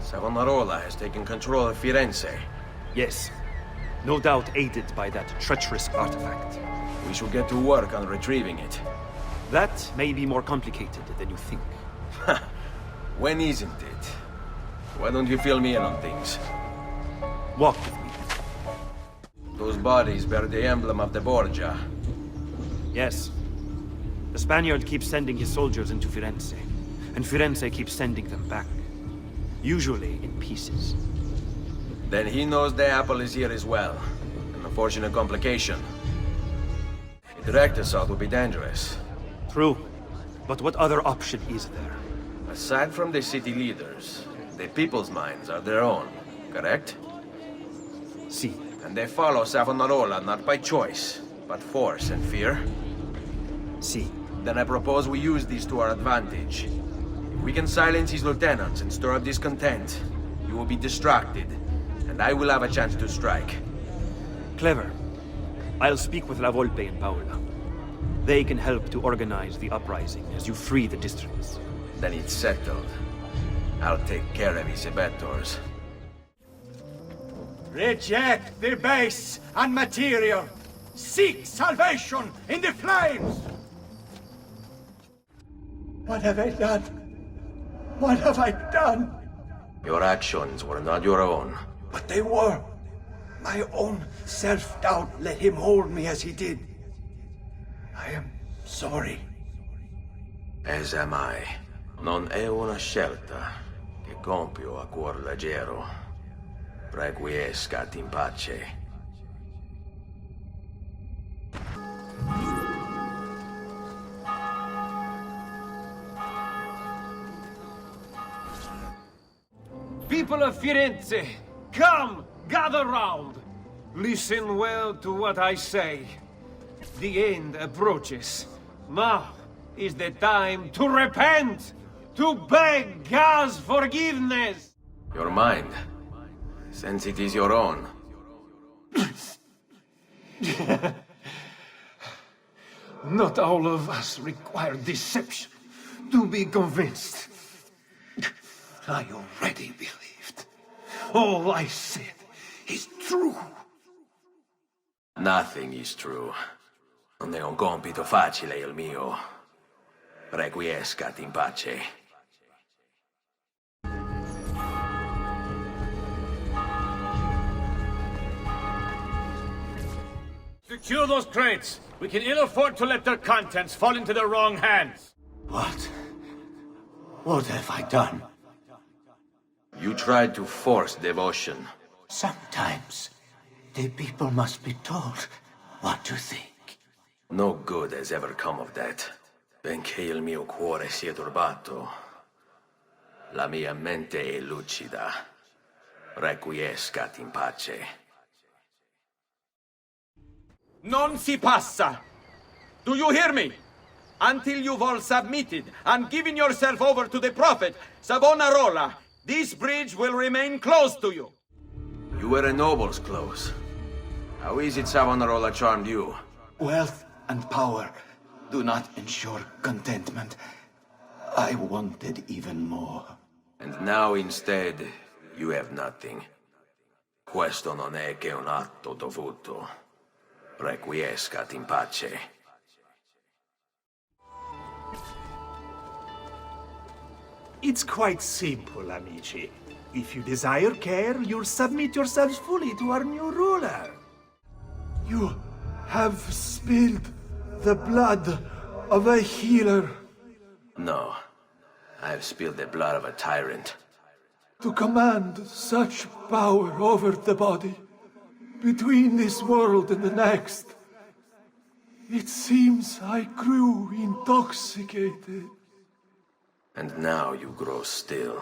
Savonarola has taken control of Firenze. Yes. No doubt aided by that treacherous artifact. We should get to work on retrieving it. That may be more complicated than you think. When isn't it? Why don't you fill me in on things? Walk with me. Those bodies bear the emblem of the Borgia. Yes. The Spaniard keeps sending his soldiers into Firenze, and Firenze keeps sending them back. Usually in pieces. Then he knows the apple is here as well. An unfortunate complication. A direct assault would be dangerous. True. But what other option is there? Aside from the city leaders, the people's minds are their own, correct? Si. And they follow Savonarola not by choice, but force and fear? Si. Then I propose we use these to our advantage. If we can silence his lieutenants and stir up discontent, you will be distracted, and I will have a chance to strike. Clever. I'll speak with La Volpe and Paola. They can help to organize the uprising as you free the districts. Then it's settled. I'll take care of his abettors. Reject the base and material. Seek salvation in the flames! What have I done? What have I done? Your actions were not your own. But they were. My own self-doubt let him hold me as he did. I am sorry. As am I. Non è una scelta che compio a cuor leggero. Requiescat in pace. People of Firenze, come, gather round. Listen well to what I say. The end approaches. Now is the time to repent, to beg God's forgiveness. Your mind, since it is your own. Not all of us require deception to be convinced. I already believed. All I said is true. Nothing is true. Non è un compito facile il mio. Requiescat in pace. Secure those crates. We can ill afford to let their contents fall into the wrong hands. What? What have I done? You tried to force devotion. Sometimes, the people must be told what to think. No good has ever come of that. Benché il mio cuore sia turbato, la mia mente è lucida. Requiescat in pace. Non si passa! Do you hear me? Until you've all submitted and given yourself over to the Prophet, Savonarola, this bridge will remain closed to you. You were a noble's close. How is it Savonarola charmed you? Wealth and power do not ensure contentment. I wanted even more. And now instead, you have nothing. Questo non è che un atto dovuto. Requiescat in pace. It's quite simple, amici. If you desire care, you'll submit yourselves fully to our new ruler. You have spilled the blood of a healer. No. I've spilled the blood of a tyrant. To command such power over the body, between this world and the next. It seems I grew intoxicated. And now you grow still.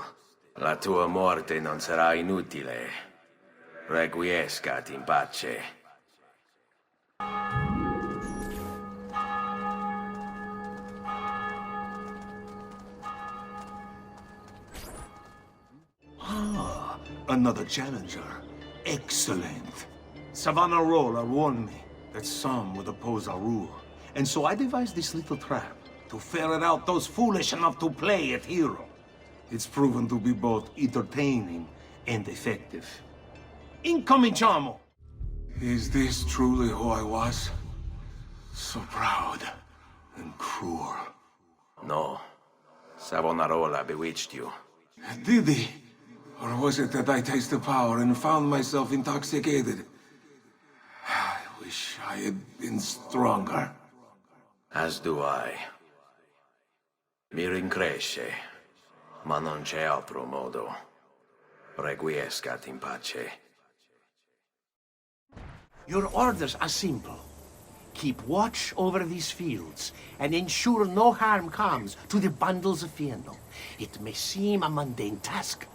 La tua morte non sarà inutile. Requiescat in pace. Ah, another challenger. Excellent. Savonarola warned me that some would oppose our rule. And so I devised this little trap to ferret out those foolish enough to play at hero. It's proven to be both entertaining and effective. Incominciamo! Is this truly who I was? So proud and cruel. No. Savonarola bewitched you. Did he? Or was it that I tasted power and found myself intoxicated? I wish I had been stronger. As do I. Mi rincresce, ma non c'è altro modo. Requiescat in pace. Your orders are simple. Keep watch over these fields, and ensure no harm comes to the bundles of Fieno. It may seem a mundane task,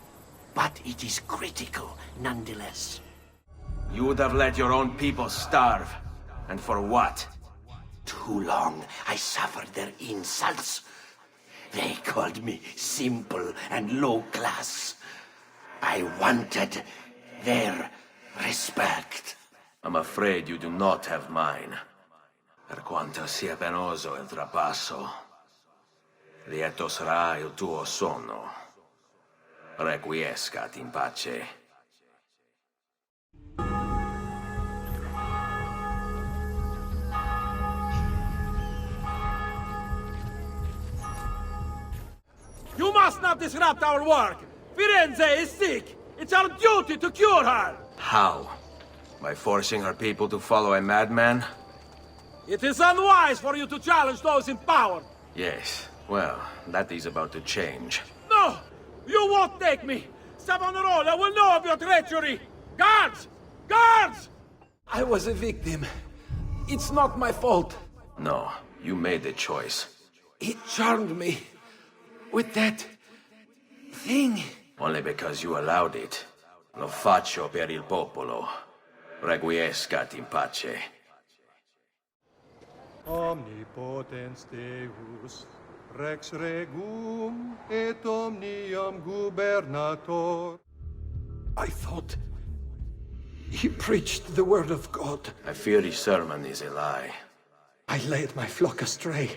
but it is critical nonetheless. You would have let your own people starve. And for what? Too long I suffered their insults. They called me simple and low class. I wanted their respect. I'm afraid you do not have mine. Per quanto sia penoso il trapasso, lieto sarà il tuo sonno. Requiescat in pace. You must not disrupt our work! Firenze is sick! It's our duty to cure her! How? By forcing her people to follow a madman? It is unwise for you to challenge those in power! Yes. Well, that is about to change. No! You won't take me! Savonarola will know of your treachery! Guards! Guards! I was a victim. It's not my fault. No, you made the choice. He charmed me with that thing. Only because you allowed it. Lo faccio per il popolo. Requiescat in pace. Omnipotens Deus, Rex Regum, et omnium gubernator. I thought he preached the word of God. I fear his sermon is a lie. I led my flock astray.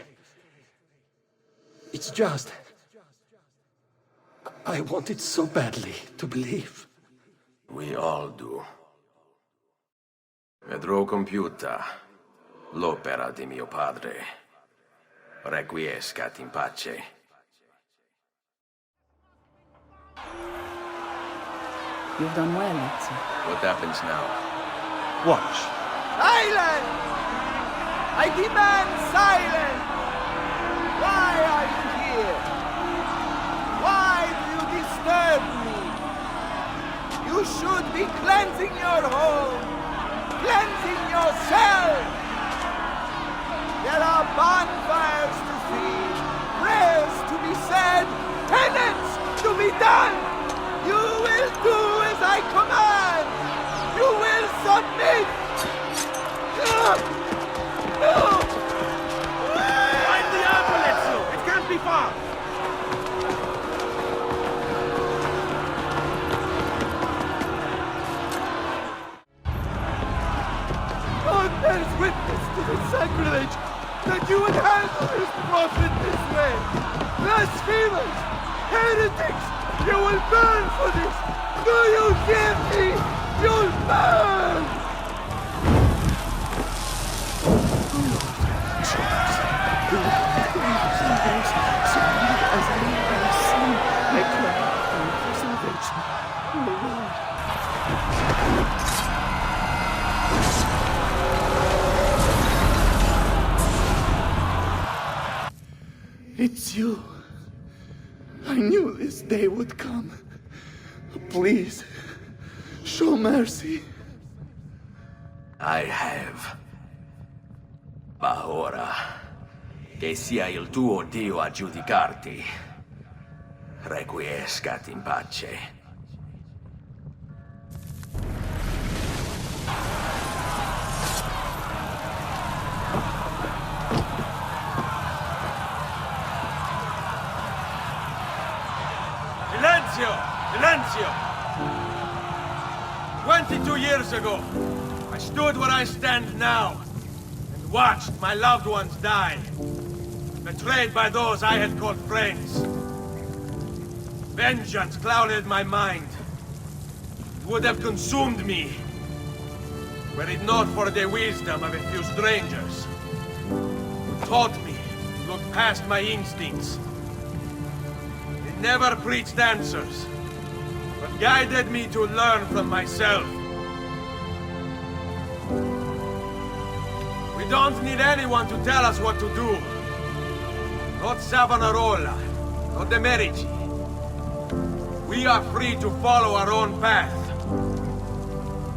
It's just... I wanted so badly to believe. We all do. Vedrò compiuta l'opera di mio padre. Requiescat in pace. You've done well, Ezio. What happens now? Watch. Silence! I demand silence! Why are you here? Why do you disturb me? You should be cleansing your home, cleansing yourself. There are bonfires to feed, prayers to be said, penance to be done. You will do as I command. You will submit. No! Find the apple, Ezio! It can't be far! God bears witness to the sacrilege that you would handle this prophet this way. Blasphemers! Heretics! You will burn for this! Do you hear me? You'll burn! It's you. I knew this day would come. Please, show mercy. I have. Ma ora, che sia il tuo Dio a giudicarti. Requiescat in pace. Silenzio! Silenzio! 22 years ago, I stood where I stand now and watched my loved ones die, betrayed by those I had called friends. Vengeance clouded my mind. It would have consumed me, were it not for the wisdom of a few strangers who taught me to look past my instincts. They never preached answers, but guided me to learn from myself. We don't need anyone to tell us what to do. Not Savonarola, not the Medici. We are free to follow our own path.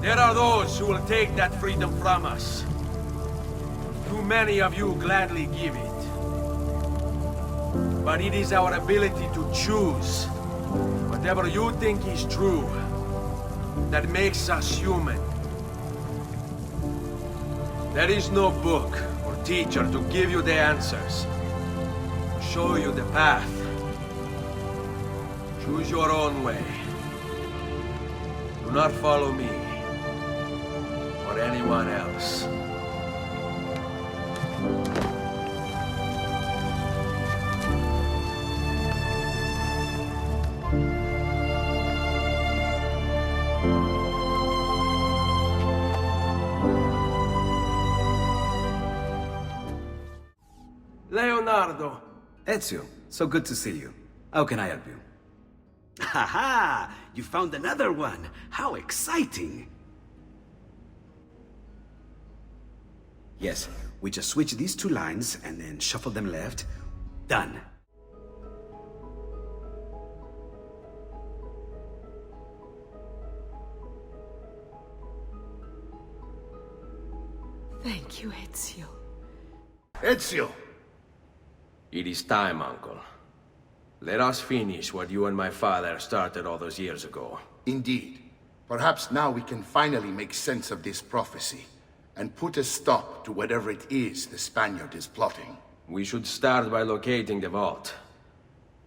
There are those who will take that freedom from us. Too many of you gladly give it. But it is our ability to choose whatever you think is true that makes us human. There is no book or teacher to give you the answers, to show you the path. Choose your own way. Do not follow me or anyone else. Leonardo! Ezio, so good to see you. How can I help you? Ha ha! You found another one! How exciting! Yes, we just switch these two lines and then shuffle them left. Done. Thank you, Ezio. Ezio! It is time, Uncle. Let us finish what you and my father started all those years ago. Indeed. Perhaps now we can finally make sense of this prophecy, and put a stop to whatever it is the Spaniard is plotting. We should start by locating the vault.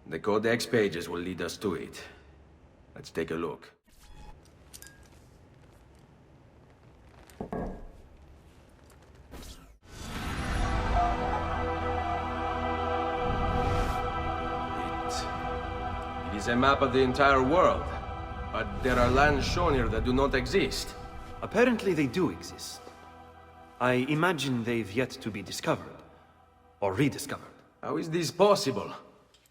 The Codex pages will lead us to it. Let's take a look. It is a map of the entire world, but there are lands shown here that do not exist. Apparently they do exist. I imagine they've yet to be discovered. Or rediscovered. How is this possible?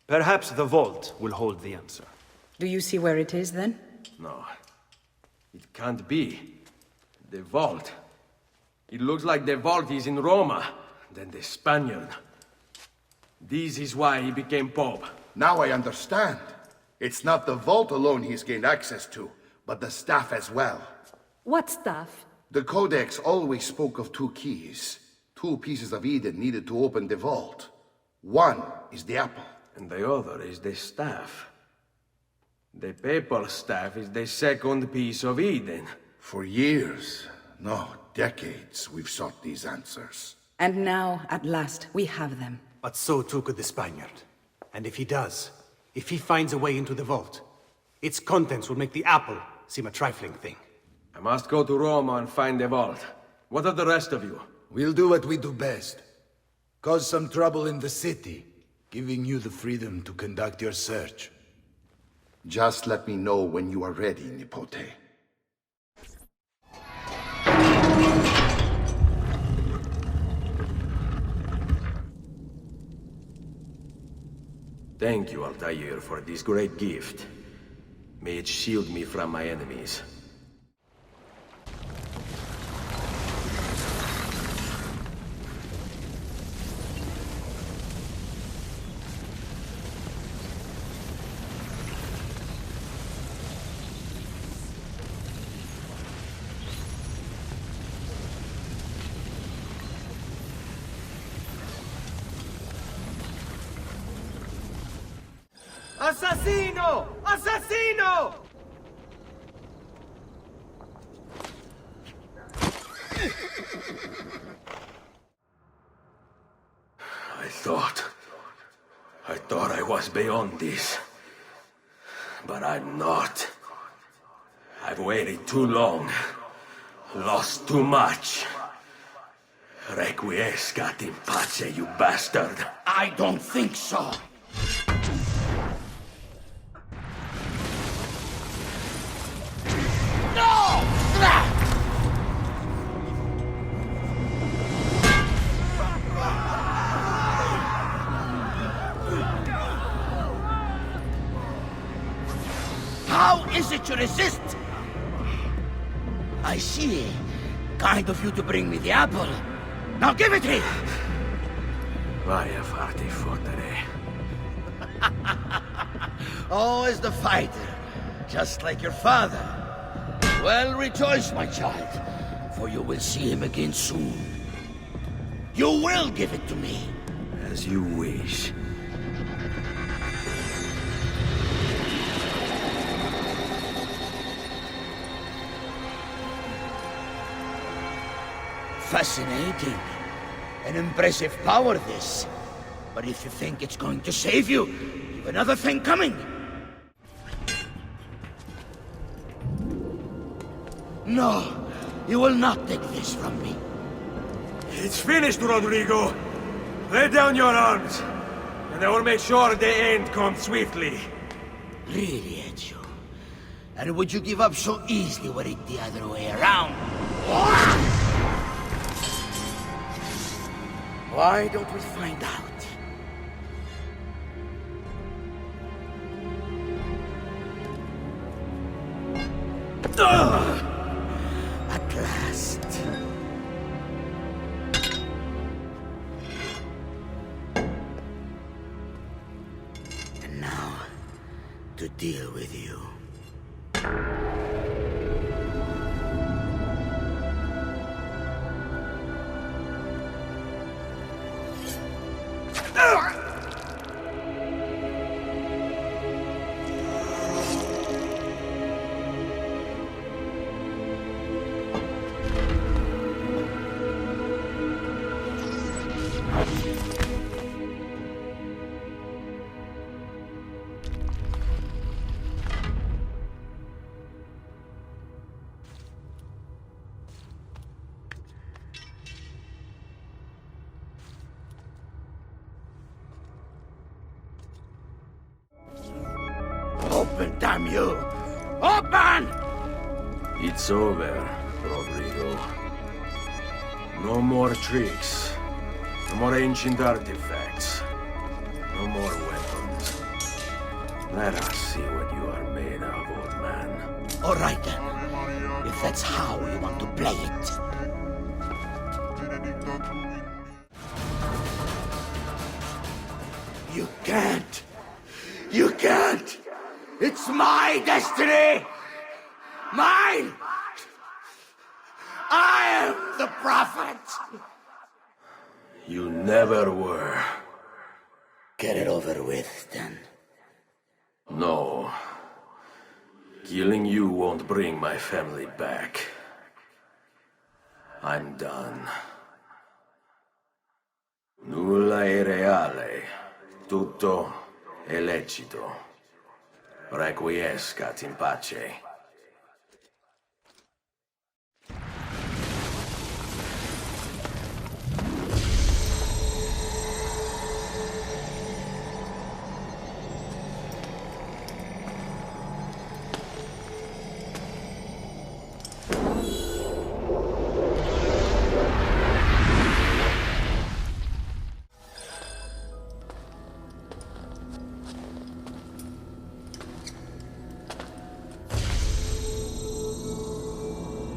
Perhaps the vault will hold the answer. Do you see where it is, then? No. It can't be. The vault. It looks like the vault is in Roma, then the Spaniard. This is why he became Pope. Now I understand. It's not the vault alone he's gained access to, but the staff as well. What staff? The Codex always spoke of two keys. Two pieces of Eden needed to open the vault. One is the apple. And the other is the staff. The papal staff is the second piece of Eden. For years, no, decades, we've sought these answers. And now, at last, we have them. But so too could the Spaniard. And if he does, if he finds a way into the vault, its contents will make the apple seem a trifling thing. I must go to Roma and find the vault. What of the rest of you? We'll do what we do best. Cause some trouble in the city, giving you the freedom to conduct your search. Just let me know when you are ready, Nipote. Thank you, Altair, for this great gift. May it shield me from my enemies. Assassino! Assassino! I thought I was beyond this. But I'm not. I've waited too long. Lost too much. Requiescat in pace, you bastard. I don't think so. How is it you resist? I see. Kind of you to bring me the apple. Now give it here! Vaya farti fottere. Always the fighter, just like your father. Well, rejoice, my child, for you will see him again soon. You will give it to me. As you wish. Fascinating. An impressive power, this. But if you think it's going to save you, you've another thing coming. No, you will not take this from me. It's finished, Rodrigo. Lay down your arms, and I will make sure the end comes swiftly. Really, Ezio? And would you give up so easily were it the other way around? Why don't we find out? At last. And now, to deal with you. Open, damn you! Open! It's over, Rodrigo. No more tricks. No more ancient artifacts. No more weapons. Let us see what you are made of, old man. All right then. If that's how you want to play it. You can't! You can't! It's my destiny! Mine! I am the prophet! You never were. Get it over with, then. No. Killing you won't bring my family back. I'm done. Nulla è reale. Tutto è lecito. Requiescat in pace.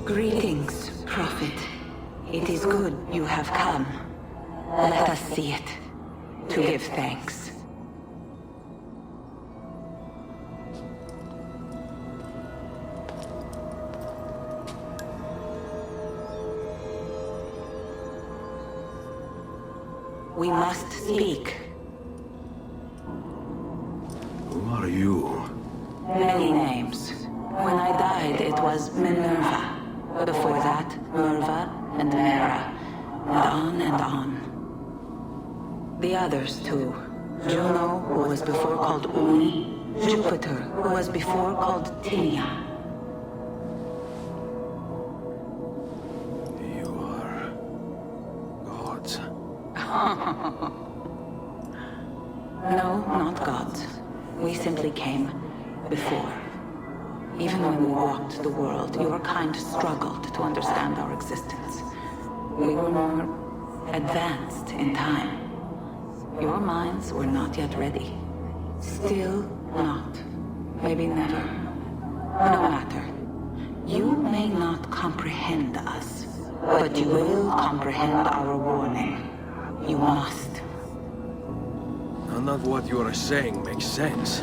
Greetings, Prophet. It is good you have come. Let us see it, to give thanks. We must speak. Who are you? Many names. When I died, it was Minerva. Before that, Merva and Mera. And on and on. The others, too. Juno, who was before called Uni. Jupiter, who was before called Tinia. You are... gods. No, not gods. We simply came before. Even when we walked the world, your kind struggled to understand our existence. We were more advanced in time. Your minds were not yet ready. Still not. Maybe never. No matter. You may not comprehend us, but you will comprehend our warning. You must. None of what you are saying makes sense.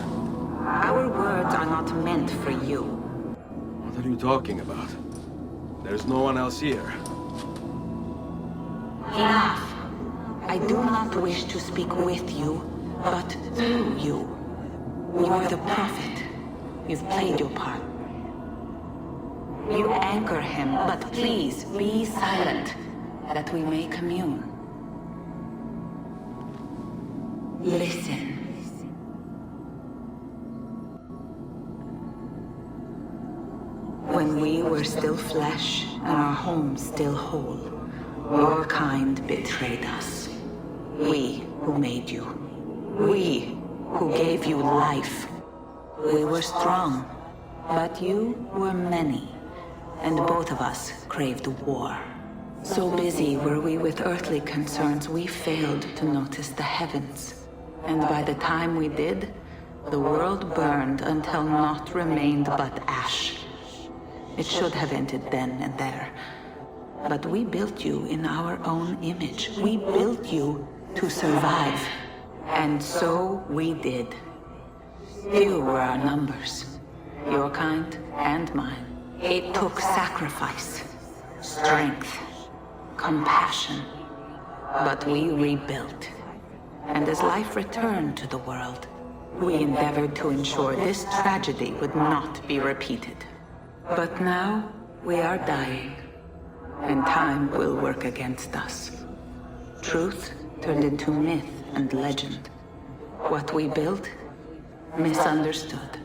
Our words are not meant for you. What are you talking about? There's no one else here. Enough. I do not wish to speak with you, but through you. You are the prophet. You've played your part. You anchor him, but please be silent, that we may commune. Listen. When we were still flesh and our home still whole, your kind betrayed us. We who made you. We who gave you life. We were strong, but you were many, and both of us craved war. So busy were we with earthly concerns, we failed to notice the heavens. And by the time we did, the world burned until naught remained but ash. It should have ended then and there. But we built you in our own image. We built you to survive. And so we did. Few were our numbers. Your kind and mine. It took sacrifice, strength, compassion. But we rebuilt. And as life returned to the world, we endeavored to ensure this tragedy would not be repeated. But now, we are dying. And time will work against us. Truth turned into myth and legend. What we built, misunderstood.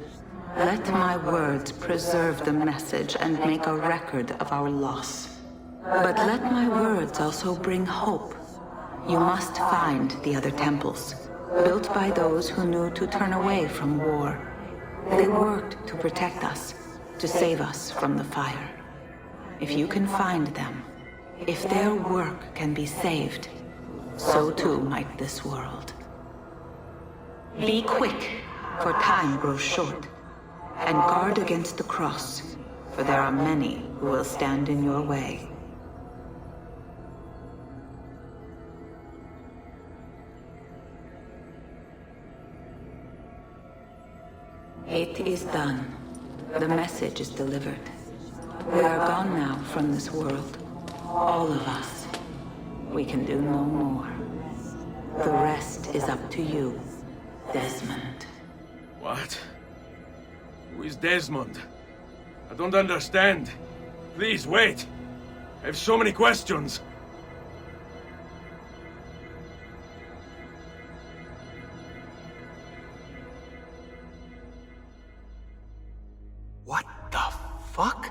Let my words preserve the message and make a record of our loss. But let my words also bring hope. You must find the other temples, built by those who knew to turn away from war. They worked to protect us, to save us from the fire. If you can find them, if their work can be saved, so too might this world. Be quick, for time grows short, and guard against the cross, for there are many who will stand in your way. It is done. The message is delivered. We are gone now from this world. All of us. We can do no more. The rest is up to you, Desmond. What? Who is Desmond? I don't understand. Please, wait. I have so many questions. What the fuck?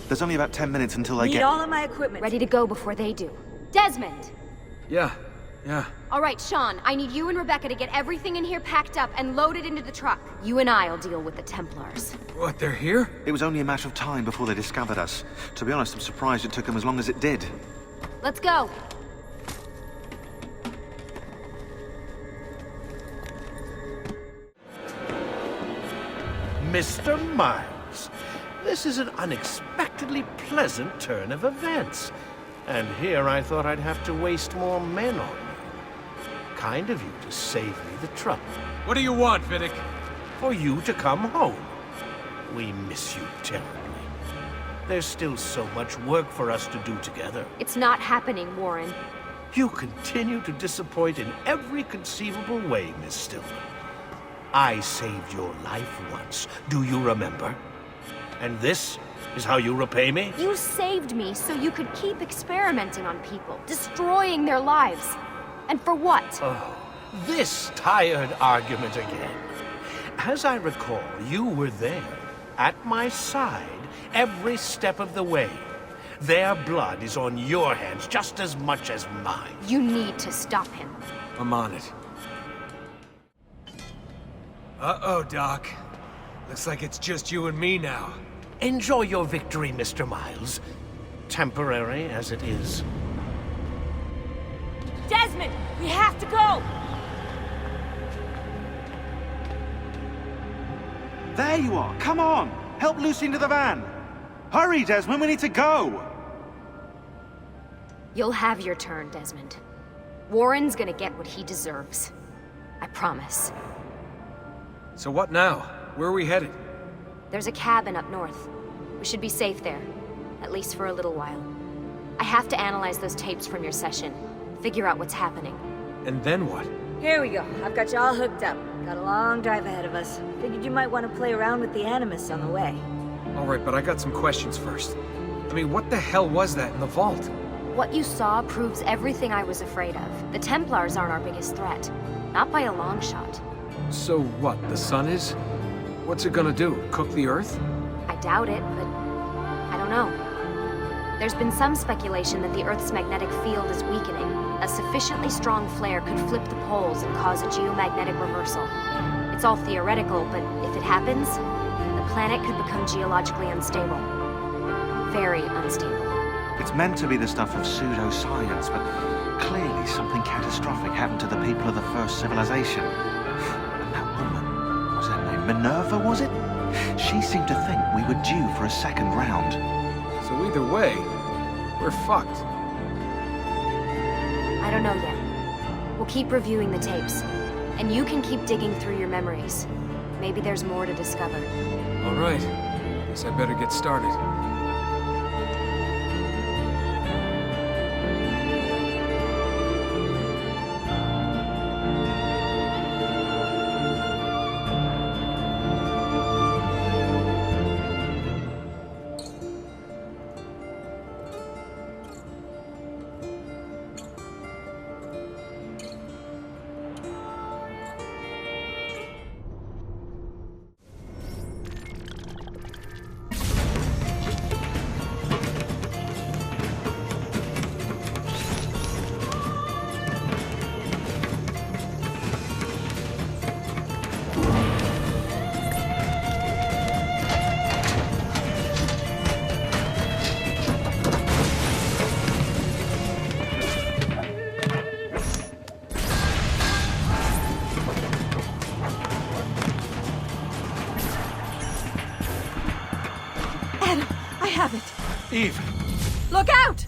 There's only about 10 minutes until I Need get... all of my equipment. Ready to go before they do. Desmond! Yeah. All right, Sean, I need you and Rebecca to get everything in here packed up and loaded into the truck. You and I'll deal with the Templars. What, they're here? It was only a matter of time before they discovered us. To be honest, I'm surprised it took them as long as it did. Let's go. Mr. Miles, this is an unexpectedly pleasant turn of events. And here I thought I'd have to waste more men on you. Kind of you to save me the trouble. What do you want, Vidic? For you to come home. We miss you terribly. There's still so much work for us to do together. It's not happening, Warren. You continue to disappoint in every conceivable way, Miss Stillman. I saved your life once, do you remember? And this is how you repay me? You saved me so you could keep experimenting on people, destroying their lives. And for what? Oh, this tired argument again. As I recall, you were there, at my side, every step of the way. Their blood is on your hands just as much as mine. You need to stop him. I'm on it. Uh-oh, Doc. Looks like it's just you and me now. Enjoy your victory, Mr. Miles. Temporary as it is. Desmond, we have to go! There you are! Come on! Help Lucy into the van! Hurry, Desmond, we need to go! You'll have your turn, Desmond. Warren's gonna get what he deserves. I promise. So what now? Where are we headed? There's a cabin up north. We should be safe there. At least for a little while. I have to analyze those tapes from your session. Figure out what's happening. And then what? Here we go. I've got you all hooked up. Got a long drive ahead of us. Figured you might want to play around with the Animus on the way. All right, but I got some questions first. I mean, what the hell was that in the vault? What you saw proves everything I was afraid of. The Templars aren't our biggest threat. Not by a long shot. So what, the sun is? What's it gonna do? Cook the Earth? I doubt it, but I don't know. There's been some speculation that the Earth's magnetic field is weakening. A sufficiently strong flare could flip the poles and cause a geomagnetic reversal. It's all theoretical, but if it happens, the planet could become geologically unstable. Very unstable. It's meant to be the stuff of pseudoscience, but clearly something catastrophic happened to the people of the first civilization. And that woman, was her name Minerva, was it? She seemed to think we were due for a second round. So either way, we're fucked. I don't know yet. We'll keep reviewing the tapes. And you can keep digging through your memories. Maybe there's more to discover. All right. Guess I better get started. Adam, I have it. Eve! Look out!